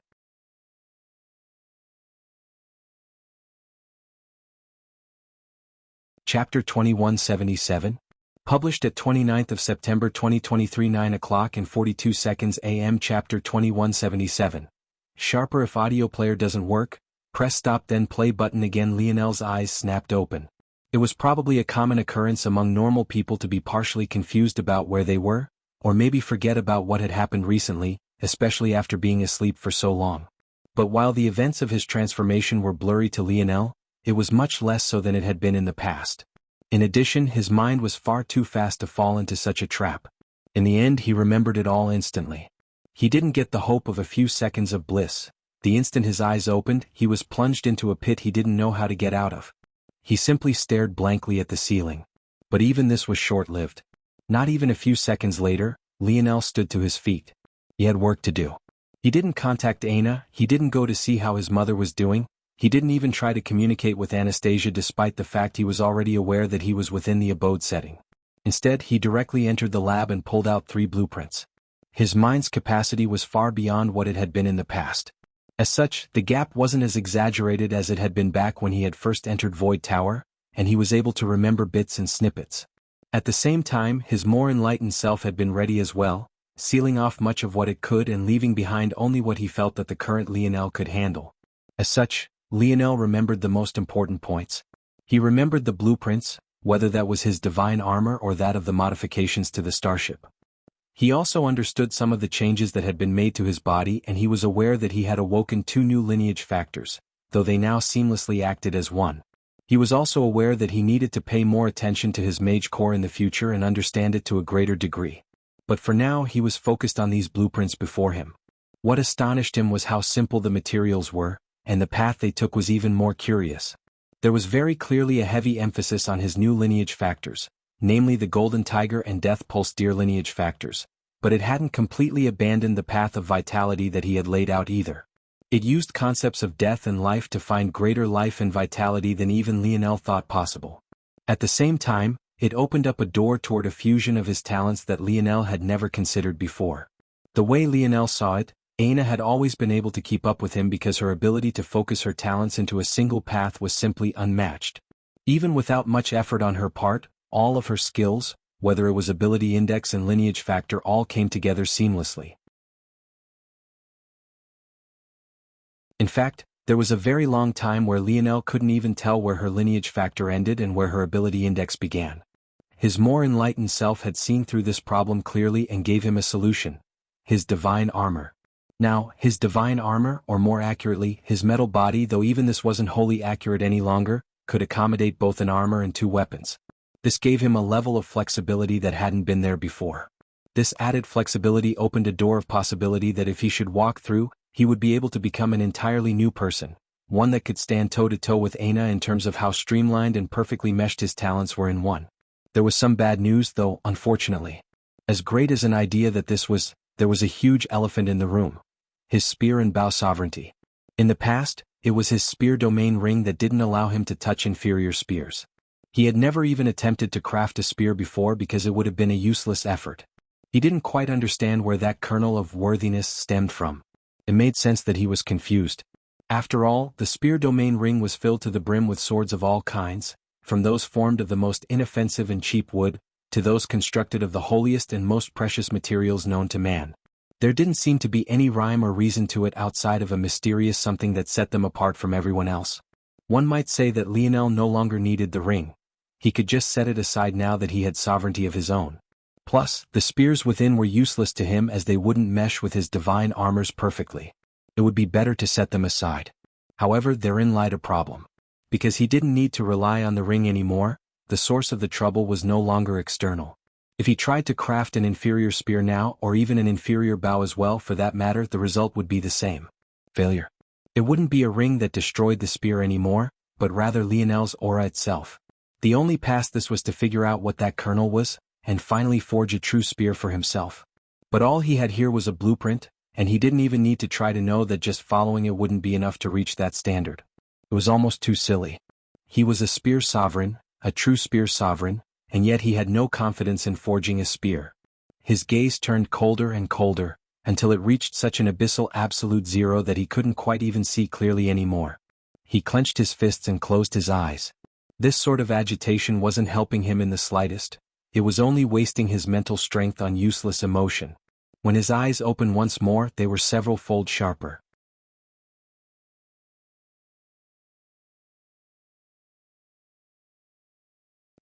Chapter 2177. Published at 29th of September 2023 9 o'clock and 42 seconds AM. Chapter 2177. Sharper. If audio player doesn't work, press stop then play button again. Lionel's eyes snapped open. It was probably a common occurrence among normal people to be partially confused about where they were, or maybe forget about what had happened recently, especially after being asleep for so long. But while the events of his transformation were blurry to Lionel, it was much less so than it had been in the past. In addition, his mind was far too fast to fall into such a trap. In the end, he remembered it all instantly. He didn't get the hope of a few seconds of bliss. The instant his eyes opened, he was plunged into a pit he didn't know how to get out of. He simply stared blankly at the ceiling. But even this was short-lived. Not even a few seconds later, Lionel stood to his feet. He had work to do. He didn't contact Aina, he didn't go to see how his mother was doing, he didn't even try to communicate with Anastasia despite the fact he was already aware that he was within the abode setting. Instead, he directly entered the lab and pulled out 3 blueprints. His mind's capacity was far beyond what it had been in the past. As such, the gap wasn't as exaggerated as it had been back when he had first entered Void Tower, and he was able to remember bits and snippets. At the same time, his more enlightened self had been ready as well, sealing off much of what it could and leaving behind only what he felt that the current Lionel could handle. As such, Lionel remembered the most important points. He remembered the blueprints, whether that was his divine armor or that of the modifications to the starship. He also understood some of the changes that had been made to his body, and he was aware that he had awoken 2 new lineage factors, though they now seamlessly acted as one. He was also aware that he needed to pay more attention to his mage core in the future and understand it to a greater degree. But for now he was focused on these blueprints before him. What astonished him was how simple the materials were, and the path they took was even more curious. There was very clearly a heavy emphasis on his new lineage factors, namely the Golden Tiger and Death Pulse Deer lineage factors, but it hadn't completely abandoned the path of vitality that he had laid out either. It used concepts of death and life to find greater life and vitality than even Lionel thought possible. At the same time, it opened up a door toward a fusion of his talents that Lionel had never considered before. The way Lionel saw it, Aina had always been able to keep up with him because her ability to focus her talents into a single path was simply unmatched. Even without much effort on her part, all of her skills, whether it was ability index and lineage factor, all came together seamlessly. In fact, there was a very long time where Lionel couldn't even tell where her lineage factor ended and where her ability index began. His more enlightened self had seen through this problem clearly and gave him a solution: his divine armor. Now, his divine armor, or more accurately, his metal body, though even this wasn't wholly accurate any longer, could accommodate both an armor and 2 weapons. This gave him a level of flexibility that hadn't been there before. This added flexibility opened a door of possibility that if he should walk through, he would be able to become an entirely new person, one that could stand toe-to-toe with Aina in terms of how streamlined and perfectly meshed his talents were in one. There was some bad news though, unfortunately. As great as an idea that this was, there was a huge elephant in the room: his spear and bow sovereignty. In the past, it was his spear domain ring that didn't allow him to touch inferior spears. He had never even attempted to craft a spear before because it would have been a useless effort. He didn't quite understand where that kernel of worthiness stemmed from. It made sense that he was confused. After all, the spear domain ring was filled to the brim with swords of all kinds, from those formed of the most inoffensive and cheap wood, to those constructed of the holiest and most precious materials known to man. There didn't seem to be any rhyme or reason to it outside of a mysterious something that set them apart from everyone else. One might say that Lionel no longer needed the ring. He could just set it aside now that he had sovereignty of his own. Plus, the spears within were useless to him as they wouldn't mesh with his divine armors perfectly. It would be better to set them aside. However, therein lied a problem. Because he didn't need to rely on the ring anymore, the source of the trouble was no longer external. If he tried to craft an inferior spear now, or even an inferior bow as well for that matter, the result would be the same: failure. It wouldn't be a ring that destroyed the spear anymore, but rather Lionel's aura itself. The only path this was to figure out what that kernel was, and finally forge a true spear for himself. But all he had here was a blueprint, and he didn't even need to try to know that just following it wouldn't be enough to reach that standard. It was almost too silly. He was a spear sovereign, a true spear sovereign, and yet he had no confidence in forging a spear. His gaze turned colder and colder, until it reached such an abyssal absolute zero that he couldn't quite even see clearly anymore. He clenched his fists and closed his eyes. This sort of agitation wasn't helping him in the slightest. It was only wasting his mental strength on useless emotion. When his eyes opened once more, they were several fold sharper.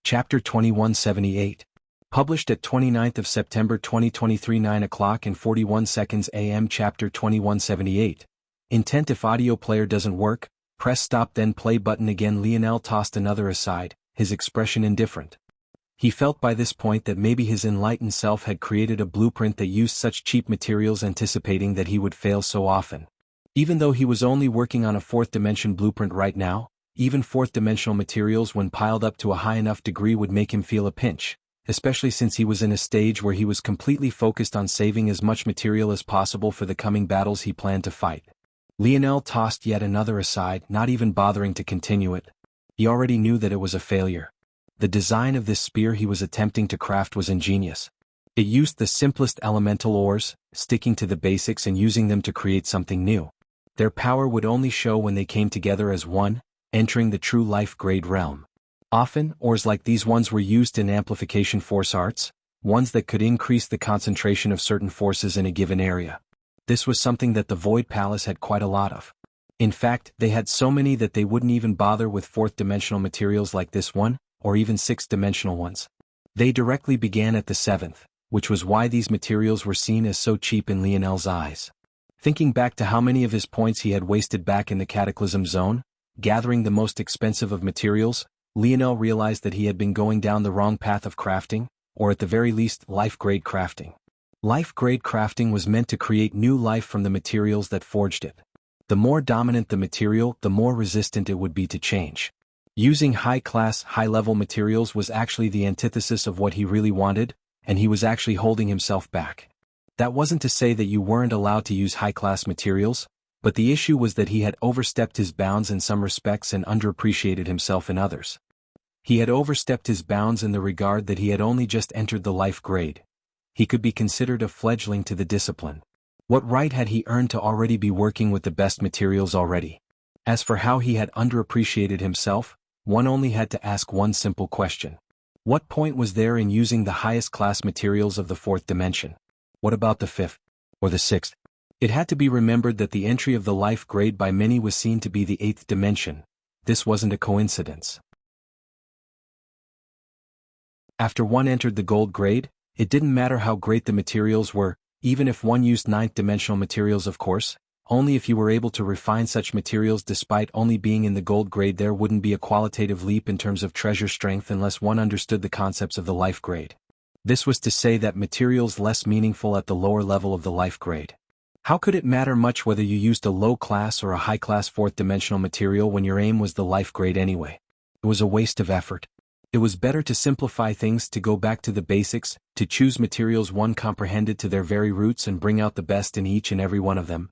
Chapter 2178. Published at 29th of September 2023 9 o'clock and 41 seconds AM. Chapter 2178. Intent: if audio player doesn't work, press stop then play button again. Lionel tossed another aside, his expression indifferent. He felt by this point that maybe his enlightened self had created a blueprint that used such cheap materials, anticipating that he would fail so often. Even though he was only working on a fourth dimension blueprint right now, even fourth dimensional materials when piled up to a high enough degree would make him feel a pinch, especially since he was in a stage where he was completely focused on saving as much material as possible for the coming battles he planned to fight. Lionel tossed yet another aside, not even bothering to continue it. He already knew that it was a failure. The design of this spear he was attempting to craft was ingenious. It used the simplest elemental ores, sticking to the basics and using them to create something new. Their power would only show when they came together as one, entering the true life-grade realm. Often, ores like these ones were used in amplification force arts, ones that could increase the concentration of certain forces in a given area. This was something that the Void Palace had quite a lot of. In fact, they had so many that they wouldn't even bother with fourth-dimensional materials like this one, or even sixth-dimensional ones. They directly began at the seventh, which was why these materials were seen as so cheap in Lionel's eyes. Thinking back to how many of his points he had wasted back in the Cataclysm Zone, gathering the most expensive of materials, Lionel realized that he had been going down the wrong path of crafting, or at the very least, life-grade crafting. Life-grade crafting was meant to create new life from the materials that forged it. The more dominant the material, the more resistant it would be to change. Using high-class, high-level materials was actually the antithesis of what he really wanted, and he was actually holding himself back. That wasn't to say that you weren't allowed to use high-class materials, but the issue was that he had overstepped his bounds in some respects and underappreciated himself in others. He had overstepped his bounds in the regard that he had only just entered the life grade. He could be considered a fledgling to the discipline. What right had he earned to already be working with the best materials already? As for how he had underappreciated himself, one only had to ask one simple question. What point was there in using the highest class materials of the fourth dimension? What about the fifth? Or the sixth? It had to be remembered that the entry of the life grade by many was seen to be the eighth dimension. This wasn't a coincidence. After one entered the gold grade, it didn't matter how great the materials were, even if one used ninth dimensional materials, of course. Only if you were able to refine such materials despite only being in the gold grade there wouldn't be a qualitative leap in terms of treasure strength unless one understood the concepts of the life grade. This was to say that materials less meaningful at the lower level of the life grade. How could it matter much whether you used a low-class or a high-class fourth-dimensional material when your aim was the life grade anyway? It was a waste of effort. It was better to simplify things, to go back to the basics, to choose materials one comprehended to their very roots and bring out the best in each and every one of them.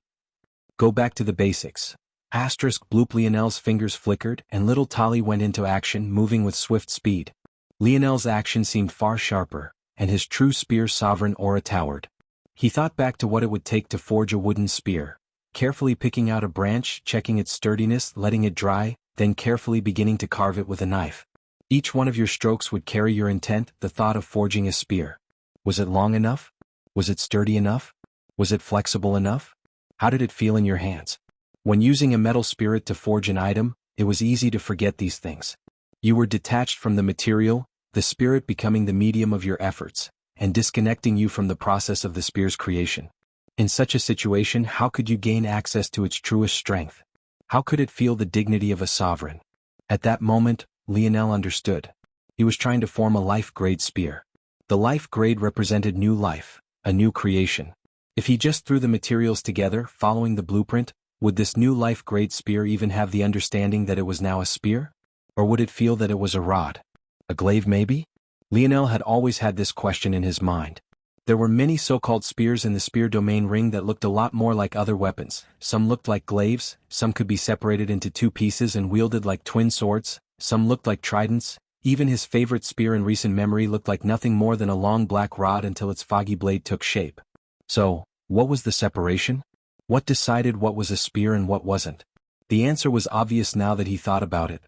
Go back to the basics. Bloop. Lionel's fingers flickered, and little Tali went into action, moving with swift speed. Lionel's action seemed far sharper, and his true spear sovereign aura towered. He thought back to what it would take to forge a wooden spear, carefully picking out a branch, checking its sturdiness, letting it dry, then carefully beginning to carve it with a knife. Each one of your strokes would carry your intent, the thought of forging a spear. Was it long enough? Was it sturdy enough? Was it flexible enough? How did it feel in your hands? When using a metal spirit to forge an item, it was easy to forget these things. You were detached from the material, the spirit becoming the medium of your efforts, and disconnecting you from the process of the spear's creation. In such a situation, how could you gain access to its truest strength? How could it feel the dignity of a sovereign? At that moment, Lionel understood. He was trying to form a life-grade spear. The life grade represented new life, a new creation. If he just threw the materials together, following the blueprint, would this new life-grade spear even have the understanding that it was now a spear? Or would it feel that it was a rod? A glaive maybe? Lionel had always had this question in his mind. There were many so-called spears in the spear domain ring that looked a lot more like other weapons. Some looked like glaives, some could be separated into two pieces and wielded like twin swords, some looked like tridents, Even his favorite spear in recent memory looked like nothing more than a long black rod until its foggy blade took shape. So, what was the separation? What decided what was a spear and what wasn't? The answer was obvious now that he thought about it.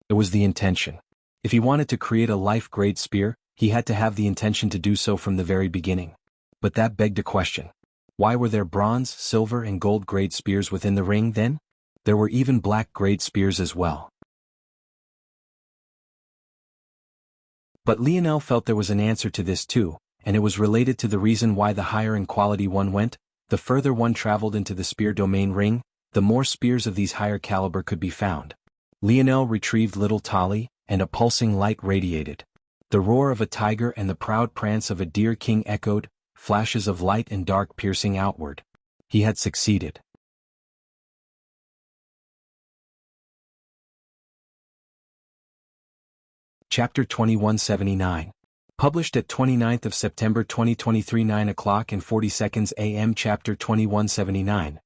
It was the intention. If he wanted to create a life-grade spear, he had to have the intention to do so from the very beginning. But that begged a question. Why were there bronze, silver and gold-grade spears within the ring then? There were even black-grade spears as well. But Lionel felt there was an answer to this too, and it was related to the reason why the higher in quality one went. The further one traveled into the spear domain ring, the more spears of these higher caliber could be found. Lionel retrieved little Tali, and a pulsing light radiated. The roar of a tiger and the proud prance of a deer king echoed, flashes of light and dark piercing outward. He had succeeded. Chapter 2179. Published at 29th of September 2023 9:40 AM. Chapter 2179.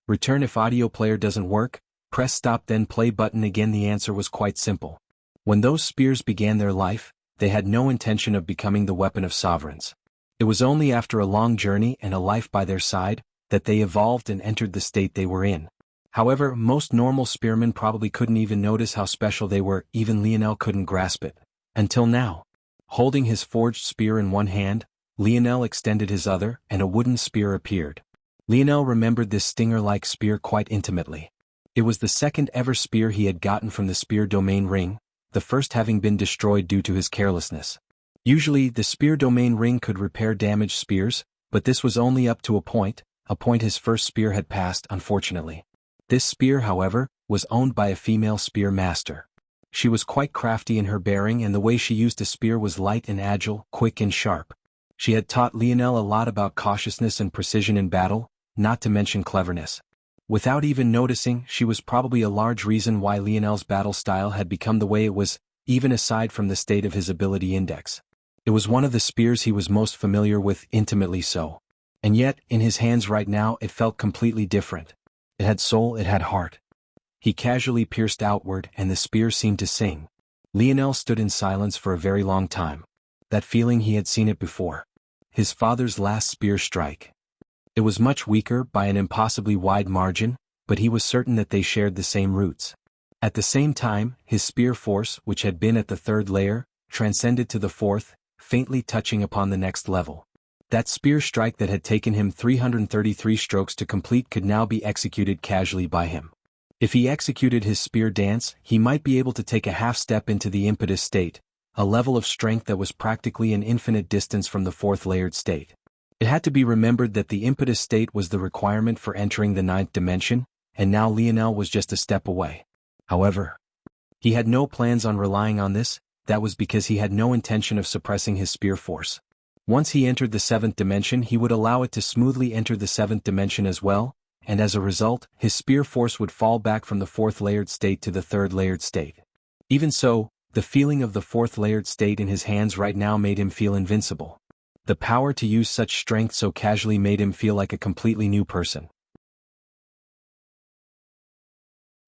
Return if audio player doesn't work, press stop then play button again. The answer was quite simple. When those spears began their life, they had no intention of becoming the weapon of sovereigns. It was only after a long journey and a life by their side, that they evolved and entered the state they were in. However, most normal spearmen probably couldn't even notice how special they were. Even Lionel couldn't grasp it. Until now. Holding his forged spear in one hand, Lionel extended his other, and a wooden spear appeared. Lionel remembered this stinger-like spear quite intimately. It was the second ever spear he had gotten from the spear domain ring, the first having been destroyed due to his carelessness. Usually, the spear domain ring could repair damaged spears, but this was only up to a point his first spear had passed, unfortunately. This spear, however, was owned by a female spear master. She was quite crafty in her bearing, and the way she used a spear was light and agile, quick and sharp. She had taught Lionel a lot about cautiousness and precision in battle, not to mention cleverness. Without even noticing, she was probably a large reason why Lionel's battle style had become the way it was, even aside from the state of his ability index. It was one of the spears he was most familiar with, intimately so. And yet, in his hands right now, it felt completely different. It had soul, it had heart. He casually pierced outward, and the spear seemed to sing. Lionel stood in silence for a very long time. That feeling, he had seen it before. His father's last spear strike. It was much weaker by an impossibly wide margin, but he was certain that they shared the same roots. At the same time, his spear force, which had been at the third layer, transcended to the fourth, faintly touching upon the next level. That spear strike that had taken him 333 strokes to complete could now be executed casually by him. If he executed his spear dance, he might be able to take a half step into the impetus state, a level of strength that was practically an infinite distance from the fourth layered state. It had to be remembered that the impetus state was the requirement for entering the ninth dimension, and now Lionel was just a step away. However, he had no plans on relying on this. That was because he had no intention of suppressing his spear force. Once he entered the seventh dimension, he would allow it to smoothly enter the seventh dimension as well, and as a result, his spear force would fall back from the fourth layered state to the third layered state. Even so, the feeling of the fourth layered state in his hands right now made him feel invincible. The power to use such strength so casually made him feel like a completely new person.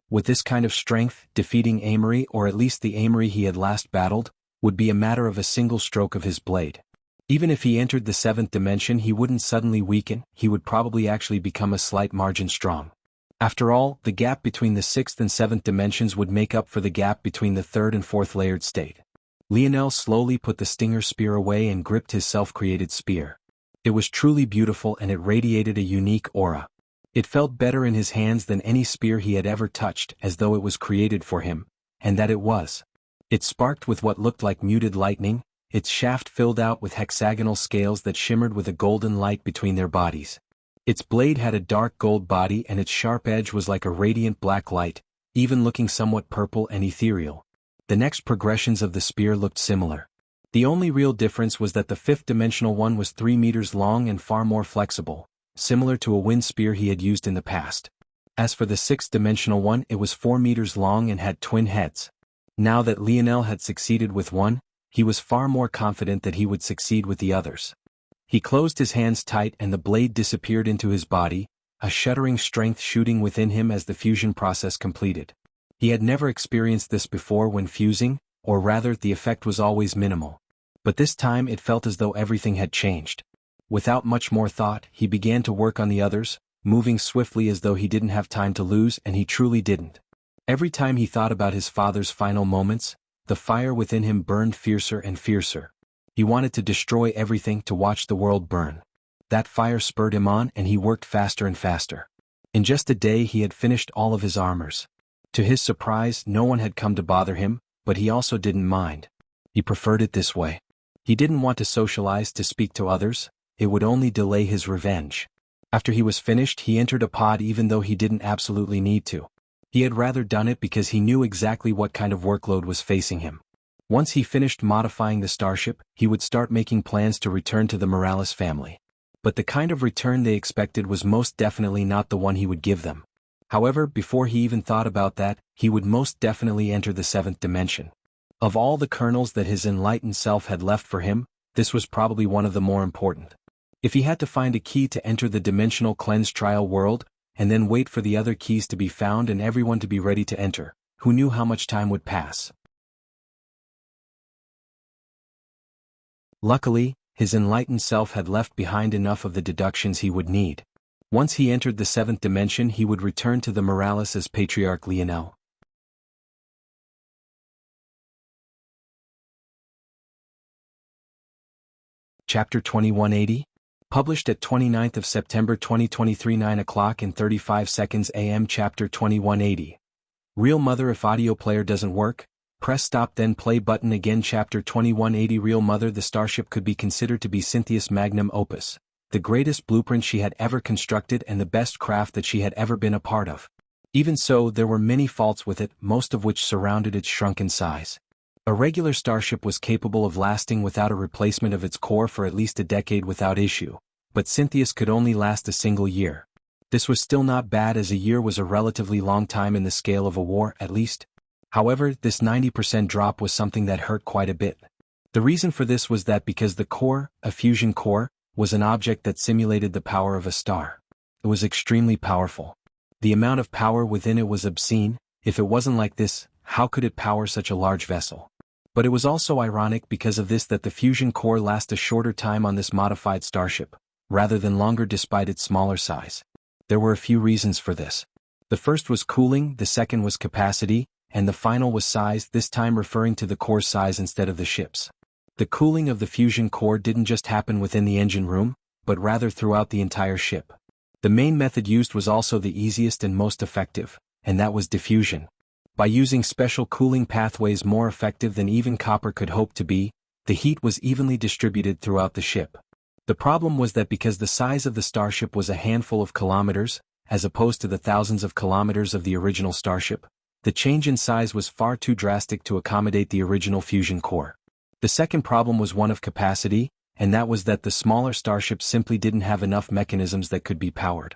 With this kind of strength, defeating Amory, or at least the Amory he had last battled, would be a matter of a single stroke of his blade. Even if he entered the seventh dimension, he wouldn't suddenly weaken, he would probably actually become a slight margin strong. After all, the gap between the sixth and seventh dimensions would make up for the gap between the third and fourth layered state. Lionel slowly put the stinger spear away and gripped his self-created spear. It was truly beautiful, and it radiated a unique aura. It felt better in his hands than any spear he had ever touched, as though it was created for him, and that it was. It sparked with what looked like muted lightning, its shaft filled out with hexagonal scales that shimmered with a golden light between their bodies. Its blade had a dark gold body, and its sharp edge was like a radiant black light, even looking somewhat purple and ethereal. The next progressions of the spear looked similar. The only real difference was that the fifth-dimensional one was 3 meters long and far more flexible, similar to a wind spear he had used in the past. As for the sixth-dimensional one, it was 4 meters long and had twin heads. Now that Lionel had succeeded with one, he was far more confident that he would succeed with the others. He closed his hands tight and the blade disappeared into his body, a shuddering strength shooting within him as the fusion process completed. He had never experienced this before when fusing, or rather the effect was always minimal. But this time it felt as though everything had changed. Without much more thought, he began to work on the others, moving swiftly as though he didn't have time to lose, and he truly didn't. Every time he thought about his father's final moments, the fire within him burned fiercer and fiercer. He wanted to destroy everything, to watch the world burn. That fire spurred him on, and he worked faster and faster. In just a day he had finished all of his armors. To his surprise, no one had come to bother him, but he also didn't mind. He preferred it this way. He didn't want to socialize, to speak to others. It would only delay his revenge. After he was finished, he entered a pod even though he didn't absolutely need to. He had rather done it because he knew exactly what kind of workload was facing him. Once he finished modifying the starship, he would start making plans to return to the Morales family. But the kind of return they expected was most definitely not the one he would give them. However, before he even thought about that, he would most definitely enter the seventh dimension. Of all the kernels that his enlightened self had left for him, this was probably one of the more important. If he had to find a key to enter the dimensional cleanse trial world, and then wait for the other keys to be found and everyone to be ready to enter, who knew how much time would pass? Luckily, his enlightened self had left behind enough of the deductions he would need. Once he entered the seventh dimension, he would return to the Morales as Patriarch Lionel. Chapter 2180? Published at 29th of September 2023 9:35 AM. Chapter 2180. Real Mother. If audio player doesn't work, press stop then play button again. Chapter 2180. Real Mother. The starship could be considered to be Cynthia's magnum opus, the greatest blueprint she had ever constructed and the best craft that she had ever been a part of. Even so, there were many faults with it, most of which surrounded its shrunken size. A regular starship was capable of lasting without a replacement of its core for at least a decade without issue, but Cynthia's could only last a single year. This was still not bad, as a year was a relatively long time in the scale of a war, at least. However, this 90% drop was something that hurt quite a bit. The reason for this was that because the core, a fusion core, was an object that simulated the power of a star. It was extremely powerful. The amount of power within it was obscene. If it wasn't like this, how could it power such a large vessel? But it was also ironic because of this that the fusion core lasts a shorter time on this modified starship, rather than longer despite its smaller size. There were a few reasons for this. The first was cooling, the second was capacity, and the final was size, this time referring to the core's size instead of the ship's. The cooling of the fusion core didn't just happen within the engine room, but rather throughout the entire ship. The main method used was also the easiest and most effective, and that was diffusion. By using special cooling pathways more effective than even copper could hope to be, the heat was evenly distributed throughout the ship. The problem was that because the size of the starship was a handful of kilometers, as opposed to the thousands of kilometers of the original starship, the change in size was far too drastic to accommodate the original fusion core. The second problem was one of capacity, and that was that the smaller starships simply didn't have enough mechanisms that could be powered.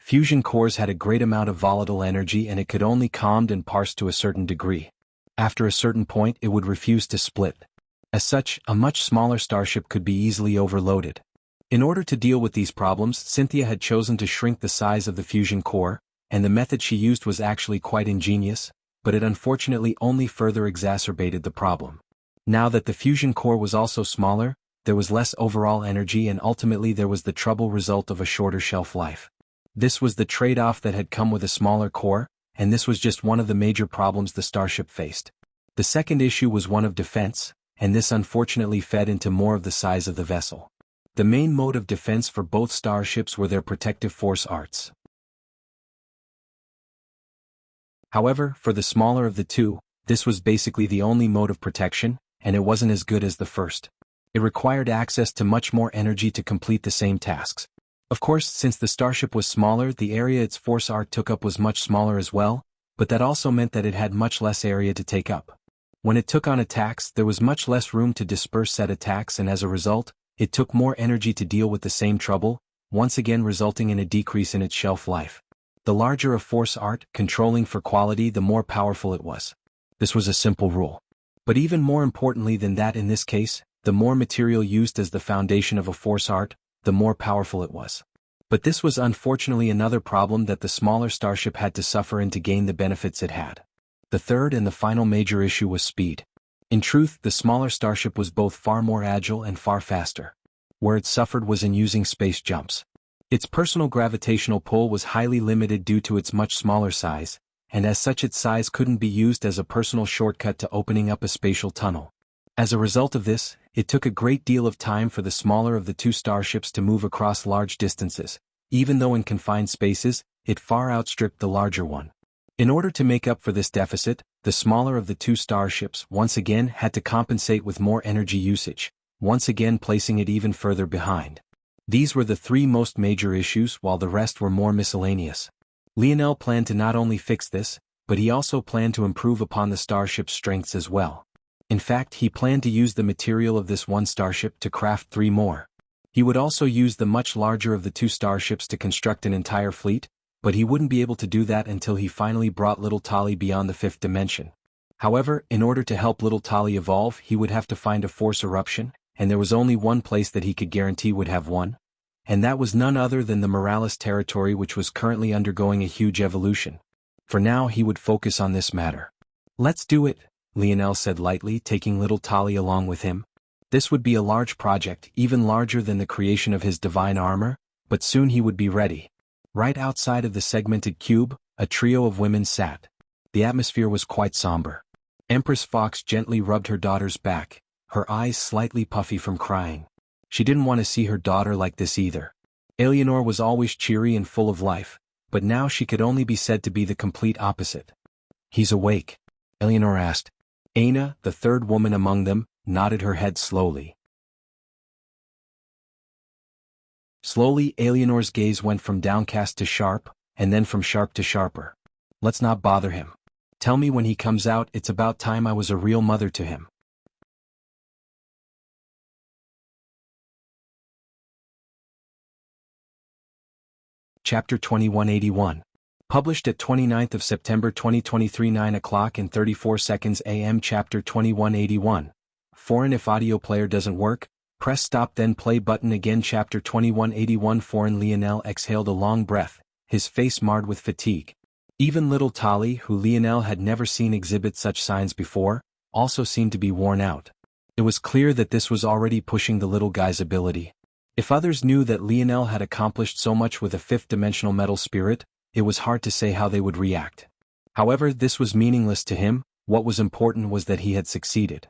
Fusion cores had a great amount of volatile energy and it could only calmed and parsed to a certain degree. After a certain point it would refuse to split. As such, a much smaller starship could be easily overloaded. In order to deal with these problems, Cynthia had chosen to shrink the size of the fusion core, and the method she used was actually quite ingenious, but it unfortunately only further exacerbated the problem. Now that the fusion core was also smaller, there was less overall energy and ultimately there was the trouble result of a shorter shelf life. This was the trade-off that had come with a smaller core, and this was just one of the major problems the starship faced. The second issue was one of defense, and this unfortunately fed into more of the size of the vessel. The main mode of defense for both starships were their protective force arts. However, for the smaller of the two, this was basically the only mode of protection, and it wasn't as good as the first. It required access to much more energy to complete the same tasks. Of course, since the starship was smaller, the area its force art took up was much smaller as well, but that also meant that it had much less area to take up. When it took on attacks, there was much less room to disperse said attacks, and as a result, it took more energy to deal with the same trouble, once again resulting in a decrease in its shelf life. The larger a force art, controlling for quality, the more powerful it was. This was a simple rule. But even more importantly than that in this case, the more material used as the foundation of a force art, the more powerful it was. But this was unfortunately another problem that the smaller starship had to suffer in to gain the benefits it had. The third and the final major issue was speed. In truth, the smaller starship was both far more agile and far faster. Where it suffered was in using space jumps. Its personal gravitational pull was highly limited due to its much smaller size, and as such its size couldn't be used as a personal shortcut to opening up a spatial tunnel. As a result of this, it took a great deal of time for the smaller of the two starships to move across large distances. Even though in confined spaces, it far outstripped the larger one. In order to make up for this deficit, the smaller of the two starships once again had to compensate with more energy usage, once again placing it even further behind. These were the three most major issues, while the rest were more miscellaneous. Lionel planned to not only fix this, but he also planned to improve upon the starship's strengths as well. In fact, he planned to use the material of this one starship to craft 3 more. He would also use the much larger of the two starships to construct an entire fleet, but he wouldn't be able to do that until he finally brought little Tali beyond the 5th dimension. However, in order to help little Tali evolve, he would have to find a force eruption, and there was only one place that he could guarantee would have one. And that was none other than the Morales territory, which was currently undergoing a huge evolution. For now he would focus on this matter. "Let's do it," Lionel said lightly, taking little Tali along with him. This would be a large project, even larger than the creation of his divine armor, but soon he would be ready. Right outside of the segmented cube, a trio of women sat. The atmosphere was quite somber. Empress Fox gently rubbed her daughter's back, her eyes slightly puffy from crying. She didn't want to see her daughter like this either. Eleanor was always cheery and full of life, but now she could only be said to be the complete opposite. "He's awake?" Eleanor asked. Aina, the third woman among them, nodded her head slowly. Slowly, Eleanor's gaze went from downcast to sharp, and then from sharp to sharper. "Let's not bother him. Tell me when he comes out. It's about time I was a real mother to him." Chapter 2181. Published at 29th of September 2023 9:34 AM. Chapter 2181. Foreign. If audio player doesn't work, press stop then play button again. Chapter 2181. Foreign. Lionel exhaled a long breath, his face marred with fatigue. Even little Tali, who Lionel had never seen exhibit such signs before, also seemed to be worn out. It was clear that this was already pushing the little guy's ability. If others knew that Lionel had accomplished so much with a 5th-dimensional metal spirit, it was hard to say how they would react. However, this was meaningless to him. What was important was that he had succeeded.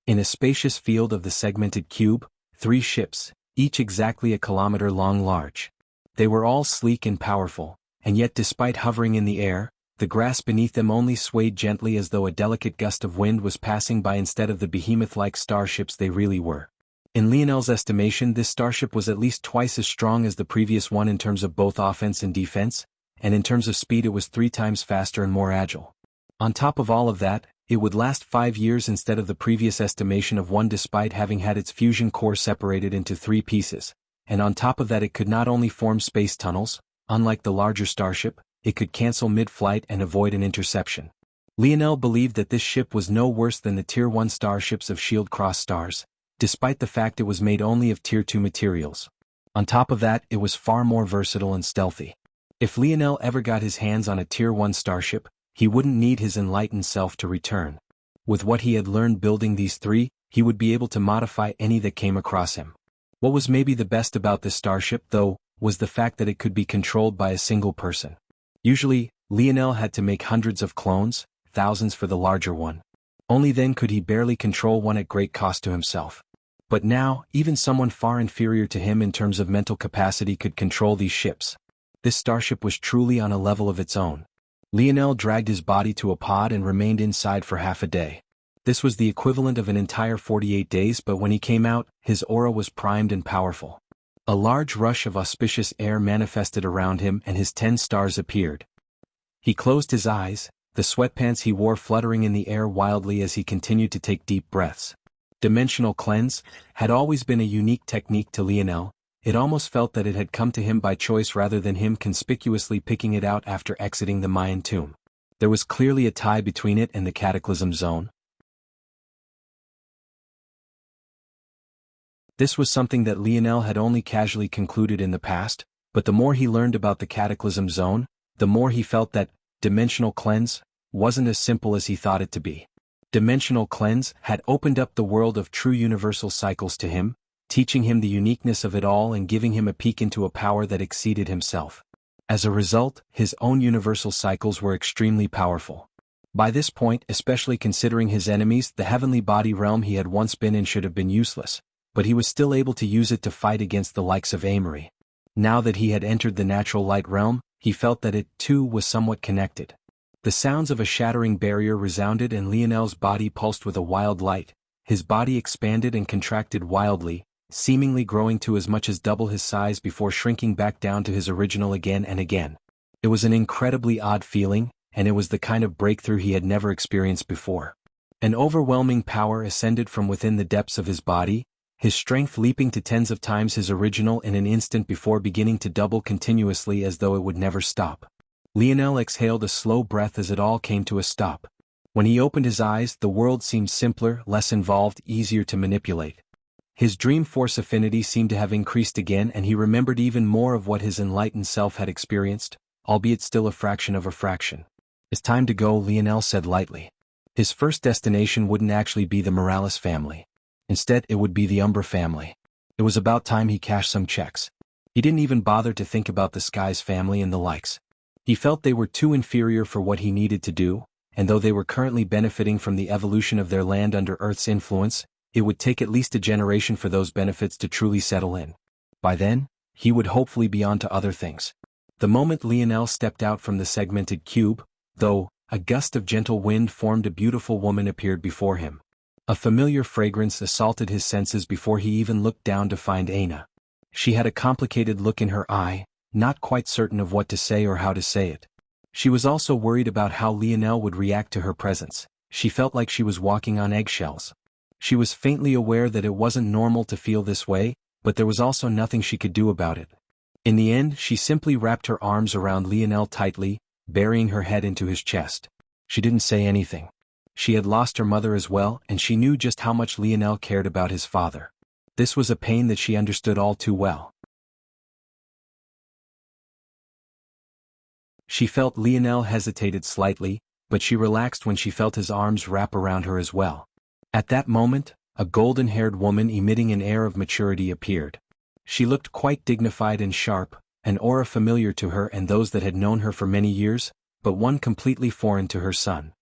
In a spacious field of the segmented cube, 3 ships, each exactly a kilometer long large. They were all sleek and powerful, and yet despite hovering in the air, the grass beneath them only swayed gently as though a delicate gust of wind was passing by instead of the behemoth-like starships they really were. In Lionel's estimation, this starship was at least twice as strong as the previous one in terms of both offense and defense, and in terms of speed it was 3 times faster and more agile. On top of all of that, it would last 5 years instead of the previous estimation of 1 despite having had its fusion core separated into 3 pieces, and on top of that it could not only form space tunnels, unlike the larger starship, it could cancel mid-flight and avoid an interception. Lionel believed that this ship was no worse than the Tier 1 starships of Shield Cross stars, despite the fact it was made only of Tier 2 materials. On top of that, it was far more versatile and stealthy. If Lionel ever got his hands on a Tier 1 starship, he wouldn't need his enlightened self to return. With what he had learned building these 3, he would be able to modify any that came across him. What was maybe the best about this starship, though, was the fact that it could be controlled by a single person. Usually, Lionel had to make hundreds of clones, thousands for the larger one. Only then could he barely control one at great cost to himself. But now, even someone far inferior to him in terms of mental capacity could control these ships. This starship was truly on a level of its own. Lionel dragged his body to a pod and remained inside for half a day. This was the equivalent of an entire 48 days, but when he came out, his aura was primed and powerful. A large rush of auspicious air manifested around him and his 10 stars appeared. He closed his eyes, the sweatpants he wore fluttering in the air wildly as he continued to take deep breaths. Dimensional cleanse had always been a unique technique to Lionel. It almost felt that it had come to him by choice rather than him conspicuously picking it out after exiting the Mayan tomb. There was clearly a tie between it and the Cataclysm Zone. This was something that Lionel had only casually concluded in the past, but the more he learned about the Cataclysm Zone, the more he felt that dimensional cleanse wasn't as simple as he thought it to be. Dimensional Cleanse had opened up the world of true universal cycles to him, teaching him the uniqueness of it all and giving him a peek into a power that exceeded himself. As a result, his own universal cycles were extremely powerful. By this point, especially considering his enemies, the heavenly body realm he had once been in should have been useless, but he was still able to use it to fight against the likes of Amory. Now that he had entered the natural light realm, he felt that it, too, was somewhat connected. The sounds of a shattering barrier resounded and Lionel's body pulsed with a wild light. His body expanded and contracted wildly, seemingly growing to as much as double his size before shrinking back down to his original again and again. It was an incredibly odd feeling, and it was the kind of breakthrough he had never experienced before. An overwhelming power ascended from within the depths of his body, his strength leaping to tens of times his original in an instant before beginning to double continuously as though it would never stop. Lionel exhaled a slow breath as it all came to a stop. When he opened his eyes, the world seemed simpler, less involved, easier to manipulate. His dream force affinity seemed to have increased again, and he remembered even more of what his enlightened self had experienced, albeit still a fraction of a fraction. "It's time to go," Lionel said lightly. His first destination wouldn't actually be the Morales family. Instead, it would be the Umbra family. It was about time he cashed some checks. He didn't even bother to think about the Skies family and the likes. He felt they were too inferior for what he needed to do, and though they were currently benefiting from the evolution of their land under Earth's influence, it would take at least a generation for those benefits to truly settle in. By then, he would hopefully be on to other things. The moment Lionel stepped out from the segmented cube, though, a gust of gentle wind formed, a beautiful woman appeared before him. A familiar fragrance assaulted his senses before he even looked down to find Aina. She had a complicated look in her eye, not quite certain of what to say or how to say it. She was also worried about how Lionel would react to her presence. She felt like she was walking on eggshells. She was faintly aware that it wasn't normal to feel this way, but there was also nothing she could do about it. In the end, she simply wrapped her arms around Lionel tightly, burying her head into his chest. She didn't say anything. She had lost her mother as well, and she knew just how much Lionel cared about his father. This was a pain that she understood all too well. She felt Lionel hesitated slightly, but she relaxed when she felt his arms wrap around her as well. At that moment, a golden-haired woman emitting an air of maturity appeared. She looked quite dignified and sharp, an aura familiar to her and those that had known her for many years, but one completely foreign to her son.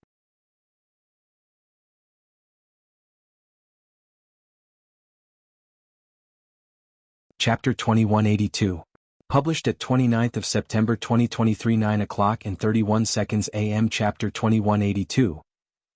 Chapter 2182. Published at 29th of September 2023, 9:31 a.m. Chapter 2182.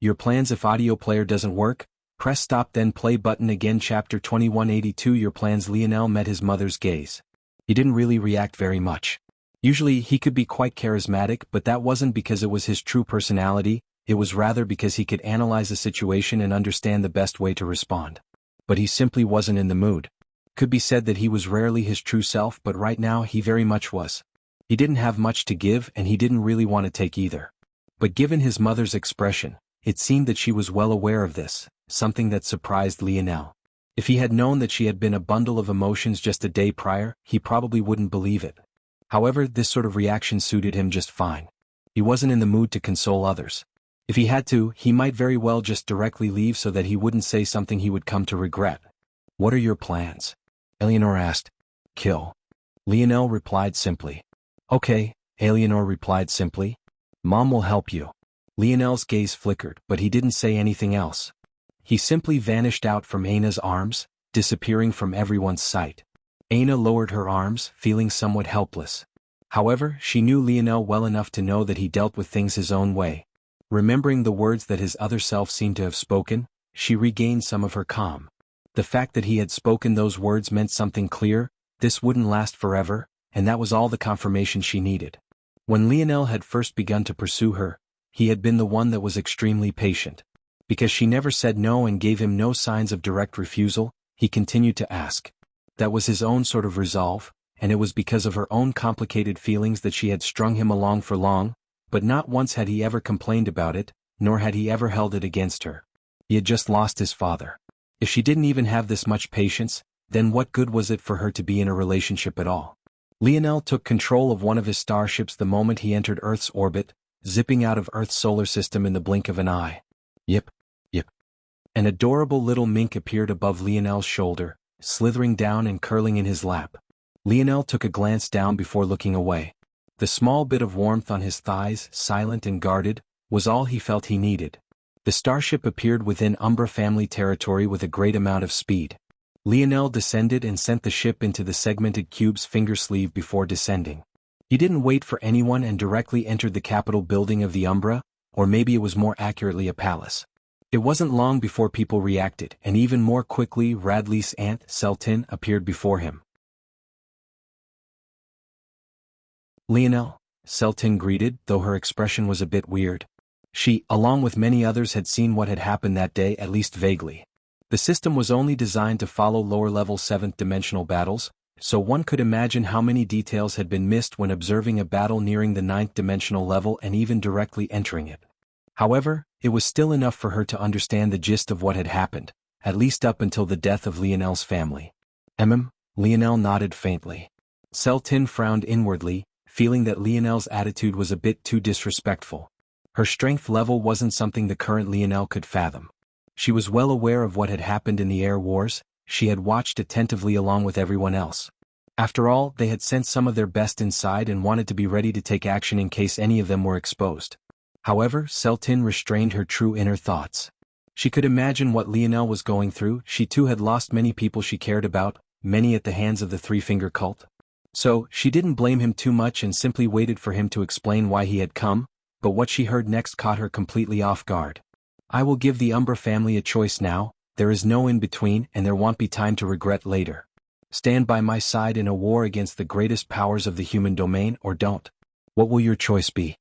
Your plans. If audio player doesn't work, press stop then play button again. Chapter 2182. Your plans. Lionel met his mother's gaze. He didn't really react very much. Usually he could be quite charismatic, but that wasn't because it was his true personality, it was rather because he could analyze a situation and understand the best way to respond. But he simply wasn't in the mood. Could be said that he was rarely his true self, but right now he very much was. He didn't have much to give and he didn't really want to take either. But given his mother's expression, it seemed that she was well aware of this, something that surprised Lionel. If he had known that she had been a bundle of emotions just a day prior, he probably wouldn't believe it. However, this sort of reaction suited him just fine. He wasn't in the mood to console others. If he had to, he might very well just directly leave so that he wouldn't say something he would come to regret. "What are your plans?" Eleanor asked. "Kill." Lionel replied simply. "Okay," Eleanor replied simply. "Mom will help you." Lionel's gaze flickered, but he didn't say anything else. He simply vanished out from Aina's arms, disappearing from everyone's sight. Aina lowered her arms, feeling somewhat helpless. However, she knew Lionel well enough to know that he dealt with things his own way. Remembering the words that his other self seemed to have spoken, she regained some of her calm. The fact that he had spoken those words meant something clear: this wouldn't last forever, and that was all the confirmation she needed. When Lionel had first begun to pursue her, he had been the one that was extremely patient. Because she never said no and gave him no signs of direct refusal, he continued to ask. That was his own sort of resolve, and it was because of her own complicated feelings that she had strung him along for long, but not once had he ever complained about it, nor had he ever held it against her. He had just lost his father. If she didn't even have this much patience, then what good was it for her to be in a relationship at all? Lionel took control of one of his starships the moment he entered Earth's orbit, zipping out of Earth's solar system in the blink of an eye. Yep. An adorable little mink appeared above Lionel's shoulder, slithering down and curling in his lap. Lionel took a glance down before looking away. The small bit of warmth on his thighs, silent and guarded, was all he felt he needed. The starship appeared within Umbra family territory with a great amount of speed. Lionel descended and sent the ship into the segmented cube's finger sleeve before descending. He didn't wait for anyone and directly entered the Capitol building of the Umbra, or maybe it was more accurately a palace. It wasn't long before people reacted, and even more quickly Radley's aunt, Seltin, appeared before him. "Lionel," Seltin greeted, though her expression was a bit weird. She, along with many others, had seen what had happened that day at least vaguely. The system was only designed to follow lower-level 7th-dimensional battles, so one could imagine how many details had been missed when observing a battle nearing the 9th-dimensional level and even directly entering it. However, it was still enough for her to understand the gist of what had happened, at least up until the death of Lionel's family. Lionel nodded faintly. Seltin frowned inwardly, feeling that Lionel's attitude was a bit too disrespectful. Her strength level wasn't something the current Lionel could fathom. She was well aware of what had happened in the Air Wars. She had watched attentively along with everyone else. After all, they had sent some of their best inside and wanted to be ready to take action in case any of them were exposed. However, Seltin restrained her true inner thoughts. She could imagine what Lionel was going through. She too had lost many people she cared about, many at the hands of the Three-Finger Cult. So, she didn't blame him too much and simply waited for him to explain why he had come, but what she heard next caught her completely off guard. "I will give the Umbra family a choice now. There is no in-between and there won't be time to regret later. Stand by my side in a war against the greatest powers of the human domain or don't. What will your choice be?"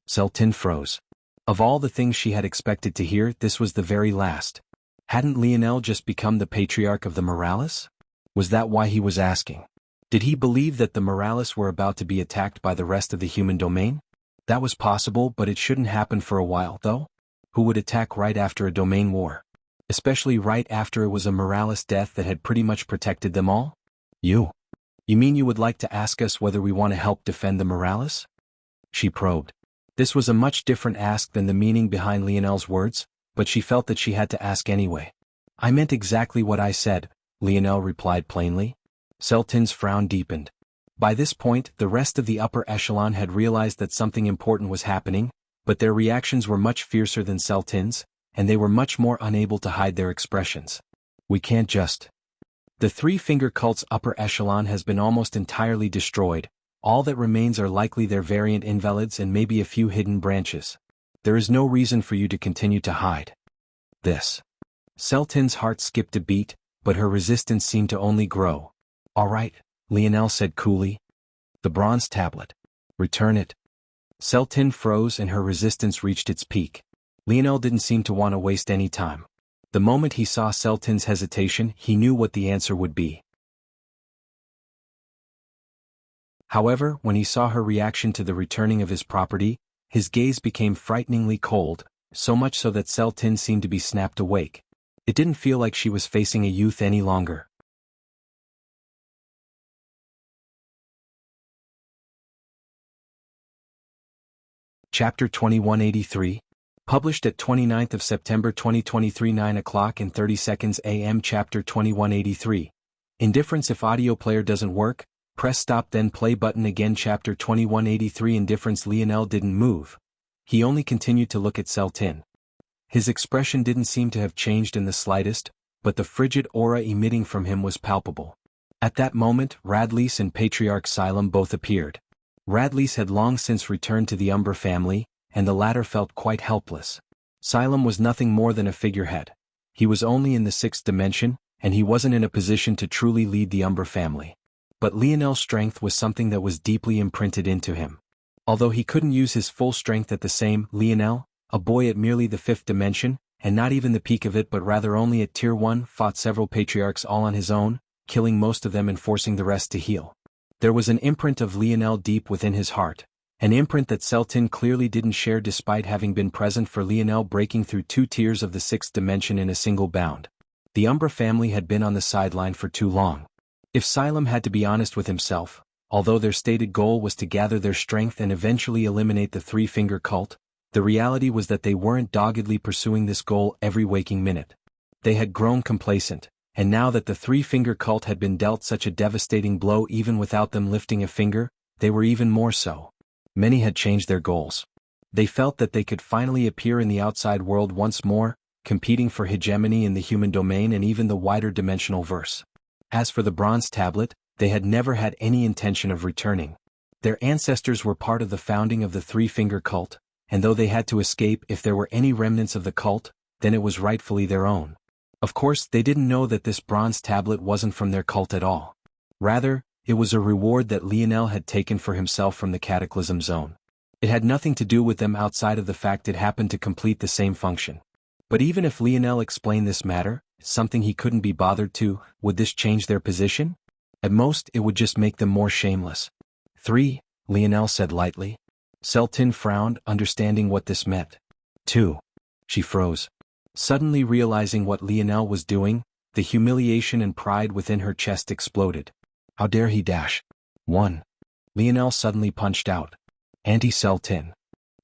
Seltin froze. Of all the things she had expected to hear, this was the very last. Hadn't Lionel just become the patriarch of the Morales? Was that why he was asking? Did he believe that the Morales were about to be attacked by the rest of the human domain? That was possible, but it shouldn't happen for a while, though. Who would attack right after a domain war? Especially right after it was a Morales death that had pretty much protected them all? You mean you would like to ask us whether we want to help defend the Morales? She probed. This was a much different ask than the meaning behind Lionel's words, but she felt that she had to ask anyway. "I meant exactly what I said," Lionel replied plainly. Seltin's frown deepened. By this point, the rest of the upper echelon had realized that something important was happening, but their reactions were much fiercer than Seltin's, and they were much more unable to hide their expressions. "We can't just. The Three-Finger Cult's upper echelon has been almost entirely destroyed. All that remains are likely their variant invalids and maybe a few hidden branches. There is no reason for you to continue to hide this." Seltin's heart skipped a beat, but her resistance seemed to only grow. "All right," Lionel said coolly. "The bronze tablet. Return it." Seltin froze and her resistance reached its peak. Lionel didn't seem to want to waste any time. The moment he saw Seltin's hesitation, he knew what the answer would be. However, when he saw her reaction to the returning of his property, his gaze became frighteningly cold, so much so that Seltin seemed to be snapped awake. It didn't feel like she was facing a youth any longer. Chapter 2183, published at 29th of September 2023 9:30 a.m. Chapter 2183. Indifference if audio player doesn't work, press stop then play button again. Chapter 2183. Indifference. Lionel didn't move. He only continued to look at Seltin. His expression didn't seem to have changed in the slightest, but the frigid aura emitting from him was palpable. At that moment, Radley's and Patriarch Xylem both appeared. Radley's had long since returned to the Umbra family, and the latter felt quite helpless. Xylem was nothing more than a figurehead. He was only in the 6th dimension, and he wasn't in a position to truly lead the Umbra family. But Lionel's strength was something that was deeply imprinted into him. Although he couldn't use his full strength at the same, Lionel, a boy at merely the 5th dimension, and not even the peak of it but rather only at Tier 1, fought several patriarchs all on his own, killing most of them and forcing the rest to heal. There was an imprint of Lionel deep within his heart, an imprint that Seltin clearly didn't share despite having been present for Lionel breaking through 2 tiers of the 6th dimension in a single bound. The Umbra family had been on the sideline for too long. If Xylem had to be honest with himself, although their stated goal was to gather their strength and eventually eliminate the Three-Finger Cult, the reality was that they weren't doggedly pursuing this goal every waking minute. They had grown complacent, and now that the three-finger cult had been dealt such a devastating blow even without them lifting a finger, they were even more so. Many had changed their goals. They felt that they could finally appear in the outside world once more, competing for hegemony in the human domain and even the wider dimensional verse. As for the bronze tablet, they had never had any intention of returning. Their ancestors were part of the founding of the three-finger cult, and though they had to escape if there were any remnants of the cult, then it was rightfully their own. Of course, they didn't know that this bronze tablet wasn't from their cult at all. Rather, it was a reward that Lionel had taken for himself from the Cataclysm Zone. It had nothing to do with them outside of the fact it happened to complete the same function. But even if Lionel explained this matter, something he couldn't be bothered to, would this change their position? At most, it would just make them more shameless. 3, Lionel said lightly. Celtin frowned, understanding what this meant. 2. She froze. Suddenly realizing what Lionel was doing, the humiliation and pride within her chest exploded. How dare he dash? 1. Lionel suddenly punched out. Anti-Celtin.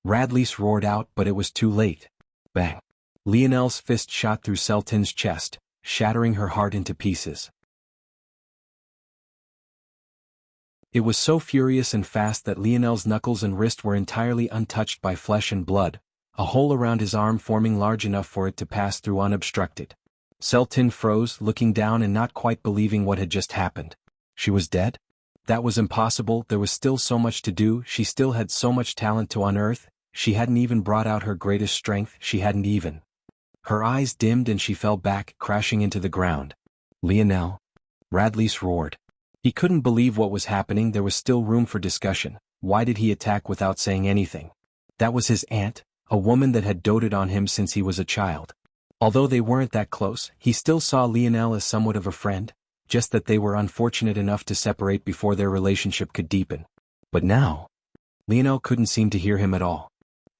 Radlys roared out, but it was too late. Bang. Lionel's fist shot through Celtin's chest, shattering her heart into pieces. It was so furious and fast that Lionel's knuckles and wrist were entirely untouched by flesh and blood, a hole around his arm forming large enough for it to pass through unobstructed. Celtin froze, looking down and not quite believing what had just happened. She was dead? That was impossible. There was still so much to do. She still had so much talent to unearth. She hadn't even brought out her greatest strength. She hadn't even. Her eyes dimmed and she fell back, crashing into the ground. Lionel. Radlys roared. He couldn't believe what was happening. There was still room for discussion. Why did he attack without saying anything? That was his aunt, a woman that had doted on him since he was a child. Although they weren't that close, he still saw Lionel as somewhat of a friend, just that they were unfortunate enough to separate before their relationship could deepen. But now, Lionel couldn't seem to hear him at all.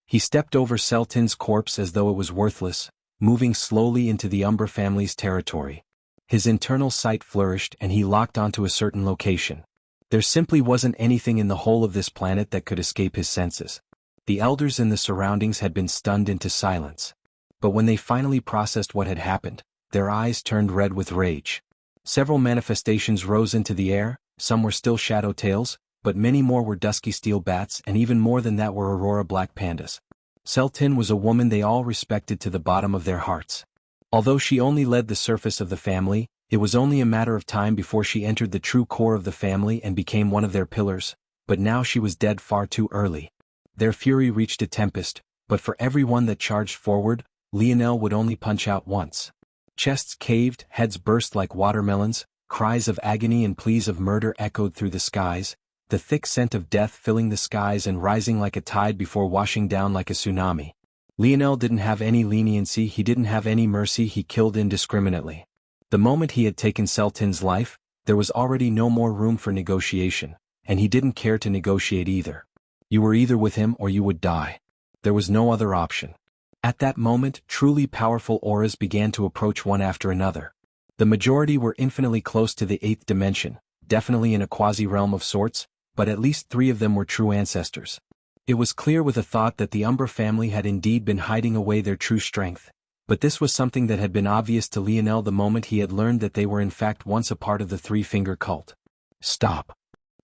He stepped over Celtin's corpse as though it was worthless, moving slowly into the Umbra family's territory. His internal sight flourished and he locked onto a certain location. There simply wasn't anything in the whole of this planet that could escape his senses. The elders in the surroundings had been stunned into silence. But when they finally processed what had happened, their eyes turned red with rage. Several manifestations rose into the air, some were still shadow tails, but many more were dusky steel bats and even more than that were aurora black pandas. Celtin was a woman they all respected to the bottom of their hearts. Although she only led the surface of the family, it was only a matter of time before she entered the true core of the family and became one of their pillars, but now she was dead far too early. Their fury reached a tempest, but for every one that charged forward, Lionel would only punch out once. Chests caved, heads burst like watermelons, cries of agony and pleas of murder echoed through the skies, the thick scent of death filling the skies and rising like a tide before washing down like a tsunami. Lionel didn't have any leniency, he didn't have any mercy, he killed indiscriminately. The moment he had taken Celtin's life, there was already no more room for negotiation, and he didn't care to negotiate either. You were either with him or you would die. There was no other option. At that moment, truly powerful auras began to approach one after another. The majority were infinitely close to the 8th dimension, definitely in a quasi-realm of sorts, but at least 3 of them were true ancestors. It was clear with a thought that the Umbra family had indeed been hiding away their true strength, but this was something that had been obvious to Lionel the moment he had learned that they were in fact once a part of the three-finger cult. Stop!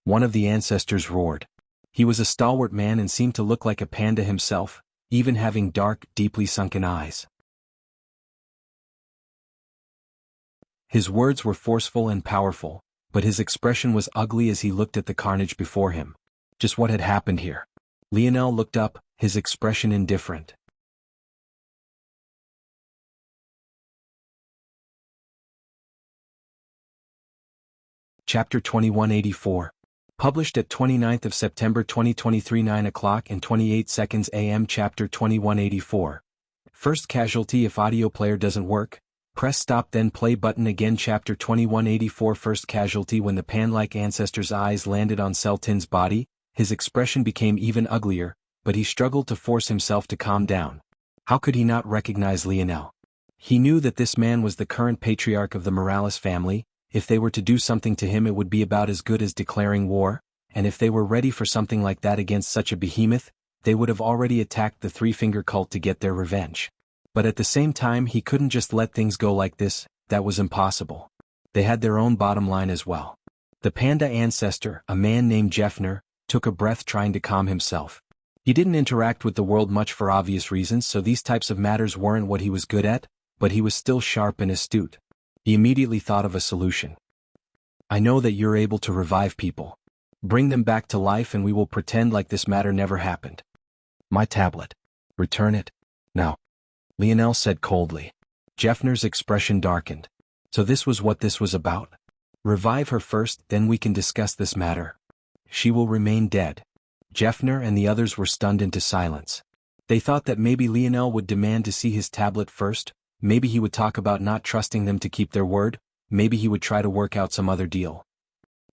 One of the ancestors roared. He was a stalwart man and seemed to look like a panda himself, even having dark, deeply sunken eyes. His words were forceful and powerful, but his expression was ugly as he looked at the carnage before him. Just what had happened here? Lionel looked up, his expression indifferent. Chapter 2184. Published at 29th of September 2023 9 o'clock and 28 seconds AM. Chapter 2184. First casualty. If audio player doesn't work, press stop then play button again. Chapter 2184. First casualty. When the pan-like ancestor's eyes landed on Celtin's body, his expression became even uglier, but he struggled to force himself to calm down. How could he not recognize Lionel? He knew that this man was the current patriarch of the Morales family. If they were to do something to him it would be about as good as declaring war, and if they were ready for something like that against such a behemoth, they would have already attacked the three-finger cult to get their revenge. But at the same time he couldn't just let things go like this, that was impossible. They had their own bottom line as well. The panda ancestor, a man named Jeffner, took a breath trying to calm himself. He didn't interact with the world much for obvious reasons, so these types of matters weren't what he was good at, but he was still sharp and astute. He immediately thought of a solution. I know that you're able to revive people. Bring them back to life and we will pretend like this matter never happened. My tablet. Return it. Now. Lionel said coldly. Jeffner's expression darkened. So this was what this was about? Revive her first, then we can discuss this matter. She will remain dead. Jeffner and the others were stunned into silence. They thought that maybe Lionel would demand to see his tablet first, maybe he would talk about not trusting them to keep their word, maybe he would try to work out some other deal.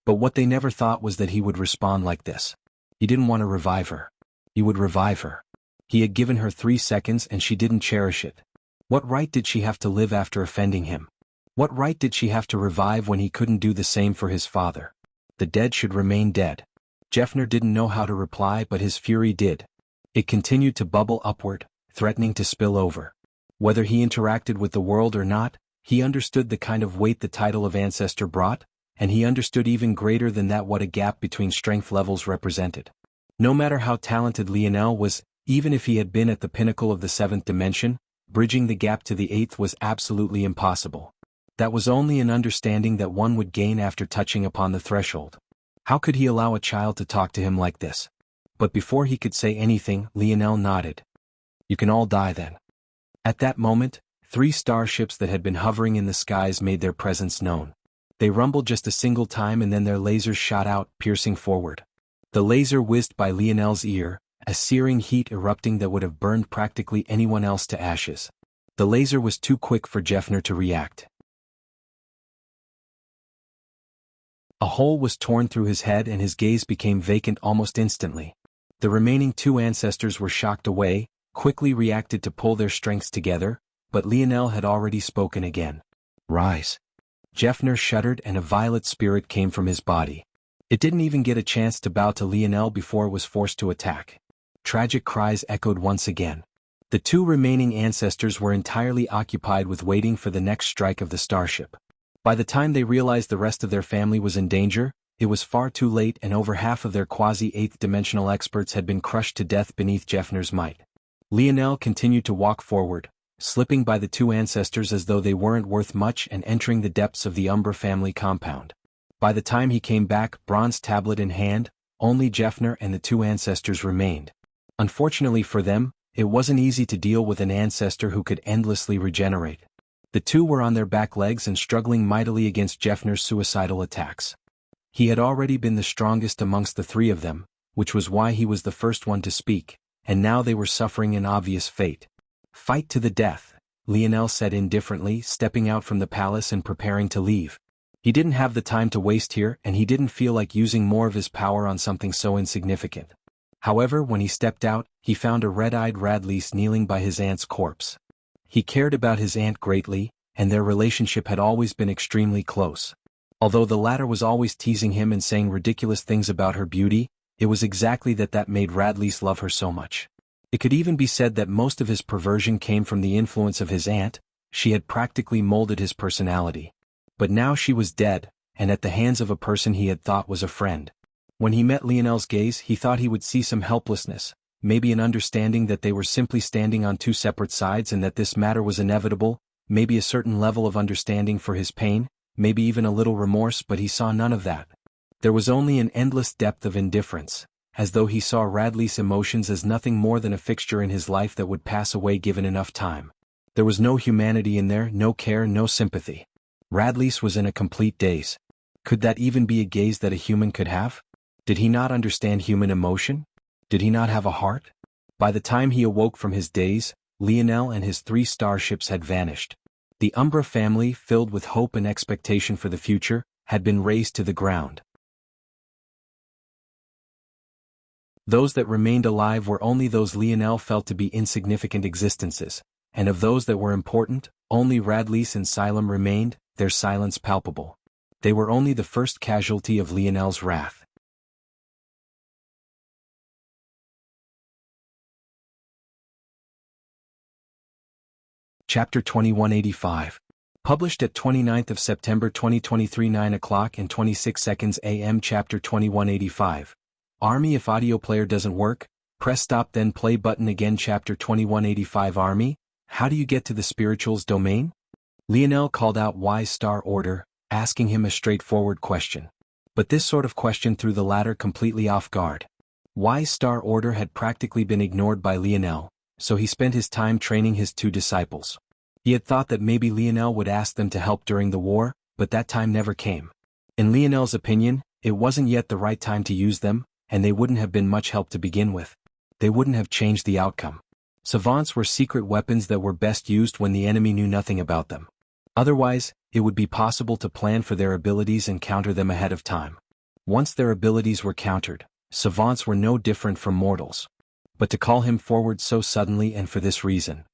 But what they never thought was that he would respond like this. He didn't want to revive her. He would revive her. He had given her 3 seconds and she didn't cherish it. What right did she have to live after offending him? What right did she have to revive when he couldn't do the same for his father? The dead should remain dead. Jeffner didn't know how to reply, but his fury did. It continued to bubble upward, threatening to spill over. Whether he interacted with the world or not, he understood the kind of weight the title of ancestor brought, and he understood even greater than that what a gap between strength levels represented. No matter how talented Lionel was, even if he had been at the pinnacle of the 7th dimension, bridging the gap to the 8th was absolutely impossible. That was only an understanding that one would gain after touching upon the threshold. How could he allow a child to talk to him like this? But before he could say anything, Lionel nodded. You can all die then. At that moment, 3 starships that had been hovering in the skies made their presence known. They rumbled just a single time and then their lasers shot out, piercing forward. The laser whizzed by Lionel's ear, a searing heat erupting that would have burned practically anyone else to ashes. The laser was too quick for Jeffner to react. A hole was torn through his head and his gaze became vacant almost instantly. The remaining 2 ancestors were shocked away, quickly reacted to pull their strengths together, but Lionel had already spoken again. Rise. Jeffner shuddered and a violet spirit came from his body. It didn't even get a chance to bow to Lionel before it was forced to attack. Tragic cries echoed once again. The 2 remaining ancestors were entirely occupied with waiting for the next strike of the starship. By the time they realized the rest of their family was in danger, it was far too late and over half of their quasi-8th dimensional experts had been crushed to death beneath Jeffner's might. Lionel continued to walk forward, slipping by the 2 ancestors as though they weren't worth much and entering the depths of the Umbra family compound. By the time he came back, bronze tablet in hand, only Jeffner and the 2 ancestors remained. Unfortunately for them, it wasn't easy to deal with an ancestor who could endlessly regenerate. The 2 were on their back legs and struggling mightily against Jeffner's suicidal attacks. He had already been the strongest amongst the 3 of them, which was why he was the first one to speak, and now they were suffering an obvious fate. Fight to the death, Lionel said indifferently, stepping out from the palace and preparing to leave. He didn't have the time to waste here and he didn't feel like using more of his power on something so insignificant. However, when he stepped out, he found a red-eyed Radlease kneeling by his aunt's corpse. He cared about his aunt greatly, and their relationship had always been extremely close. Although the latter was always teasing him and saying ridiculous things about her beauty, it was exactly that made Radlease love her so much. It could even be said that most of his perversion came from the influence of his aunt. She had practically molded his personality. But now she was dead, and at the hands of a person he had thought was a friend. When he met Lionel's gaze, he thought he would see some helplessness, maybe an understanding that they were simply standing on 2 separate sides and that this matter was inevitable, maybe a certain level of understanding for his pain, maybe even a little remorse, but he saw none of that. There was only an endless depth of indifference, as though he saw Radlease emotions as nothing more than a fixture in his life that would pass away given enough time. There was no humanity in there, no care, no sympathy. Radlease was in a complete daze. Could that even be a gaze that a human could have? Did he not understand human emotion? Did he not have a heart? By the time he awoke from his daze, Lionel and his 3 starships had vanished. The Umbra family, filled with hope and expectation for the future, had been razed to the ground. Those that remained alive were only those Lionel felt to be insignificant existences, and of those that were important, only Radlease and Xylem remained, their silence palpable. They were only the first casualty of Lionel's wrath. Chapter 2185. Published at 29th of September 2023 9 o'clock and 26 seconds AM. Chapter 2185. Army. If audio player doesn't work, press stop then play button again. Chapter 2185. Army. How do you get to the spirituals domain? Lionel called out Wise Star Order, asking him a straightforward question. But this sort of question threw the latter completely off guard. Wise Star Order had practically been ignored by Lionel, so he spent his time training his two disciples. He had thought that maybe Lionel would ask them to help during the war, but that time never came. In Lionel's opinion, it wasn't yet the right time to use them, and they wouldn't have been much help to begin with. They wouldn't have changed the outcome. Savants were secret weapons that were best used when the enemy knew nothing about them. Otherwise, it would be possible to plan for their abilities and counter them ahead of time. Once their abilities were countered, savants were no different from mortals. But to call him forward so suddenly and for this reason.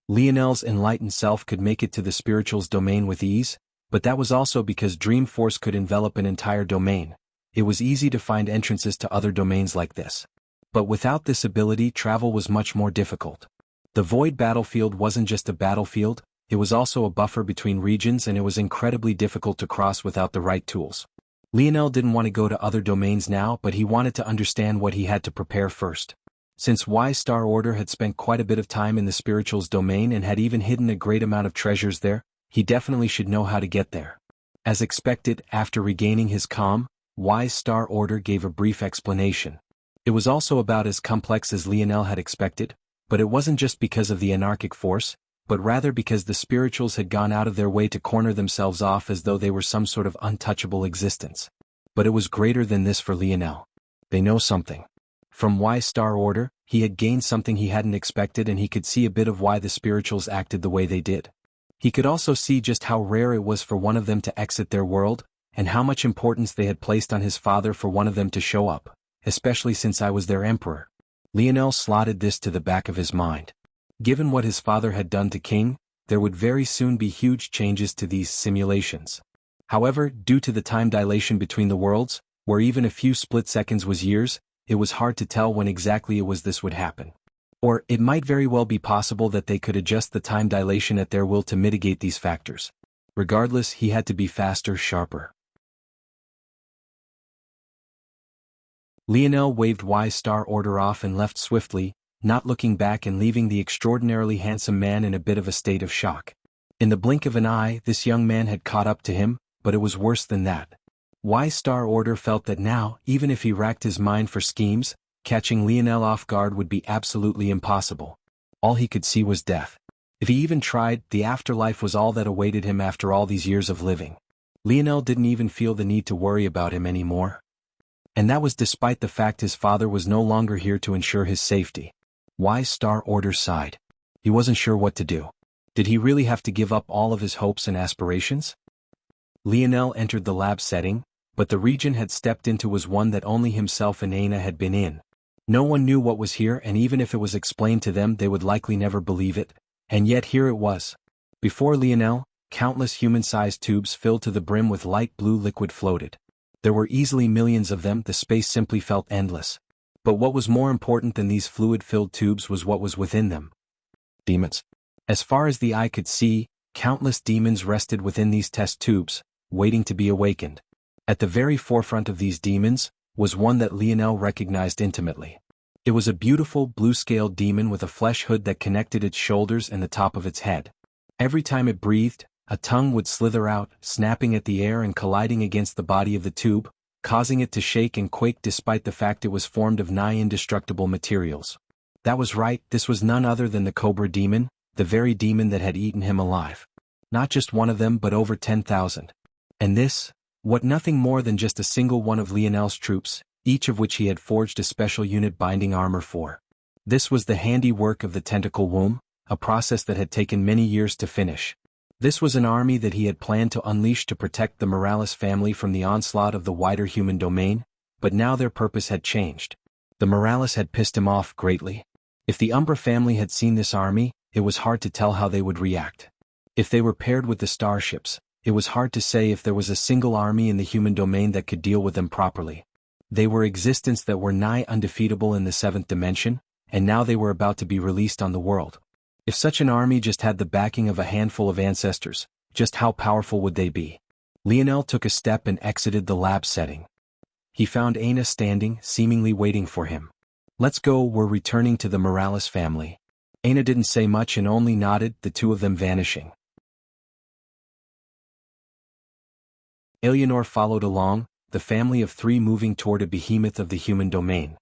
Lionel's enlightened self could make it to the spirituals domain with ease, but that was also because Dream Force could envelop an entire domain. It was easy to find entrances to other domains like this. But without this ability, travel was much more difficult. The Void Battlefield wasn't just a battlefield, it was also a buffer between regions, and it was incredibly difficult to cross without the right tools. Lionel didn't want to go to other domains now, but he wanted to understand what he had to prepare first. Since Wise Star Order had spent quite a bit of time in the spirituals domain and had even hidden a great amount of treasures there, he definitely should know how to get there. As expected, after regaining his calm, Wise Star Order gave a brief explanation. It was also about as complex as Lionel had expected, but it wasn't just because of the anarchic force, but rather because the spirituals had gone out of their way to corner themselves off as though they were some sort of untouchable existence. But it was greater than this for Lionel. They know something. From Wise Star Order, he had gained something he hadn't expected, and he could see a bit of why the spirituals acted the way they did. He could also see just how rare it was for one of them to exit their world, and how much importance they had placed on his father for one of them to show up, especially since I was their emperor. Lionel slotted this to the back of his mind. Given what his father had done to King, there would very soon be huge changes to these simulations. However, due to the time dilation between the worlds, where even a few split seconds was years, it was hard to tell when exactly it was this would happen. Or, it might very well be possible that they could adjust the time dilation at their will to mitigate these factors. Regardless, he had to be faster, sharper. Lionel waved Wise Star Order off and left swiftly, not looking back and leaving the extraordinarily handsome man in a bit of a state of shock. In the blink of an eye, this young man had caught up to him, but it was worse than that. Wise Star Order felt that now, even if he racked his mind for schemes, catching Lionel off guard would be absolutely impossible. All he could see was death. If he even tried, the afterlife was all that awaited him after all these years of living. Lionel didn't even feel the need to worry about him anymore. And that was despite the fact his father was no longer here to ensure his safety. Wise Star Order sighed. He wasn't sure what to do. Did he really have to give up all of his hopes and aspirations? Lionel entered the lab setting, but the region had stepped into was one that only himself and Aina had been in. No one knew what was here, and even if it was explained to them they would likely never believe it, and yet here it was. Before Lionel, countless human-sized tubes filled to the brim with light blue liquid floated. There were easily millions of them, the space simply felt endless. But what was more important than these fluid-filled tubes was what was within them. Demons. As far as the eye could see, countless demons rested within these test tubes, waiting to be awakened. At the very forefront of these demons was one that Lionel recognized intimately. It was a beautiful blue-scaled demon with a flesh hood that connected its shoulders and the top of its head. Every time it breathed, a tongue would slither out, snapping at the air and colliding against the body of the tube, causing it to shake and quake despite the fact it was formed of nigh indestructible materials. That was right, this was none other than the Cobra Demon, the very demon that had eaten him alive. Not just one of them but over 10,000. And this, what nothing more than just a single one of Lionel's troops, each of which he had forged a special unit binding armor for. This was the handiwork of the tentacle womb, a process that had taken many years to finish. This was an army that he had planned to unleash to protect the Morales family from the onslaught of the wider human domain, but now their purpose had changed. The Morales had pissed him off greatly. If the Umbra family had seen this army, it was hard to tell how they would react. If they were paired with the starships, it was hard to say if there was a single army in the human domain that could deal with them properly. They were existence that were nigh undefeatable in the seventh dimension, and now they were about to be released on the world. If such an army just had the backing of a handful of ancestors, just how powerful would they be? Lionel took a step and exited the lab setting. He found Aina standing, seemingly waiting for him. "Let's go, we're returning to the Morales family." Aina didn't say much and only nodded, the two of them vanishing. Eleanor followed along, the family of three moving toward a behemoth of the human domain.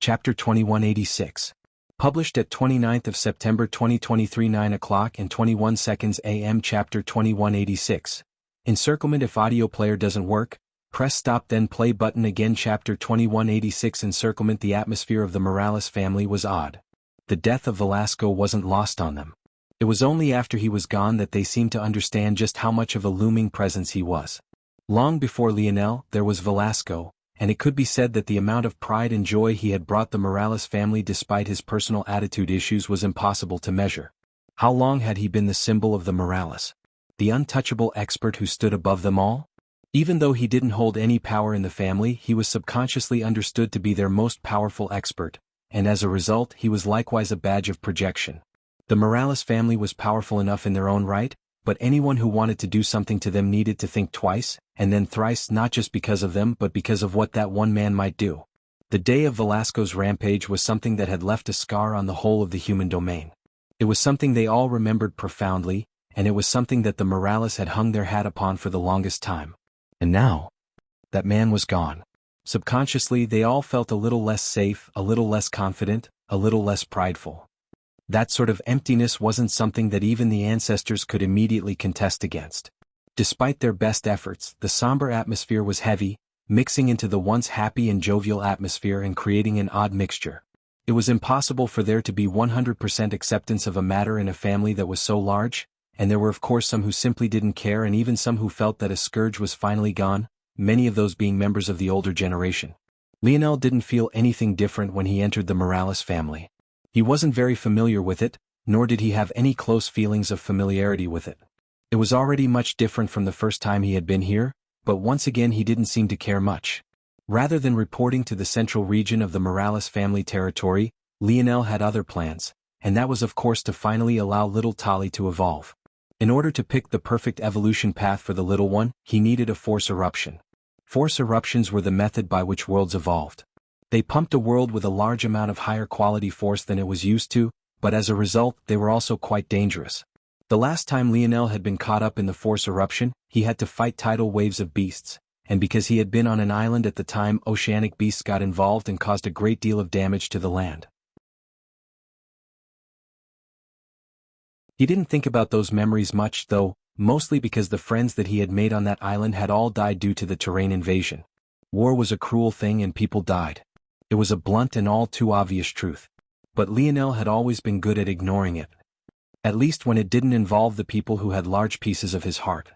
Chapter 2186. Published at 29th of September 2023 9 o'clock and 21 seconds AM. Chapter 2186. Encirclement. If audio player doesn't work, press stop then play button again. Chapter 2186. Encirclement. The atmosphere of the Morales family was odd. The death of Velasco wasn't lost on them. It was only after he was gone that they seemed to understand just how much of a looming presence he was. Long before Lionel, there was Velasco, and it could be said that the amount of pride and joy he had brought the Morales family despite his personal attitude issues was impossible to measure. How long had he been the symbol of the Morales? The untouchable expert who stood above them all? Even though he didn't hold any power in the family, he was subconsciously understood to be their most powerful expert, and as a result he was likewise a badge of projection. The Morales family was powerful enough in their own right, but anyone who wanted to do something to them needed to think twice, and then thrice, not just because of them but because of what that one man might do. The day of Velasco's rampage was something that had left a scar on the whole of the human domain. It was something they all remembered profoundly, and it was something that the Morales had hung their hat upon for the longest time. And now, that man was gone. Subconsciously they all felt a little less safe, a little less confident, a little less prideful. That sort of emptiness wasn't something that even the ancestors could immediately contest against. Despite their best efforts, the somber atmosphere was heavy, mixing into the once happy and jovial atmosphere and creating an odd mixture. It was impossible for there to be 100% acceptance of a matter in a family that was so large, and there were of course some who simply didn't care and even some who felt that a scourge was finally gone, many of those being members of the older generation. Lionel didn't feel anything different when he entered the Morales family. He wasn't very familiar with it, nor did he have any close feelings of familiarity with it. It was already much different from the first time he had been here, but once again he didn't seem to care much. Rather than reporting to the central region of the Morales family territory, Lionel had other plans, and that was of course to finally allow little Tali to evolve. In order to pick the perfect evolution path for the little one, he needed a force eruption. Force eruptions were the method by which worlds evolved. They pumped a world with a large amount of higher quality force than it was used to, but as a result they were also quite dangerous. The last time Lionel had been caught up in the force eruption, he had to fight tidal waves of beasts, and because he had been on an island at the time, oceanic beasts got involved and caused a great deal of damage to the land. He didn't think about those memories much though, mostly because the friends that he had made on that island had all died due to the terrain invasion. War was a cruel thing and people died. It was a blunt and all too obvious truth. But Lionel had always been good at ignoring it. At least when it didn't involve the people who had large pieces of his heart.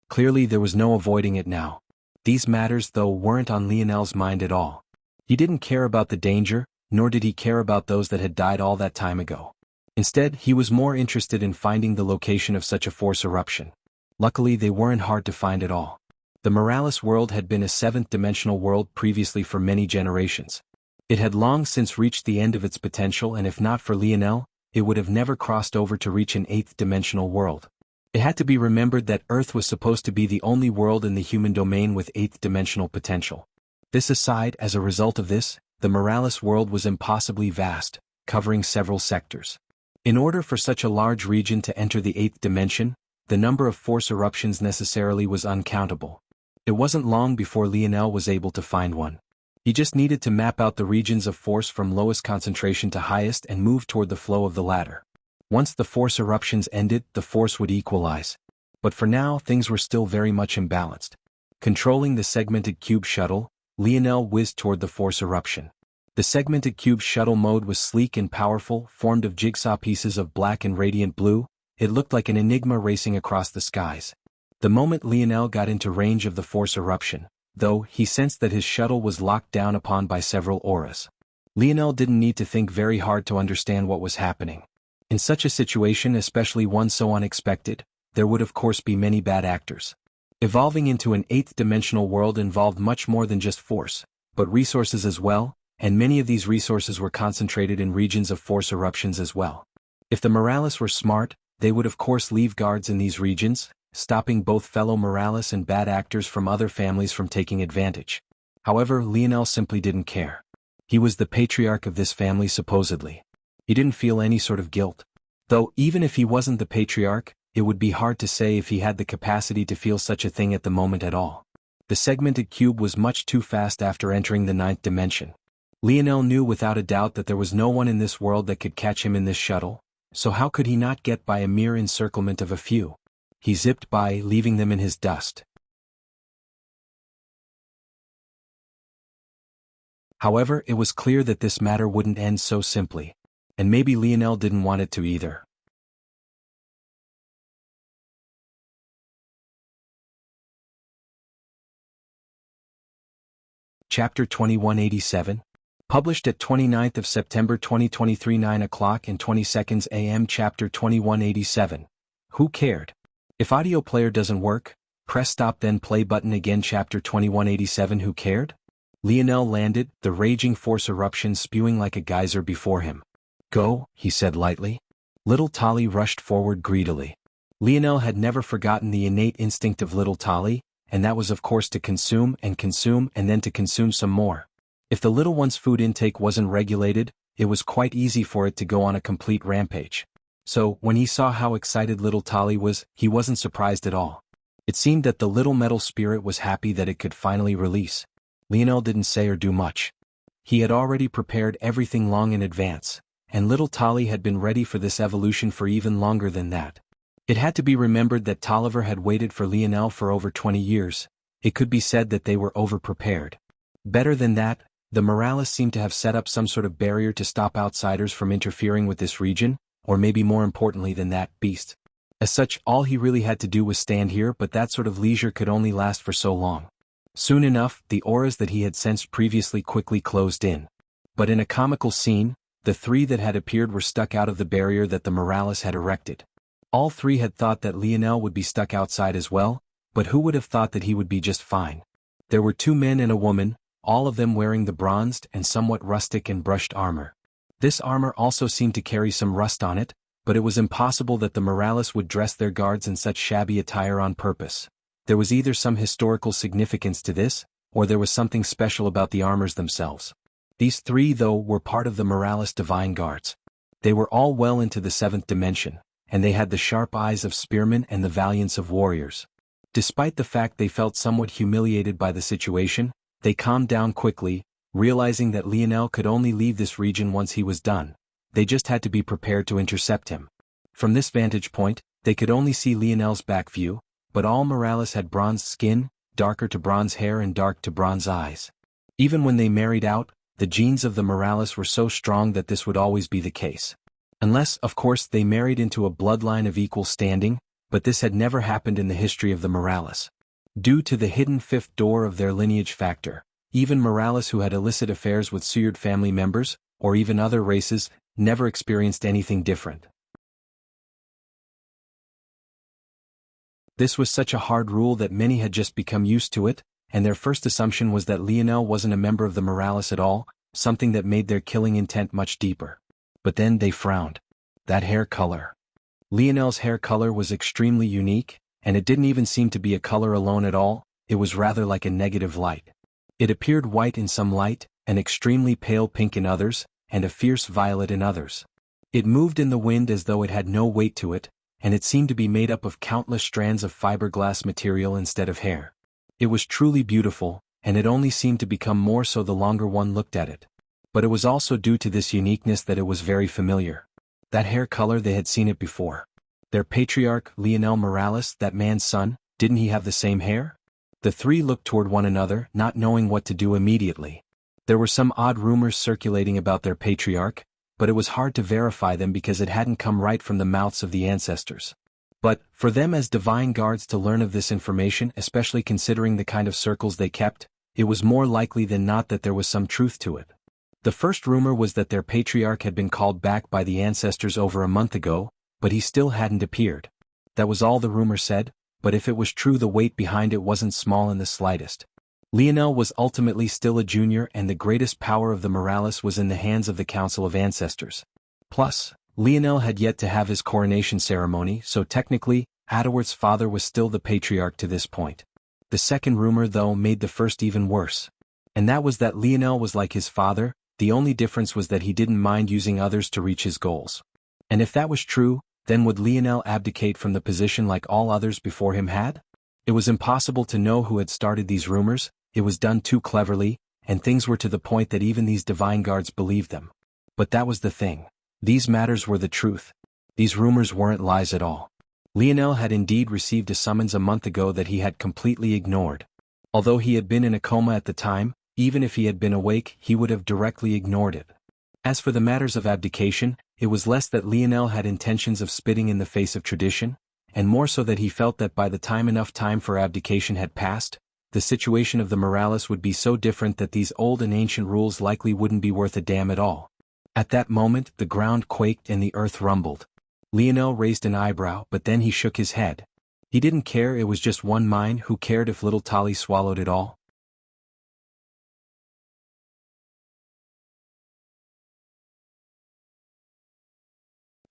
Clearly there was no avoiding it now. These matters though weren't on Lionel's mind at all. He didn't care about the danger, nor did he care about those that had died all that time ago. Instead, he was more interested in finding the location of such a force eruption. Luckily they weren't hard to find at all. The Morales world had been a seventh-dimensional world previously for many generations. It had long since reached the end of its potential, and if not for Lionel, it would have never crossed over to reach an eighth-dimensional world. It had to be remembered that Earth was supposed to be the only world in the human domain with eighth-dimensional potential. This aside, as a result of this, the Morales world was impossibly vast, covering several sectors. In order for such a large region to enter the eighth dimension, the number of force eruptions necessarily was uncountable. It wasn't long before Lionel was able to find one. He just needed to map out the regions of force from lowest concentration to highest and move toward the flow of the latter. Once the force eruptions ended, the force would equalize. But for now, things were still very much imbalanced. Controlling the segmented cube shuttle, Lionel whizzed toward the force eruption. The segmented cube shuttle mode was sleek and powerful, formed of jigsaw pieces of black and radiant blue. It looked like an enigma racing across the skies. The moment Lionel got into range of the force eruption, though, he sensed that his shuttle was locked down upon by several auras. Lionel didn't need to think very hard to understand what was happening. In such a situation, especially one so unexpected, there would of course be many bad actors. Evolving into an eighth-dimensional world involved much more than just force, but resources as well, and many of these resources were concentrated in regions of force eruptions as well. If the Morales were smart, they would of course leave guards in these regions, stopping both fellow Morales and bad actors from other families from taking advantage. However, Lionel simply didn't care. He was the patriarch of this family supposedly. He didn't feel any sort of guilt. Though even if he wasn't the patriarch, it would be hard to say if he had the capacity to feel such a thing at the moment at all. The segmented cube was much too fast after entering the ninth dimension. Lionel knew without a doubt that there was no one in this world that could catch him in this shuttle, so how could he not get by a mere encirclement of a few? He zipped by, leaving them in his dust. However, it was clear that this matter wouldn't end so simply. And maybe Lionel didn't want it to either. Chapter 2187. Published at 29th of September 2023 9 o'clock and 20 seconds AM. Chapter 2187. Who cared? If audio player doesn't work, press stop then play button again. Chapter 2187. Who cared? Lionel landed, the raging force eruption spewing like a geyser before him. Go, he said lightly. Little Tali rushed forward greedily. Lionel had never forgotten the innate instinct of little Tali, and that was of course to consume and then to consume some more. If the little one's food intake wasn't regulated, it was quite easy for it to go on a complete rampage. So, when he saw how excited little Tali was, he wasn't surprised at all. It seemed that the little metal spirit was happy that it could finally release. Lionel didn't say or do much. He had already prepared everything long in advance, and little Tali had been ready for this evolution for even longer than that. It had to be remembered that Tolliver had waited for Lionel for over 20 years. It could be said that they were over-prepared. Better than that, the Morales seemed to have set up some sort of barrier to stop outsiders from interfering with this region, or maybe more importantly than that, beast. As such, all he really had to do was stand here, but that sort of leisure could only last for so long. Soon enough, the auras that he had sensed previously quickly closed in. But in a comical scene, the three that had appeared were stuck out of the barrier that the Morales had erected. All three had thought that Lionel would be stuck outside as well, but who would have thought that he would be just fine? There were two men and a woman, all of them wearing the bronzed and somewhat rustic and brushed armor. This armor also seemed to carry some rust on it, but it was impossible that the Morales would dress their guards in such shabby attire on purpose. There was either some historical significance to this, or there was something special about the armors themselves. These three, though, were part of the Morales Divine Guards. They were all well into the seventh dimension, and they had the sharp eyes of spearmen and the valiance of warriors. Despite the fact they felt somewhat humiliated by the situation, they calmed down quickly, realizing that Lionel could only leave this region once he was done. They just had to be prepared to intercept him. From this vantage point, they could only see Lionel's back view, but all Morales had bronze skin, darker to bronze hair and dark to bronze eyes. Even when they married out, the genes of the Morales were so strong that this would always be the case. Unless, of course, they married into a bloodline of equal standing, but this had never happened in the history of the Morales. Due to the hidden fifth door of their lineage factor, even Morales who had illicit affairs with Suyard family members, or even other races, never experienced anything different. This was such a hard rule that many had just become used to it, and their first assumption was that Lionel wasn't a member of the Morales at all, something that made their killing intent much deeper. But then they frowned. That hair color. Lionel's hair color was extremely unique, and it didn't even seem to be a color alone at all, it was rather like a negative light. It appeared white in some light, an extremely pale pink in others, and a fierce violet in others. It moved in the wind as though it had no weight to it, and it seemed to be made up of countless strands of fiberglass material instead of hair. It was truly beautiful, and it only seemed to become more so the longer one looked at it. But it was also due to this uniqueness that it was very familiar. That hair color, they had seen it before. Their patriarch, Lionel Morales, that man's son, didn't he have the same hair? The three looked toward one another, not knowing what to do immediately. There were some odd rumors circulating about their patriarch, but it was hard to verify them because it hadn't come right from the mouths of the ancestors. But, for them as divine guards to learn of this information, especially considering the kind of circles they kept, it was more likely than not that there was some truth to it. The first rumor was that their patriarch had been called back by the ancestors over a month ago, but he still hadn't appeared. That was all the rumor said, but if it was true, the weight behind it wasn't small in the slightest. Lionel was ultimately still a junior, and the greatest power of the Morales was in the hands of the Council of Ancestors. Plus, Lionel had yet to have his coronation ceremony, so technically, Adderworth's father was still the patriarch to this point. The second rumor, though, made the first even worse. And that was that Lionel was like his father. The only difference was that he didn't mind using others to reach his goals. And if that was true, then would Lionel abdicate from the position like all others before him had? It was impossible to know who had started these rumors. It was done too cleverly, and things were to the point that even these divine guards believed them. But that was the thing. These matters were the truth. These rumors weren't lies at all. Lionel had indeed received a summons a month ago that he had completely ignored. Although he had been in a coma at the time, even if he had been awake, he would have directly ignored it. As for the matters of abdication, it was less that Lionel had intentions of spitting in the face of tradition, and more so that he felt that by the time enough time for abdication had passed, the situation of the Morales would be so different that these old and ancient rules likely wouldn't be worth a damn at all. At that moment, the ground quaked and the earth rumbled. Lionel raised an eyebrow, but then he shook his head. He didn't care, it was just one mind. Who cared if little Tali swallowed it all?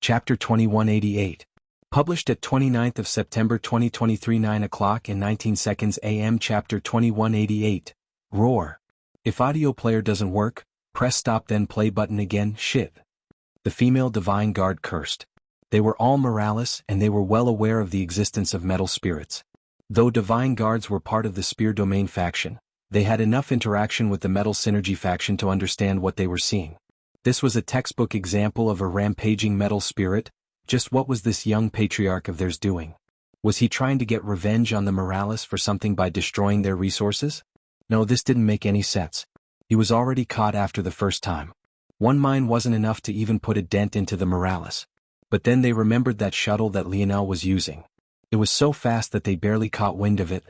Chapter 2188. Published at 29th of September 2023, 9 o'clock and 19 seconds AM. Chapter 2188. Roar. If audio player doesn't work, press stop then play button again. Shit. The female divine guard cursed. They were all Morales, and they were well aware of the existence of metal spirits. Though divine guards were part of the Spear Domain faction, they had enough interaction with the Metal Synergy faction to understand what they were seeing. This was a textbook example of a rampaging metal spirit. Just what was this young patriarch of theirs doing? Was he trying to get revenge on the Morales for something by destroying their resources? No, this didn't make any sense. He was already caught after the first time. One mine wasn't enough to even put a dent into the Morales. But then they remembered that shuttle that Lionel was using. It was so fast that they barely caught wind of it.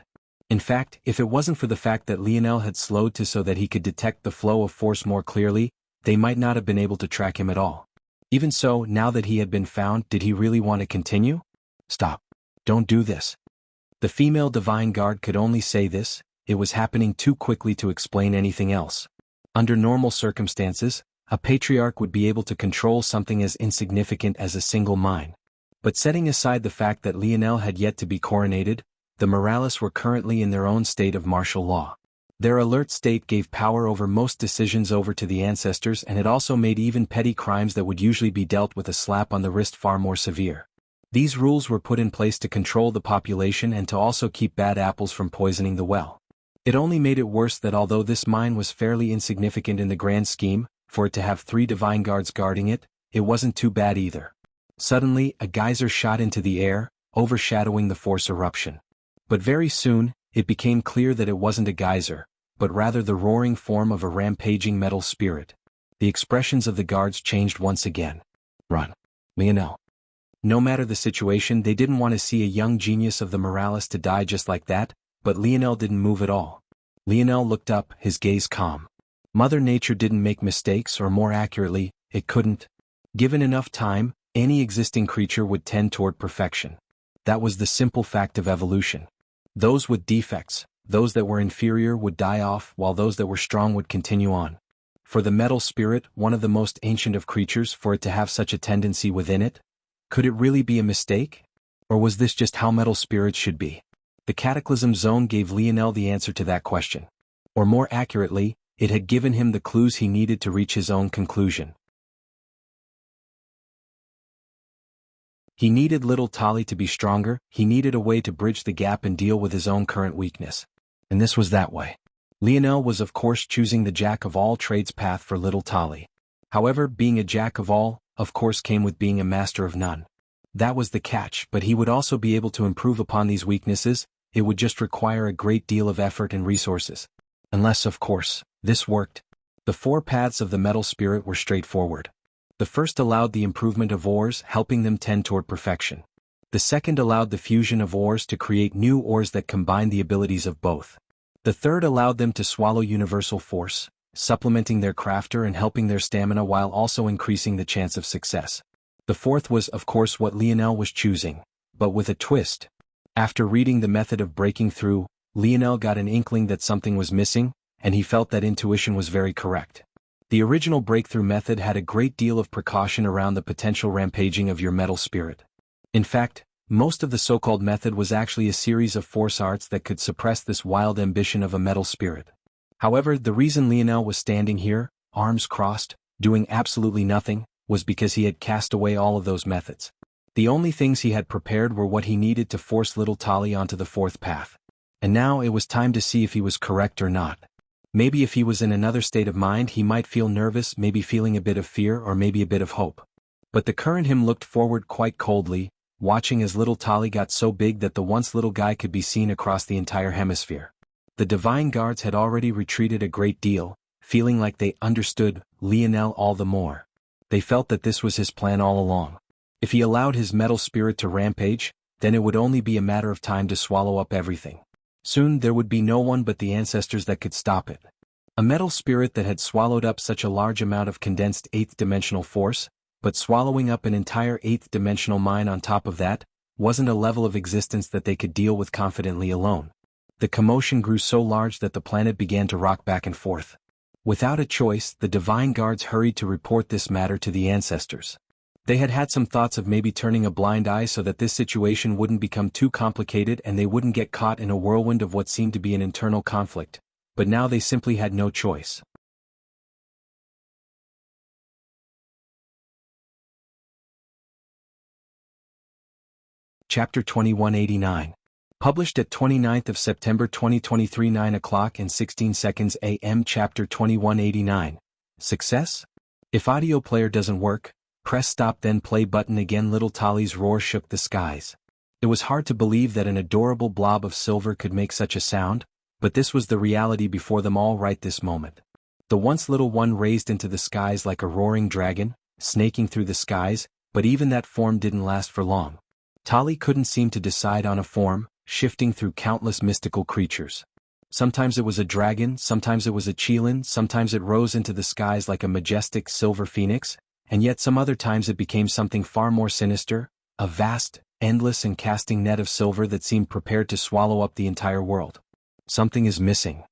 In fact, if it wasn't for the fact that Lionel had slowed to so that he could detect the flow of force more clearly, they might not have been able to track him at all. Even so, now that he had been found, did he really want to continue? Stop. Don't do this. The female divine guard could only say this. It was happening too quickly to explain anything else. Under normal circumstances, a patriarch would be able to control something as insignificant as a single mine. But setting aside the fact that Lionel had yet to be coronated, the Morales were currently in their own state of martial law. Their alert state gave power over most decisions over to the ancestors, and it also made even petty crimes that would usually be dealt with a slap on the wrist far more severe. These rules were put in place to control the population and to also keep bad apples from poisoning the well. It only made it worse that although this mine was fairly insignificant in the grand scheme, for it to have 3 divine guards guarding it, it wasn't too bad either. Suddenly, a geyser shot into the air, overshadowing the force eruption. But very soon, it became clear that it wasn't a geyser, but rather the roaring form of a rampaging metal spirit. The expressions of the guards changed once again. Run. Lionel. No matter the situation, they didn't want to see a young genius of the Morales to die just like that, but Lionel didn't move at all. Lionel looked up, his gaze calm. Mother Nature didn't make mistakes, or more accurately, it couldn't. Given enough time, any existing creature would tend toward perfection. That was the simple fact of evolution. Those with defects, those that were inferior would die off, while those that were strong would continue on. For the metal spirit, one of the most ancient of creatures, for it to have such a tendency within it? Could it really be a mistake? Or was this just how metal spirits should be? The Cataclysm Zone gave Lionel the answer to that question. Or more accurately, it had given him the clues he needed to reach his own conclusion. He needed little Tali to be stronger, he needed a way to bridge the gap and deal with his own current weakness. And this was that way. Lionel was of course choosing the jack of all trades path for little Tali. However, being a jack of all, of course came with being a master of none. That was the catch, but he would also be able to improve upon these weaknesses. It would just require a great deal of effort and resources. Unless, of course, this worked. The 4 paths of the metal spirit were straightforward. The first allowed the improvement of ores, helping them tend toward perfection. The second allowed the fusion of ores to create new ores that combined the abilities of both. The third allowed them to swallow universal force, supplementing their crafter and helping their stamina while also increasing the chance of success. The fourth was, of course, what Lionel was choosing, but with a twist. After reading the method of breaking through, Lionel got an inkling that something was missing, and he felt that intuition was very correct. The original breakthrough method had a great deal of precaution around the potential rampaging of your metal spirit. In fact, most of the so-called method was actually a series of force arts that could suppress this wild ambition of a metal spirit. However, the reason Lionel was standing here, arms crossed, doing absolutely nothing, was because he had cast away all of those methods. The only things he had prepared were what he needed to force little Tali onto the fourth path. And now it was time to see if he was correct or not. Maybe if he was in another state of mind he might feel nervous, maybe feeling a bit of fear or maybe a bit of hope. But the current him looked forward quite coldly, watching as little Tali got so big that the once little guy could be seen across the entire hemisphere. The divine guards had already retreated a great deal, feeling like they understood Lionel all the more. They felt that this was his plan all along. If he allowed his metal spirit to rampage, then it would only be a matter of time to swallow up everything. Soon there would be no one but the ancestors that could stop it. A metal spirit that had swallowed up such a large amount of condensed 8th dimensional force, but swallowing up an entire 8th dimensional mind on top of that, wasn't a level of existence that they could deal with confidently alone. The commotion grew so large that the planet began to rock back and forth. Without a choice, the divine guards hurried to report this matter to the ancestors. They had had some thoughts of maybe turning a blind eye so that this situation wouldn't become too complicated and they wouldn't get caught in a whirlwind of what seemed to be an internal conflict, but now they simply had no choice. Chapter 2189. Published at 29th of September 2023 9 o'clock and 16 seconds AM. Chapter 2189. Success? If audio player doesn't work, press stop then play button again. Little Tali's roar shook the skies. It was hard to believe that an adorable blob of silver could make such a sound, but this was the reality before them all right this moment. The once little one raised into the skies like a roaring dragon, snaking through the skies, but even that form didn't last for long. Tali couldn't seem to decide on a form, shifting through countless mystical creatures. Sometimes it was a dragon, sometimes it was a Qilin, sometimes it rose into the skies like a majestic silver phoenix, and yet some other times it became something far more sinister, a vast, endless and casting net of silver that seemed prepared to swallow up the entire world. Something is missing,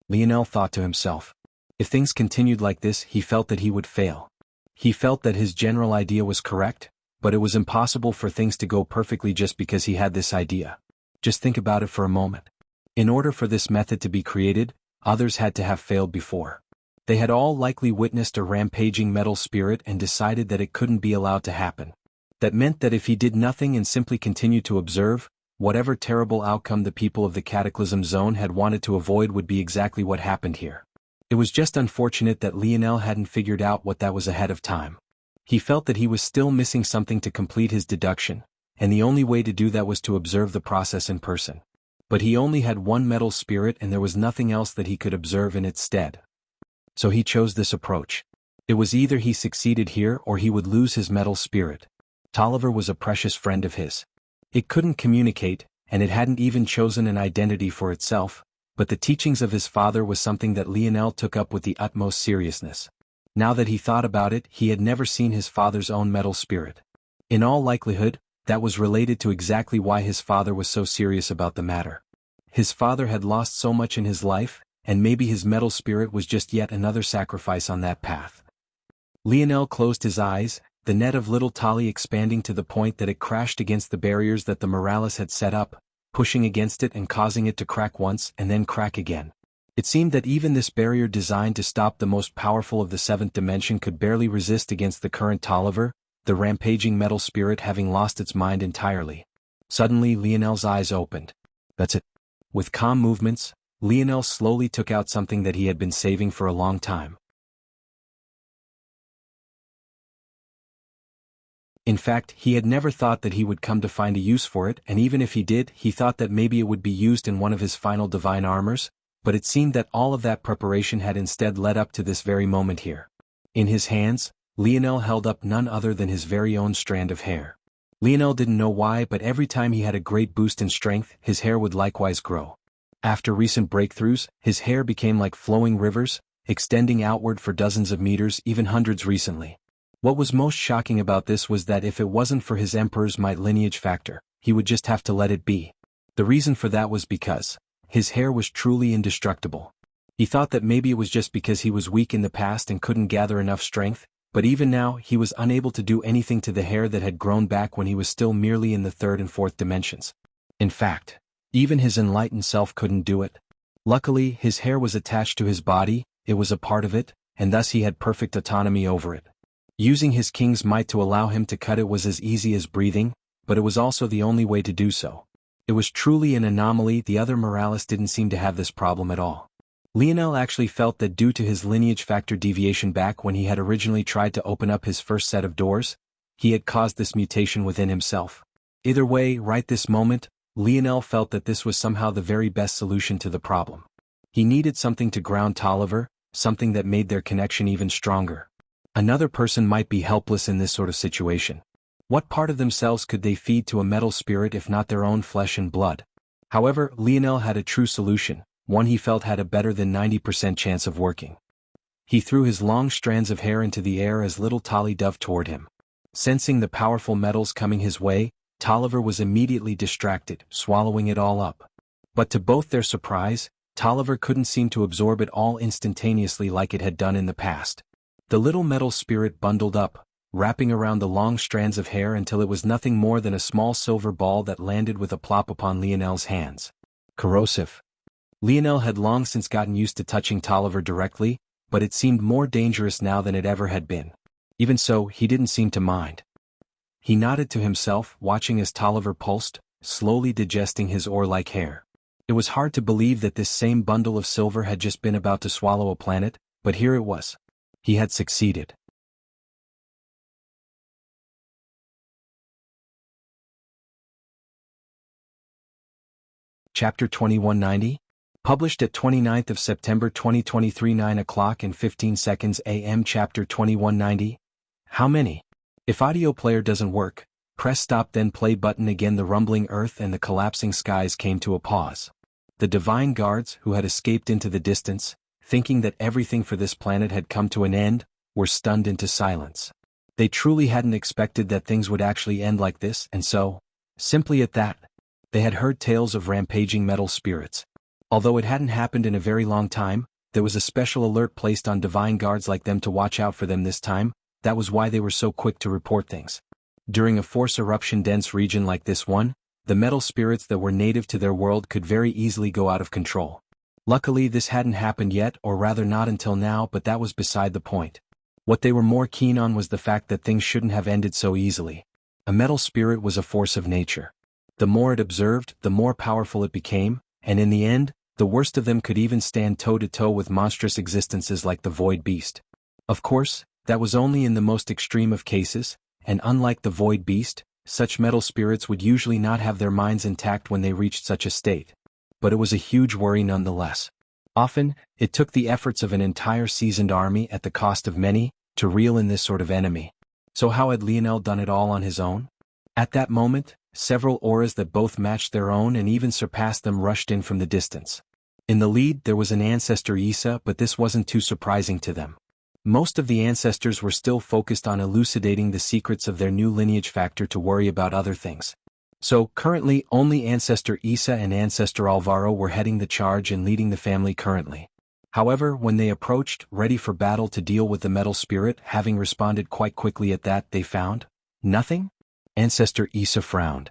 Lionel thought to himself. If things continued like this, he felt that he would fail. He felt that his general idea was correct, but it was impossible for things to go perfectly just because he had this idea. Just think about it for a moment. In order for this method to be created, others had to have failed before. They had all likely witnessed a rampaging metal spirit and decided that it couldn't be allowed to happen. That meant that if he did nothing and simply continued to observe, whatever terrible outcome the people of the Cataclysm Zone had wanted to avoid would be exactly what happened here. It was just unfortunate that Lionel hadn't figured out what that was ahead of time. He felt that he was still missing something to complete his deduction, and the only way to do that was to observe the process in person. But he only had one metal spirit and there was nothing else that he could observe in its stead. So he chose this approach. It was either he succeeded here or he would lose his metal spirit. Tolliver was a precious friend of his. It couldn't communicate, and it hadn't even chosen an identity for itself, but the teachings of his father was something that Lionel took up with the utmost seriousness. Now that he thought about it, he had never seen his father's own metal spirit. In all likelihood, that was related to exactly why his father was so serious about the matter. His father had lost so much in his life, and maybe his metal spirit was just yet another sacrifice on that path. Lionel closed his eyes, the net of little Tali expanding to the point that it crashed against the barriers that the Morales had set up, pushing against it and causing it to crack once and then crack again. It seemed that even this barrier designed to stop the most powerful of the seventh dimension could barely resist against the current Tolliver, the rampaging metal spirit having lost its mind entirely. Suddenly Lionel's eyes opened. That's it. With calm movements, Lionel slowly took out something that he had been saving for a long time. In fact, he had never thought that he would come to find a use for it, and even if he did, he thought that maybe it would be used in one of his final divine armors, but it seemed that all of that preparation had instead led up to this very moment here. In his hands, Lionel held up none other than his very own strand of hair. Lionel didn't know why, but every time he had a great boost in strength, his hair would likewise grow. After recent breakthroughs, his hair became like flowing rivers, extending outward for dozens of meters, even hundreds recently. What was most shocking about this was that if it wasn't for his Emperor's Might lineage factor, he would just have to let it be. The reason for that was because his hair was truly indestructible. He thought that maybe it was just because he was weak in the past and couldn't gather enough strength, but even now he was unable to do anything to the hair that had grown back when he was still merely in the third and fourth dimensions. In fact, even his enlightened self couldn't do it. Luckily, his hair was attached to his body, it was a part of it, and thus he had perfect autonomy over it. Using his king's might to allow him to cut it was as easy as breathing, but it was also the only way to do so. It was truly an anomaly. The other Morales didn't seem to have this problem at all. Lionel actually felt that due to his lineage factor deviation back when he had originally tried to open up his first set of doors, he had caused this mutation within himself. Either way, right this moment, Lionel felt that this was somehow the very best solution to the problem. He needed something to ground Tolliver, something that made their connection even stronger. Another person might be helpless in this sort of situation. What part of themselves could they feed to a metal spirit if not their own flesh and blood? However, Lionel had a true solution, one he felt had a better than 90% chance of working. He threw his long strands of hair into the air as little Tolly dove toward him. Sensing the powerful metals coming his way, Tolliver was immediately distracted, swallowing it all up. But to both their surprise, Tolliver couldn't seem to absorb it all instantaneously like it had done in the past. The little metal spirit bundled up, wrapping around the long strands of hair until it was nothing more than a small silver ball that landed with a plop upon Lionel's hands. Corrosive. Lionel had long since gotten used to touching Tolliver directly, but it seemed more dangerous now than it ever had been. Even so, he didn't seem to mind. He nodded to himself, watching as Tolliver pulsed, slowly digesting his ore-like hair. It was hard to believe that this same bundle of silver had just been about to swallow a planet, but here it was. He had succeeded. Chapter 2190? Published at 29th of September 2023 9:15 a.m. Chapter 2190? How many? If audio player doesn't work, press stop then play button again. The rumbling earth and the collapsing skies came to a pause. The divine guards, who had escaped into the distance, thinking that everything for this planet had come to an end, were stunned into silence. They truly hadn't expected that things would actually end like this, and so, simply at that, they had heard tales of rampaging metal spirits. Although it hadn't happened in a very long time, there was a special alert placed on divine guards like them to watch out for them this time. That was why they were so quick to report things. During a force eruption dense region like this one, the metal spirits that were native to their world could very easily go out of control. Luckily this hadn't happened yet, or rather not until now, but that was beside the point. What they were more keen on was the fact that things shouldn't have ended so easily. A metal spirit was a force of nature. The more it observed, the more powerful it became, and in the end, the worst of them could even stand toe-to-toe with monstrous existences like the Void Beast. Of course, that was only in the most extreme of cases, and unlike the Void Beast, such metal spirits would usually not have their minds intact when they reached such a state. But it was a huge worry nonetheless. Often, it took the efforts of an entire seasoned army at the cost of many, to reel in this sort of enemy. So how had Lionel done it all on his own? At that moment, several auras that both matched their own and even surpassed them rushed in from the distance. In the lead there was an ancestor Issa, but this wasn't too surprising to them. Most of the ancestors were still focused on elucidating the secrets of their new lineage factor to worry about other things. So, currently only Ancestor Issa and Ancestor Alvaro were heading the charge and leading the family currently. However, when they approached, ready for battle to deal with the metal spirit, having responded quite quickly at that, they found nothing? Ancestor Issa frowned.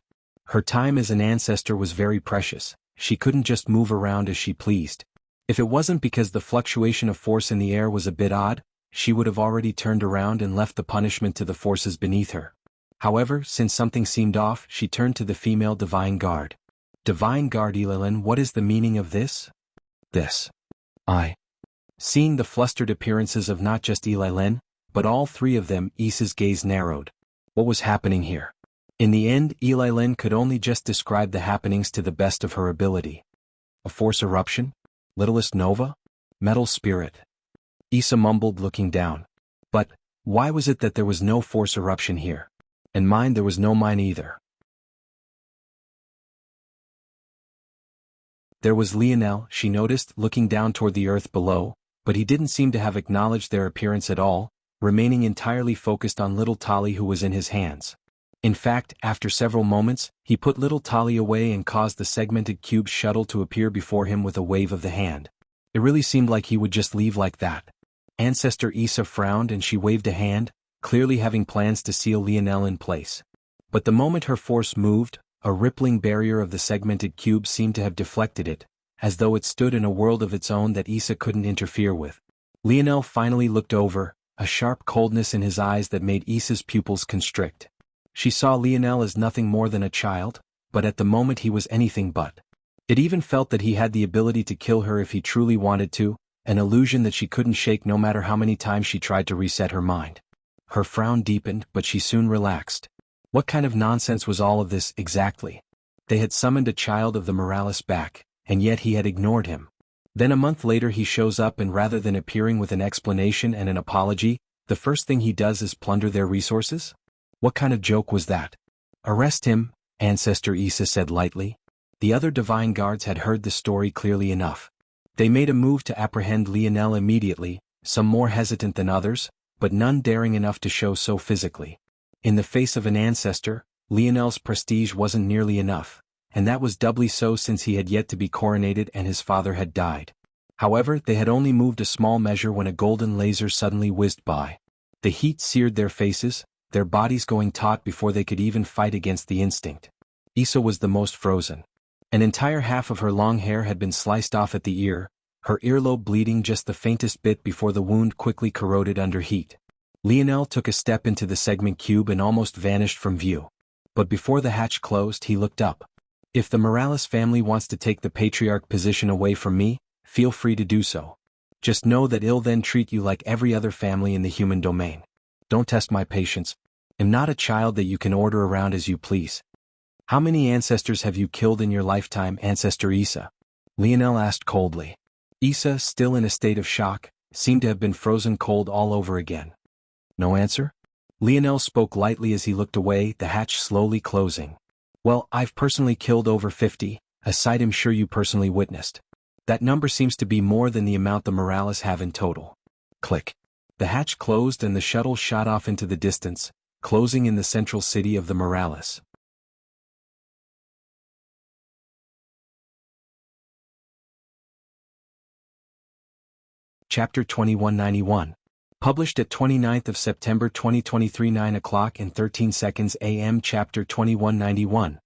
Her time as an ancestor was very precious. She couldn't just move around as she pleased. If it wasn't because the fluctuation of force in the air was a bit odd, she would have already turned around and left the punishment to the forces beneath her. However, since something seemed off, she turned to the female Divine Guard. Divine Guard Elilen, what is the meaning of this? This. Seeing the flustered appearances of not just Elilen, but all three of them, Issa's gaze narrowed. What was happening here? In the end, Elilen could only just describe the happenings to the best of her ability. A force eruption? Littlest Nova? Metal spirit. Issa mumbled, looking down. But, why was it that there was no force eruption here? And mine, there was no mine either. There was Lionel, she noticed, looking down toward the earth below, but he didn't seem to have acknowledged their appearance at all, remaining entirely focused on little Tolly who was in his hands. In fact, after several moments, he put little Tali away and caused the segmented cube shuttle to appear before him with a wave of the hand. It really seemed like he would just leave like that. Ancestor Issa frowned and she waved a hand, clearly having plans to seal Lionel in place. But the moment her force moved, a rippling barrier of the segmented cube seemed to have deflected it, as though it stood in a world of its own that Issa couldn't interfere with. Lionel finally looked over, a sharp coldness in his eyes that made Issa's pupils constrict. She saw Lionel as nothing more than a child, but at the moment he was anything but. It even felt that he had the ability to kill her if he truly wanted to, an illusion that she couldn't shake no matter how many times she tried to reset her mind. Her frown deepened, but she soon relaxed. What kind of nonsense was all of this, exactly? They had summoned a child of the Morales back, and yet he had ignored him. Then a month later he shows up and rather than appearing with an explanation and an apology, the first thing he does is plunder their resources? What kind of joke was that? Arrest him, Ancestor Issa said lightly. The other divine guards had heard the story clearly enough. They made a move to apprehend Lionel immediately, some more hesitant than others, but none daring enough to show so physically. In the face of an ancestor, Lionel's prestige wasn't nearly enough, and that was doubly so since he had yet to be coronated and his father had died. However, they had only moved a small measure when a golden laser suddenly whizzed by. The heat seared their faces, their bodies going taut before they could even fight against the instinct. Issa was the most frozen. An entire half of her long hair had been sliced off at the ear, her earlobe bleeding just the faintest bit before the wound quickly corroded under heat. Lionel took a step into the segment cube and almost vanished from view. But before the hatch closed, he looked up. If the Morales family wants to take the patriarch position away from me, feel free to do so. Just know that it'll then treat you like every other family in the human domain. Don't test my patience. I'm not a child that you can order around as you please. How many ancestors have you killed in your lifetime, Ancestor Issa? Lionel asked coldly. Issa, still in a state of shock, seemed to have been frozen cold all over again. No answer? Lionel spoke lightly as he looked away, the hatch slowly closing. Well, I've personally killed over 50, a sight I'm sure you personally witnessed. That number seems to be more than the amount the Morales have in total. Click. The hatch closed and the shuttle shot off into the distance, closing in the central city of the Morales. Chapter 2191. Published at 29th of September 2023 9 o'clock and 13 seconds AM. Chapter 2191.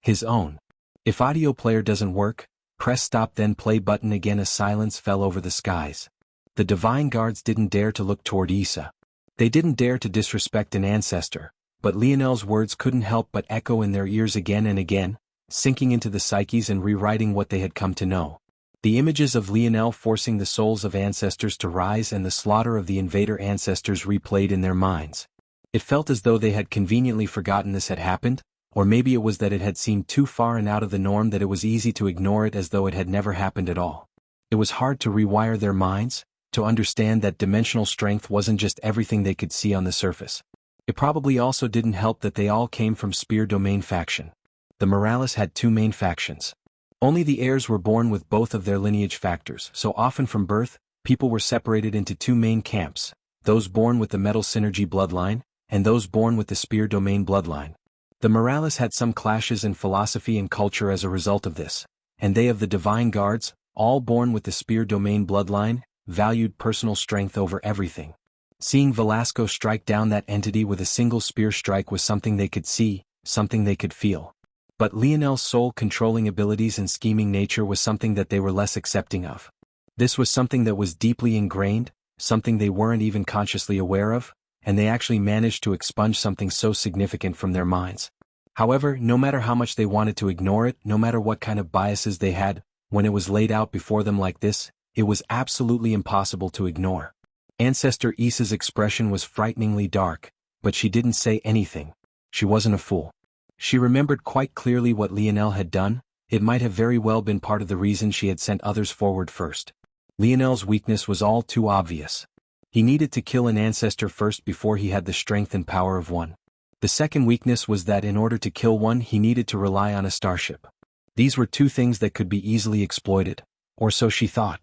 His own. If audio player doesn't work, press stop then play button again. A silence fell over the skies. The divine guards didn't dare to look toward Issa. They didn't dare to disrespect an ancestor, but Lionel's words couldn't help but echo in their ears again and again, sinking into the psyches and rewriting what they had come to know. The images of Lionel forcing the souls of ancestors to rise and the slaughter of the invader ancestors replayed in their minds. It felt as though they had conveniently forgotten this had happened, or maybe it was that it had seemed too far and out of the norm that it was easy to ignore it as though it had never happened at all. It was hard to rewire their minds, to understand that dimensional strength wasn't just everything they could see on the surface. It probably also didn't help that they all came from Spear Domain faction. The Morales had two main factions. Only the heirs were born with both of their lineage factors, so often from birth, people were separated into two main camps, those born with the Metal Synergy bloodline, and those born with the Spear Domain bloodline. The Morales had some clashes in philosophy and culture as a result of this, and they of the Divine Guards, all born with the Spear Domain bloodline, valued personal strength over everything. Seeing Velasco strike down that entity with a single spear strike was something they could see, something they could feel. But Lionel's soul-controlling abilities and scheming nature was something that they were less accepting of. This was something that was deeply ingrained, something they weren't even consciously aware of, and they actually managed to expunge something so significant from their minds. However, no matter how much they wanted to ignore it, no matter what kind of biases they had, when it was laid out before them like this, it was absolutely impossible to ignore. Ancestor Issa's expression was frighteningly dark, but she didn't say anything. She wasn't a fool. She remembered quite clearly what Lionel had done. It might have very well been part of the reason she had sent others forward first. Lionel's weakness was all too obvious. He needed to kill an ancestor first before he had the strength and power of one. The second weakness was that in order to kill one he needed to rely on a starship. These were two things that could be easily exploited, or so she thought.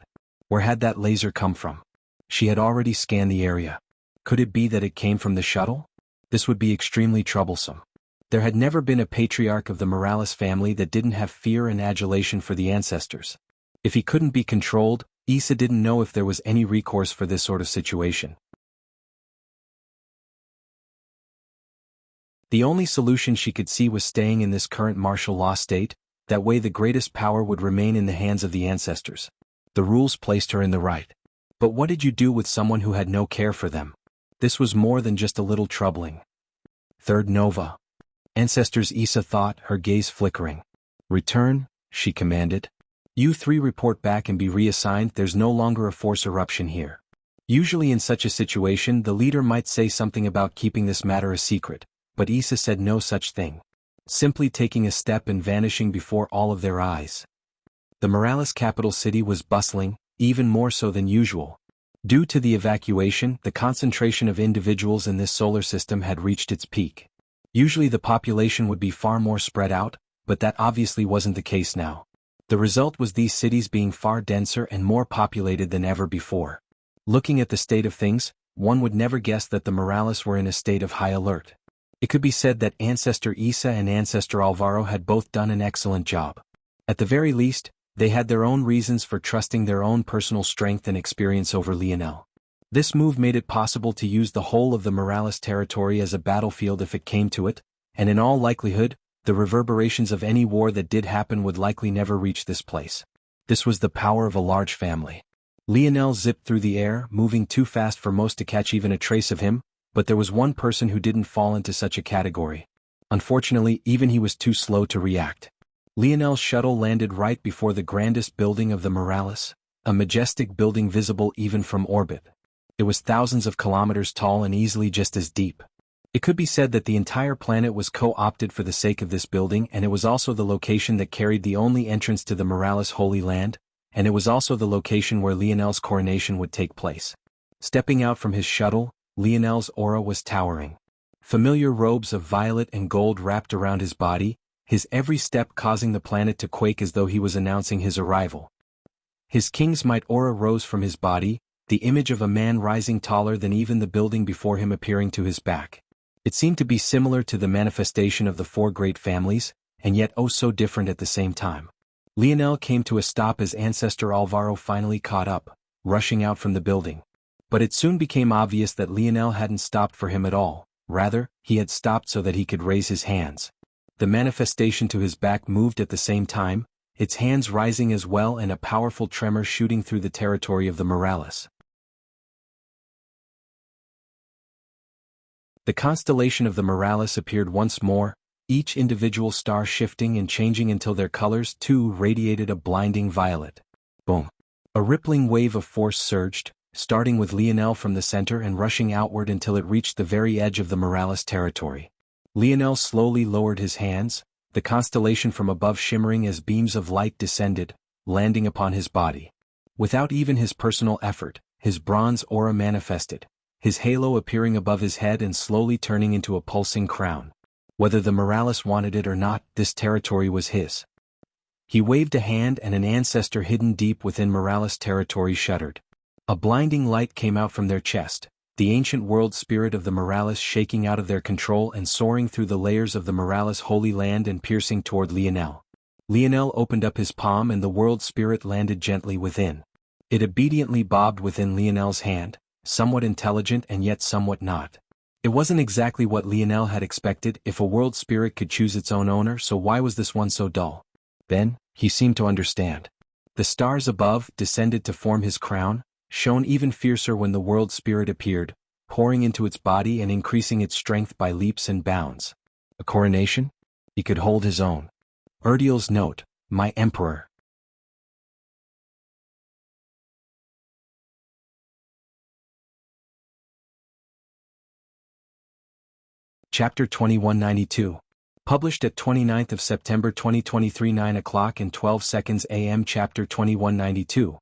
Where had that laser come from? She had already scanned the area. Could it be that it came from the shuttle? This would be extremely troublesome. There had never been a patriarch of the Morales family that didn't have fear and adulation for the ancestors. If he couldn't be controlled, Issa didn't know if there was any recourse for this sort of situation. The only solution she could see was staying in this current martial law state, that way the greatest power would remain in the hands of the ancestors. The rules placed her in the right. But what did you do with someone who had no care for them? This was more than just a little troubling. Third Nova. Ancestors, Issa thought, her gaze flickering. Return, she commanded. You three report back and be reassigned. There's no longer a force eruption here. Usually in such a situation the leader might say something about keeping this matter a secret, but Issa said no such thing. Simply taking a step and vanishing before all of their eyes. The Morales capital city was bustling, even more so than usual. Due to the evacuation, the concentration of individuals in this solar system had reached its peak. Usually the population would be far more spread out, but that obviously wasn't the case now. The result was these cities being far denser and more populated than ever before. Looking at the state of things, one would never guess that the Morales were in a state of high alert. It could be said that Ancestor Issa and Ancestor Alvaro had both done an excellent job. At the very least, they had their own reasons for trusting their own personal strength and experience over Lionel. This move made it possible to use the whole of the Morales territory as a battlefield if it came to it, and in all likelihood, the reverberations of any war that did happen would likely never reach this place. This was the power of a large family. Lionel zipped through the air, moving too fast for most to catch even a trace of him, but there was one person who didn't fall into such a category. Unfortunately, even he was too slow to react. Lionel's shuttle landed right before the grandest building of the Morales, a majestic building visible even from orbit. It was thousands of kilometers tall and easily just as deep. It could be said that the entire planet was co-opted for the sake of this building, and it was also the location that carried the only entrance to the Morales Holy Land, and it was also the location where Lionel's coronation would take place. Stepping out from his shuttle, Lionel's aura was towering. Familiar robes of violet and gold wrapped around his body, his every step causing the planet to quake as though he was announcing his arrival. His king's might aura rose from his body, the image of a man rising taller than even the building before him appearing to his back. It seemed to be similar to the manifestation of the four great families, and yet oh so different at the same time. Lionel came to a stop as Ancestor Alvaro finally caught up, rushing out from the building. But it soon became obvious that Lionel hadn't stopped for him at all, rather, he had stopped so that he could raise his hands. The manifestation to his back moved at the same time, its hands rising as well and a powerful tremor shooting through the territory of the Morales. The constellation of the Morales appeared once more, each individual star shifting and changing until their colors too radiated a blinding violet. Boom. A rippling wave of force surged, starting with Lionel from the center and rushing outward until it reached the very edge of the Morales territory. Lionel slowly lowered his hands, the constellation from above shimmering as beams of light descended, landing upon his body. Without even his personal effort, his bronze aura manifested, his halo appearing above his head and slowly turning into a pulsing crown. Whether the Morales wanted it or not, this territory was his. He waved a hand and an ancestor hidden deep within Morales territory shuddered. A blinding light came out from their chest, the ancient world spirit of the Morales shaking out of their control and soaring through the layers of the Morales Holy Land and piercing toward Lionel. Lionel opened up his palm and the world spirit landed gently within. It obediently bobbed within Lionel's hand, somewhat intelligent and yet somewhat not. It wasn't exactly what Lionel had expected if a world spirit could choose its own owner, so why was this one so dull? Then, he seemed to understand. The stars above descended to form his crown, shone even fiercer when the world spirit appeared, pouring into its body and increasing its strength by leaps and bounds. A coronation? He could hold his own. Urdiel's note, my emperor. Chapter 2192. Published at 29th of September 2023 9 o'clock and 12 seconds AM. Chapter 2192.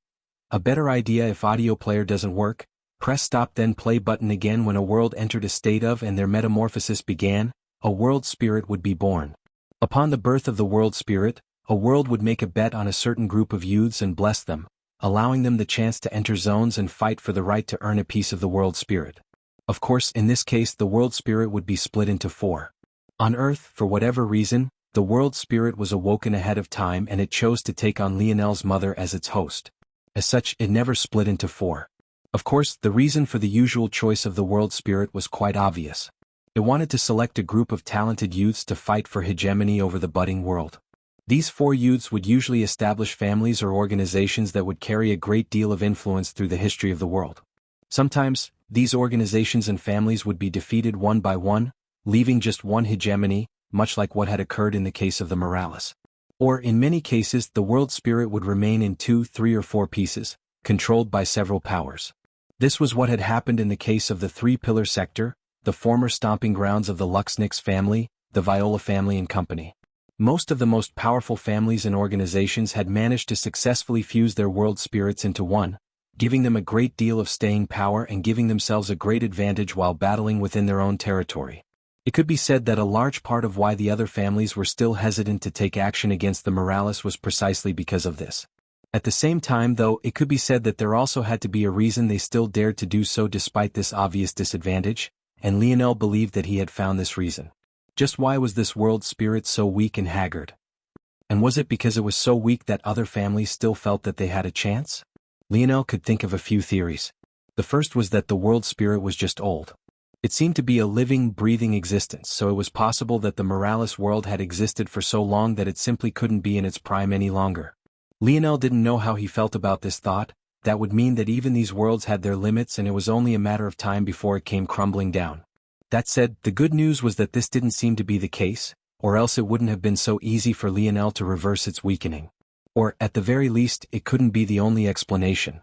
A better idea if audio player doesn't work, press stop then play button again. When a world entered a state of and their metamorphosis began, a world spirit would be born. Upon the birth of the world spirit, a world would make a bet on a certain group of youths and bless them, allowing them the chance to enter zones and fight for the right to earn a piece of the world spirit. Of course, in this case the world spirit would be split into four. On Earth, for whatever reason, the world spirit was awoken ahead of time and it chose to take on Lionel's mother as its host. As such, it never split into four. Of course, the reason for the usual choice of the world spirit was quite obvious. It wanted to select a group of talented youths to fight for hegemony over the budding world. These four youths would usually establish families or organizations that would carry a great deal of influence through the history of the world. Sometimes, these organizations and families would be defeated one by one, leaving just one hegemony, much like what had occurred in the case of the Morales. Or in many cases the world spirit would remain in 2, 3 or 4 pieces, controlled by several powers. This was what had happened in the case of the Three-Pillar Sector, the former stomping grounds of the Luxnix family, the Viola family and company. Most of the most powerful families and organizations had managed to successfully fuse their world spirits into one, giving them a great deal of staying power and giving themselves a great advantage while battling within their own territory. It could be said that a large part of why the other families were still hesitant to take action against the Morales was precisely because of this. At the same time, though, it could be said that there also had to be a reason they still dared to do so despite this obvious disadvantage, and Lionel believed that he had found this reason. Just why was this world spirit so weak and haggard? And was it because it was so weak that other families still felt that they had a chance? Lionel could think of a few theories. The first was that the world spirit was just old. It seemed to be a living, breathing existence, so it was possible that the Morales world had existed for so long that it simply couldn't be in its prime any longer. Lionel didn't know how he felt about this thought. That would mean that even these worlds had their limits and it was only a matter of time before it came crumbling down. That said, the good news was that this didn't seem to be the case, or else it wouldn't have been so easy for Lionel to reverse its weakening. Or, at the very least, it couldn't be the only explanation.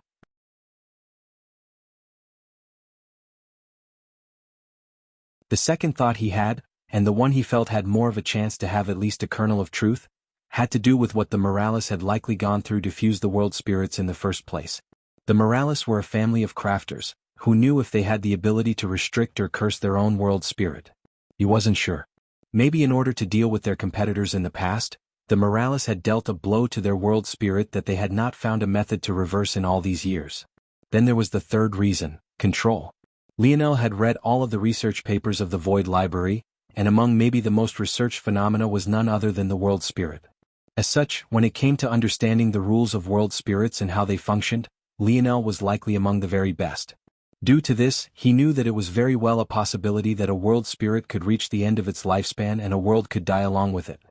The second thought he had, and the one he felt had more of a chance to have at least a kernel of truth, had to do with what the Morales had likely gone through to fuse the world spirits in the first place. The Morales were a family of crafters, who knew if they had the ability to restrict or curse their own world spirit. He wasn't sure. Maybe in order to deal with their competitors in the past, the Morales had dealt a blow to their world spirit that they had not found a method to reverse in all these years. Then there was the third reason: control. Lionel had read all of the research papers of the Void Library, and among maybe the most researched phenomena was none other than the world spirit. As such, when it came to understanding the rules of world spirits and how they functioned, Lionel was likely among the very best. Due to this, he knew that it was very well a possibility that a world spirit could reach the end of its lifespan and a world could die along with it.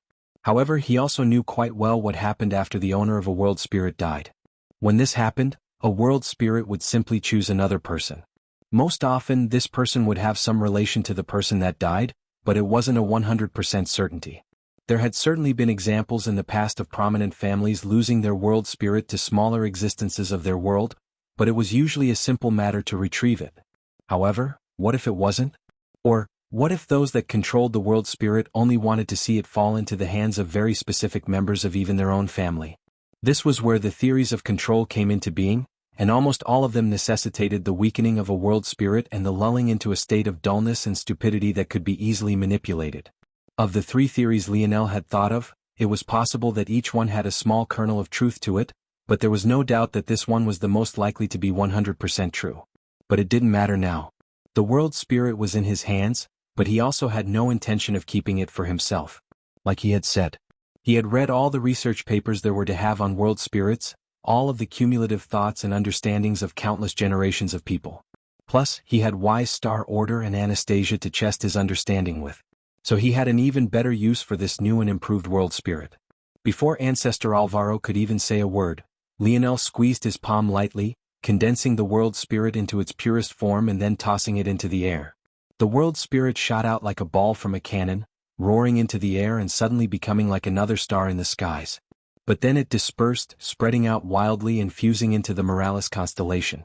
However, he also knew quite well what happened after the owner of a world spirit died. When this happened, a world spirit would simply choose another person. Most often, this person would have some relation to the person that died, but it wasn't a 100% certainty. There had certainly been examples in the past of prominent families losing their world spirit to smaller existences of their world, but it was usually a simple matter to retrieve it. However, what if it wasn't? Or, what if those that controlled the world spirit only wanted to see it fall into the hands of very specific members of even their own family? This was where the theories of control came into being, and almost all of them necessitated the weakening of a world spirit and the lulling into a state of dullness and stupidity that could be easily manipulated. Of the three theories Lionel had thought of, it was possible that each one had a small kernel of truth to it, but there was no doubt that this one was the most likely to be 100% true. But it didn't matter now. The world spirit was in his hands, but he also had no intention of keeping it for himself. Like he had said, he had read all the research papers there were to have on world spirits, all of the cumulative thoughts and understandings of countless generations of people. Plus, he had wise Star Order and Anastasia to test his understanding with. So he had an even better use for this new and improved world spirit. Before Ancestor Alvaro could even say a word, Lionel squeezed his palm lightly, condensing the world spirit into its purest form and then tossing it into the air. The world spirit shot out like a ball from a cannon, roaring into the air and suddenly becoming like another star in the skies. But then it dispersed, spreading out wildly and fusing into the Morales constellation.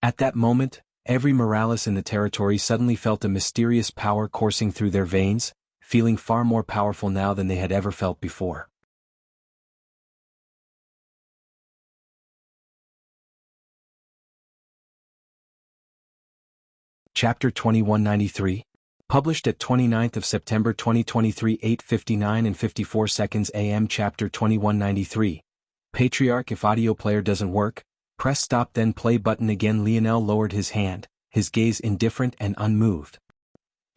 At that moment, every Morales in the territory suddenly felt a mysterious power coursing through their veins, feeling far more powerful now than they had ever felt before. Chapter 2193. Published at 29th of September 2023, 8:59 and 54 seconds AM. Chapter 2193. Patriarch. If audio player doesn't work, press stop then play button again. Lionel lowered his hand, his gaze indifferent and unmoved.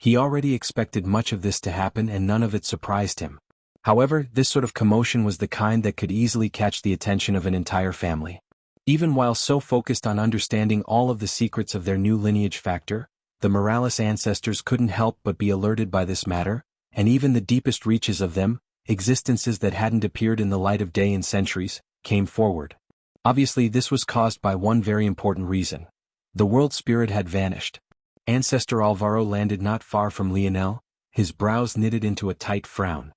He already expected much of this to happen and none of it surprised him. However, this sort of commotion was the kind that could easily catch the attention of an entire family. Even while so focused on understanding all of the secrets of their new lineage factor, the Morales ancestors couldn't help but be alerted by this matter, and even the deepest reaches of them, existences that hadn't appeared in the light of day in centuries, came forward. Obviously, this was caused by one very important reason. The world spirit had vanished. Ancestor Alvaro landed not far from Lionel, his brows knitted into a tight frown.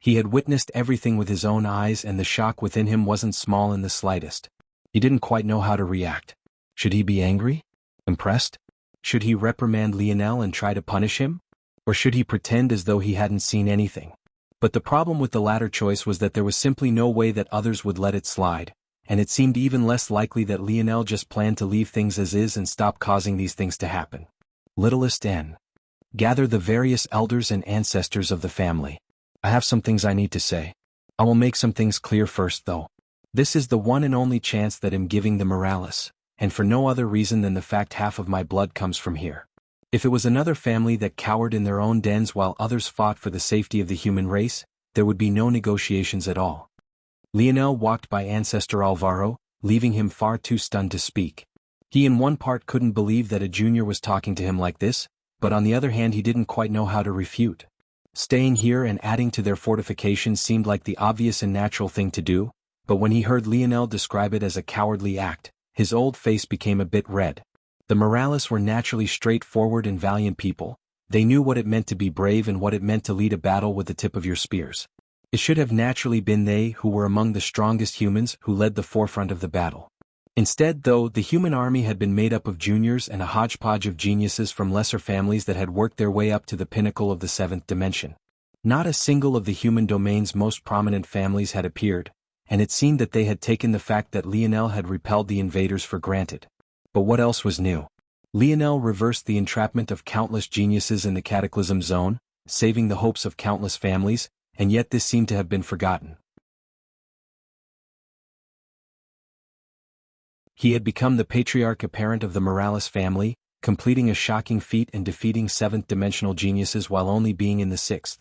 He had witnessed everything with his own eyes and the shock within him wasn't small in the slightest. He didn't quite know how to react. Should he be angry? Impressed? Should he reprimand Lionel and try to punish him? Or should he pretend as though he hadn't seen anything? But the problem with the latter choice was that there was simply no way that others would let it slide, and it seemed even less likely that Lionel just planned to leave things as is and stop causing these things to happen. Littlest N. Gather the various elders and ancestors of the family. I have some things I need to say. I will make some things clear first though. This is the one and only chance that I'm giving the Morales, and for no other reason than the fact half of my blood comes from here. If it was another family that cowered in their own dens while others fought for the safety of the human race, there would be no negotiations at all. Lionel walked by Ancestor Alvaro, leaving him far too stunned to speak. He in one part couldn't believe that a junior was talking to him like this, but on the other hand he didn't quite know how to refute. Staying here and adding to their fortifications seemed like the obvious and natural thing to do, but when he heard Lionel describe it as a cowardly act, his old face became a bit red. The Morales were naturally straightforward and valiant people. They knew what it meant to be brave and what it meant to lead a battle with the tip of your spears. It should have naturally been they who were among the strongest humans who led the forefront of the battle. Instead, though, the human army had been made up of juniors and a hodgepodge of geniuses from lesser families that had worked their way up to the pinnacle of the seventh dimension. Not a single of the human domain's most prominent families had appeared, and it seemed that they had taken the fact that Lionel had repelled the invaders for granted. But what else was new? Lionel reversed the entrapment of countless geniuses in the Cataclysm Zone, saving the hopes of countless families, and yet this seemed to have been forgotten. He had become the patriarch apparent of the Morales family, completing a shocking feat and defeating seventh-dimensional geniuses while only being in the sixth.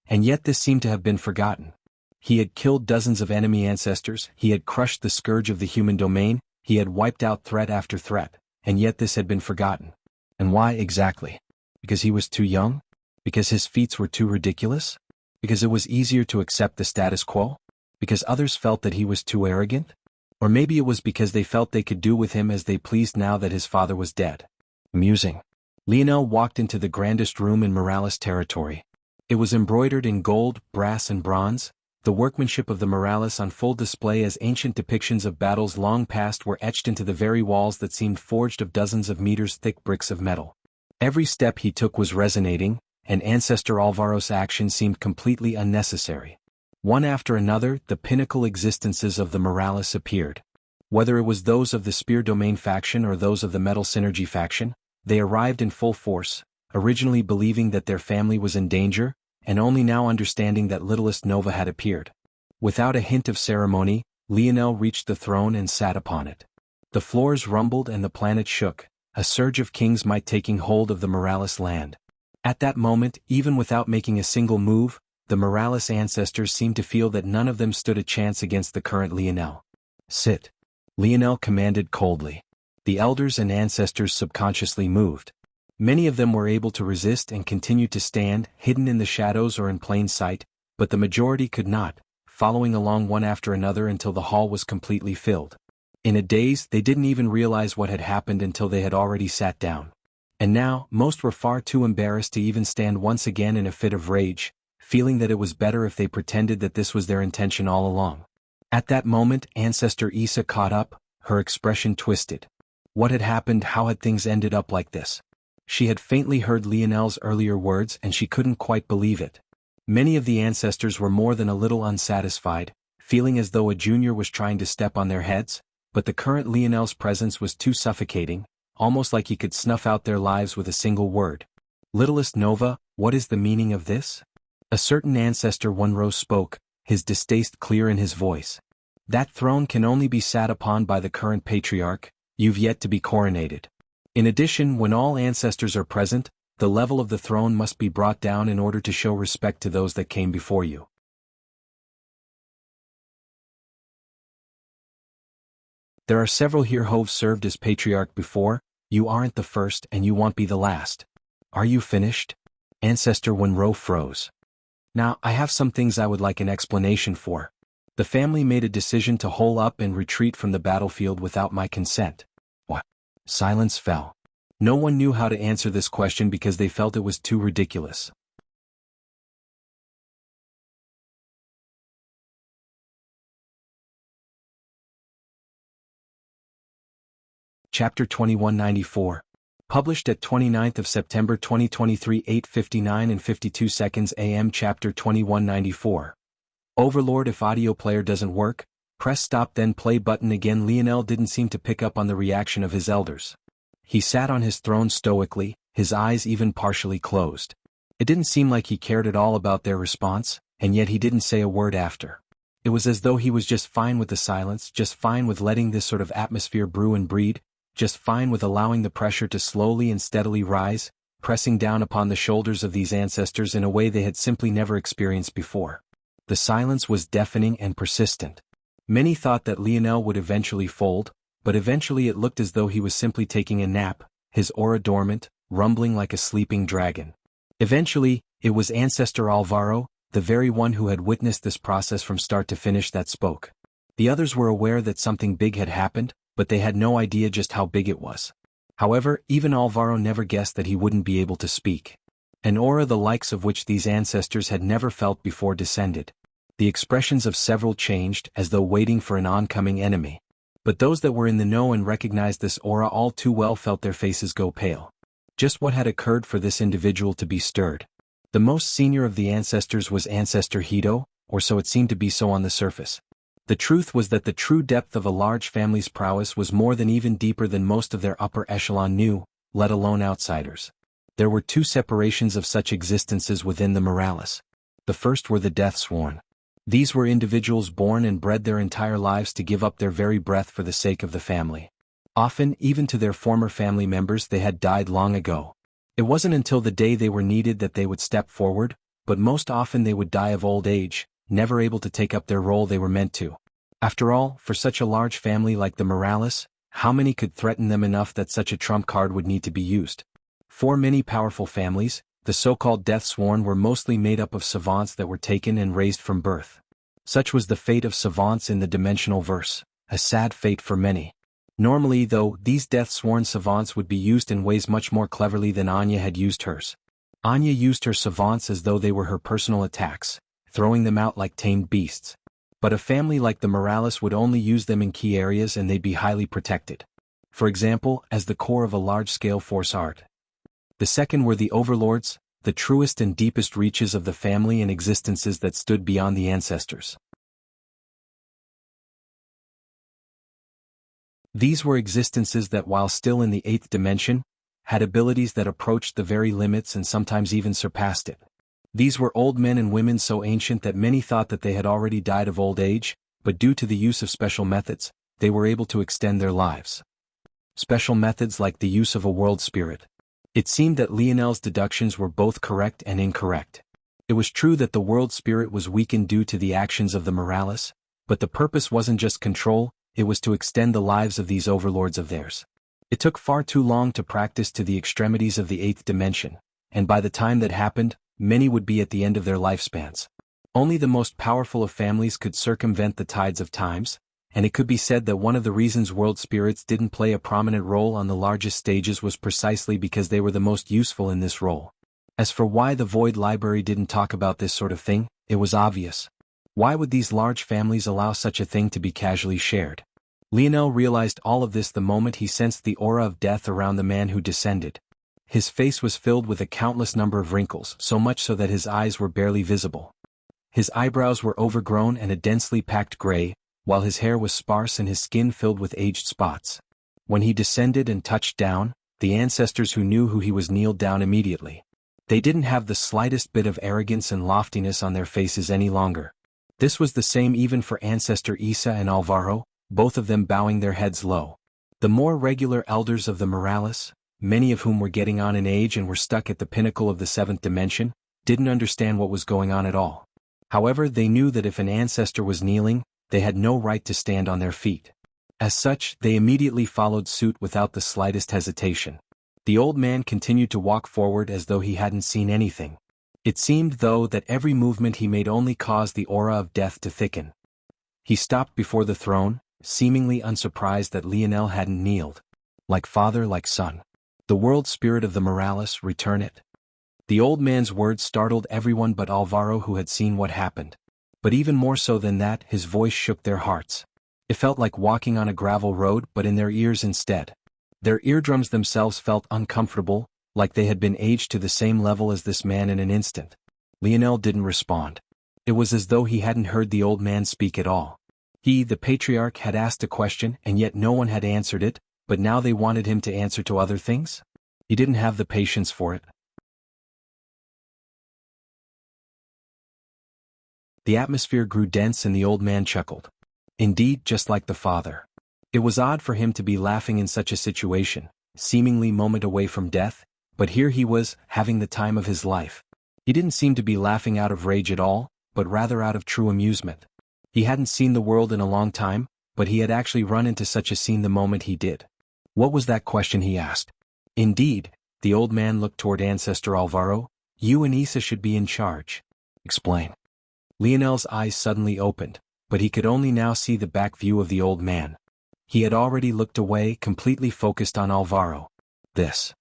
And yet this seemed to have been forgotten. He had killed dozens of enemy ancestors, he had crushed the scourge of the human domain, he had wiped out threat after threat, and yet this had been forgotten. And why exactly? Because he was too young? Because his feats were too ridiculous? Because it was easier to accept the status quo? Because others felt that he was too arrogant? Or maybe it was because they felt they could do with him as they pleased now that his father was dead. Amusing. Lionel walked into the grandest room in Morales territory. It was embroidered in gold, brass and bronze, the workmanship of the Morales on full display as ancient depictions of battles long past were etched into the very walls that seemed forged of dozens of meters thick bricks of metal. Every step he took was resonating, and Ancestor Alvaro's action seemed completely unnecessary. One after another, the pinnacle existences of the Morales appeared. Whether it was those of the Spear Domain faction or those of the Metal Synergy faction, they arrived in full force, originally believing that their family was in danger, and only now understanding that littlest Nova had appeared. Without a hint of ceremony, Lionel reached the throne and sat upon it. The floors rumbled and the planet shook, a surge of kings might taking hold of the Morales land. At that moment, even without making a single move, the Morales ancestors seemed to feel that none of them stood a chance against the current Lionel. Sit. Lionel commanded coldly. The elders and ancestors subconsciously moved. Many of them were able to resist and continued to stand, hidden in the shadows or in plain sight, but the majority could not, following along one after another until the hall was completely filled. In a daze, they didn't even realize what had happened until they had already sat down. And now, most were far too embarrassed to even stand once again in a fit of rage, feeling that it was better if they pretended that this was their intention all along. At that moment, Ancestor Issa caught up, her expression twisted. What had happened? How had things ended up like this? She had faintly heard Lionel's earlier words and she couldn't quite believe it. Many of the ancestors were more than a little unsatisfied, feeling as though a junior was trying to step on their heads, but the current Lionel's presence was too suffocating, almost like he could snuff out their lives with a single word. Littlest Nova, what is the meaning of this? A certain ancestor one row spoke, his distaste clear in his voice. That throne can only be sat upon by the current patriarch, you've yet to be coronated. In addition, when all ancestors are present, The level of the throne must be brought down in order to show respect to those that came before you. There are several here who've served as patriarch before. You aren't the first and you won't be the last. Are you finished? Ancestor Wenro froze. Now, I have some things I would like an explanation for. The family made a decision to hole up and retreat from the battlefield without my consent. What? Silence fell. No one knew how to answer this question because they felt it was too ridiculous. Chapter 2194. Published at 29th of September 2023 8:59 and 52 seconds AM. Chapter 2194. Overlord, if audio player doesn't work, press stop then play button again. Lionel didn't seem to pick up on the reaction of his elders. He sat on his throne stoically, his eyes even partially closed. It didn't seem like he cared at all about their response, and yet he didn't say a word after. It was as though he was just fine with the silence, just fine with letting this sort of atmosphere brew and breed, just fine with allowing the pressure to slowly and steadily rise, pressing down upon the shoulders of these ancestors in a way they had simply never experienced before. The silence was deafening and persistent. Many thought that Lionel would eventually fold, but eventually it looked as though he was simply taking a nap, his aura dormant, rumbling like a sleeping dragon. Eventually, it was Ancestor Alvaro, the very one who had witnessed this process from start to finish, that spoke. The others were aware that something big had happened, but they had no idea just how big it was. However, even Alvaro never guessed that he wouldn't be able to speak. An aura the likes of which these ancestors had never felt before descended. The expressions of several changed, as though waiting for an oncoming enemy. But those that were in the know and recognized this aura all too well felt their faces go pale. Just what had occurred for this individual to be stirred? The most senior of the ancestors was Ancestor Hito, or so it seemed to be so on the surface. The truth was that the true depth of a large family's prowess was more than even deeper than most of their upper echelon knew, let alone outsiders. There were two separations of such existences within the Morales. The first were the Deathsworn. These were individuals born and bred their entire lives to give up their very breath for the sake of the family. Often, even to their former family members, they had died long ago. It wasn't until the day they were needed that they would step forward, but most often they would die of old age, never able to take up their role they were meant to. After all, for such a large family like the Morales, how many could threaten them enough that such a trump card would need to be used? For many powerful families, the so-called Deathsworn were mostly made up of savants that were taken and raised from birth. Such was the fate of savants in the dimensional verse, a sad fate for many. Normally, though, these Deathsworn savants would be used in ways much more cleverly than Anya had used hers. Anya used her savants as though they were her personal attacks, throwing them out like tamed beasts. But a family like the Morales would only use them in key areas and they'd be highly protected. For example, as the core of a large-scale force art. The second were the overlords, the truest and deepest reaches of the family and existences that stood beyond the ancestors. These were existences that, while still in the eighth dimension, had abilities that approached the very limits and sometimes even surpassed it. These were old men and women so ancient that many thought that they had already died of old age, but due to the use of special methods, they were able to extend their lives. Special methods like the use of a world spirit. It seemed that Lionel's deductions were both correct and incorrect. It was true that the world spirit was weakened due to the actions of the Morales, but the purpose wasn't just control, it was to extend the lives of these overlords of theirs. It took far too long to practice to the extremities of the eighth dimension, and by the time that happened, many would be at the end of their lifespans. Only the most powerful of families could circumvent the tides of times, and it could be said that one of the reasons world spirits didn't play a prominent role on the largest stages was precisely because they were the most useful in this role. As for why the Void Library didn't talk about this sort of thing, it was obvious. Why would these large families allow such a thing to be casually shared? Lionel realized all of this the moment he sensed the aura of death around the man who descended. His face was filled with a countless number of wrinkles, so much so that his eyes were barely visible. His eyebrows were overgrown and a densely packed gray, while his hair was sparse and his skin filled with aged spots. When he descended and touched down, the ancestors who knew who he was kneeled down immediately. They didn't have the slightest bit of arrogance and loftiness on their faces any longer. This was the same even for Ancestor Isa and Alvaro, both of them bowing their heads low. The more regular elders of the Morales, many of whom were getting on in age and were stuck at the pinnacle of the seventh dimension, didn't understand what was going on at all. However, they knew that if an ancestor was kneeling, they had no right to stand on their feet. As such, they immediately followed suit without the slightest hesitation. The old man continued to walk forward as though he hadn't seen anything. It seemed, though, that every movement he made only caused the aura of death to thicken. He stopped before the throne, seemingly unsurprised that Lionel hadn't kneeled. Like father, like son. The world spirit of the Morales, return it. The old man's words startled everyone but Alvaro, who had seen what happened. But even more so than that, his voice shook their hearts. It felt like walking on a gravel road, but in their ears instead. Their eardrums themselves felt uncomfortable, like they had been aged to the same level as this man in an instant. Lionel didn't respond. It was as though he hadn't heard the old man speak at all. He, the patriarch, had asked a question and yet no one had answered it, but now they wanted him to answer to other things? He didn't have the patience for it. The atmosphere grew dense and the old man chuckled. Indeed, just like the father. It was odd for him to be laughing in such a situation, seemingly moment away from death, but here he was, having the time of his life. He didn't seem to be laughing out of rage at all, but rather out of true amusement. He hadn't seen the world in a long time, but he had actually run into such a scene the moment he did. What was that question, he asked. Indeed, the old man looked toward Ancestor Alvaro. You and Issa should be in charge. Explain. Lionel's eyes suddenly opened, but he could only now see the back view of the old man. He had already looked away, completely focused on Alvaro. This.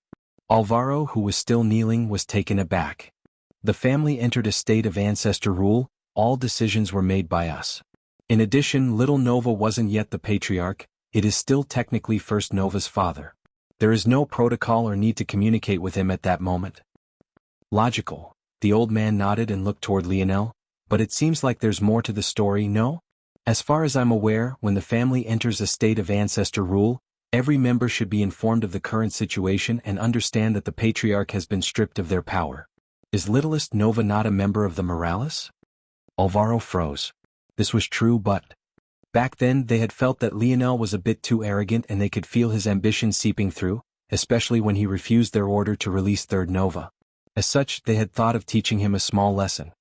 Alvaro, who was still kneeling, was taken aback. The family entered a state of ancestor rule. All decisions were made by us. In addition, little Nova wasn't yet the patriarch, it is still technically First Nova's father. There is no protocol or need to communicate with him at that moment. Logical. The old man nodded and looked toward Lionel, but it seems like there's more to the story, no? As far as I'm aware, when the family enters a state of ancestor rule, every member should be informed of the current situation and understand that the patriarch has been stripped of their power. Is littlest Nova not a member of the Morales? Alvaro froze. This was true, but back then they had felt that Lionel was a bit too arrogant and they could feel his ambition seeping through, especially when he refused their order to release Third Nova. As such, they had thought of teaching him a small lesson.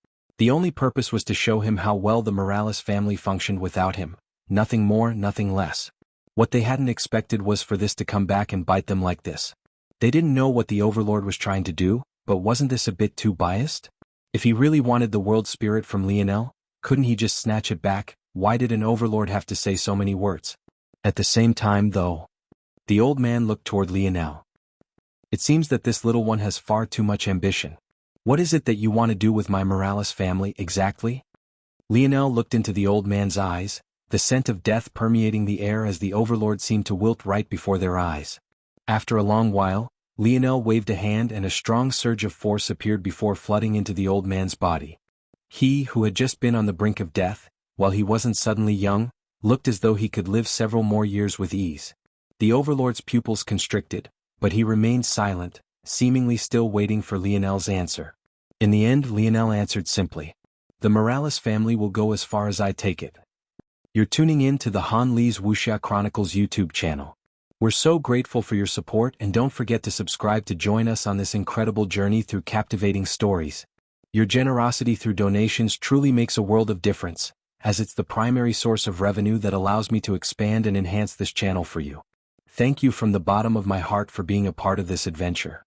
The only purpose was to show him how well the Morales family functioned without him, nothing more, nothing less. What they hadn't expected was for this to come back and bite them like this. They didn't know what the Overlord was trying to do, but wasn't this a bit too biased? If he really wanted the world spirit from Lionel, couldn't he just snatch it back? Why did an Overlord have to say so many words? At the same time, though, the old man looked toward Lionel. It seems that this little one has far too much ambition. What is it that you want to do with my Morales family, exactly? Lionel looked into the old man's eyes, the scent of death permeating the air as the Overlord seemed to wilt right before their eyes. After a long while, Lionel waved a hand and a strong surge of force appeared before flooding into the old man's body. He, who had just been on the brink of death, while he wasn't suddenly young, looked as though he could live several more years with ease. The Overlord's pupils constricted, but he remained silent, seemingly still waiting for Lionel's answer. In the end, Lionel answered simply. The Morales family will go as far as I take it. You're tuning in to the Han Lee's Wuxia Chronicles YouTube channel. We're so grateful for your support and don't forget to subscribe to join us on this incredible journey through captivating stories. Your generosity through donations truly makes a world of difference, as it's the primary source of revenue that allows me to expand and enhance this channel for you. Thank you from the bottom of my heart for being a part of this adventure.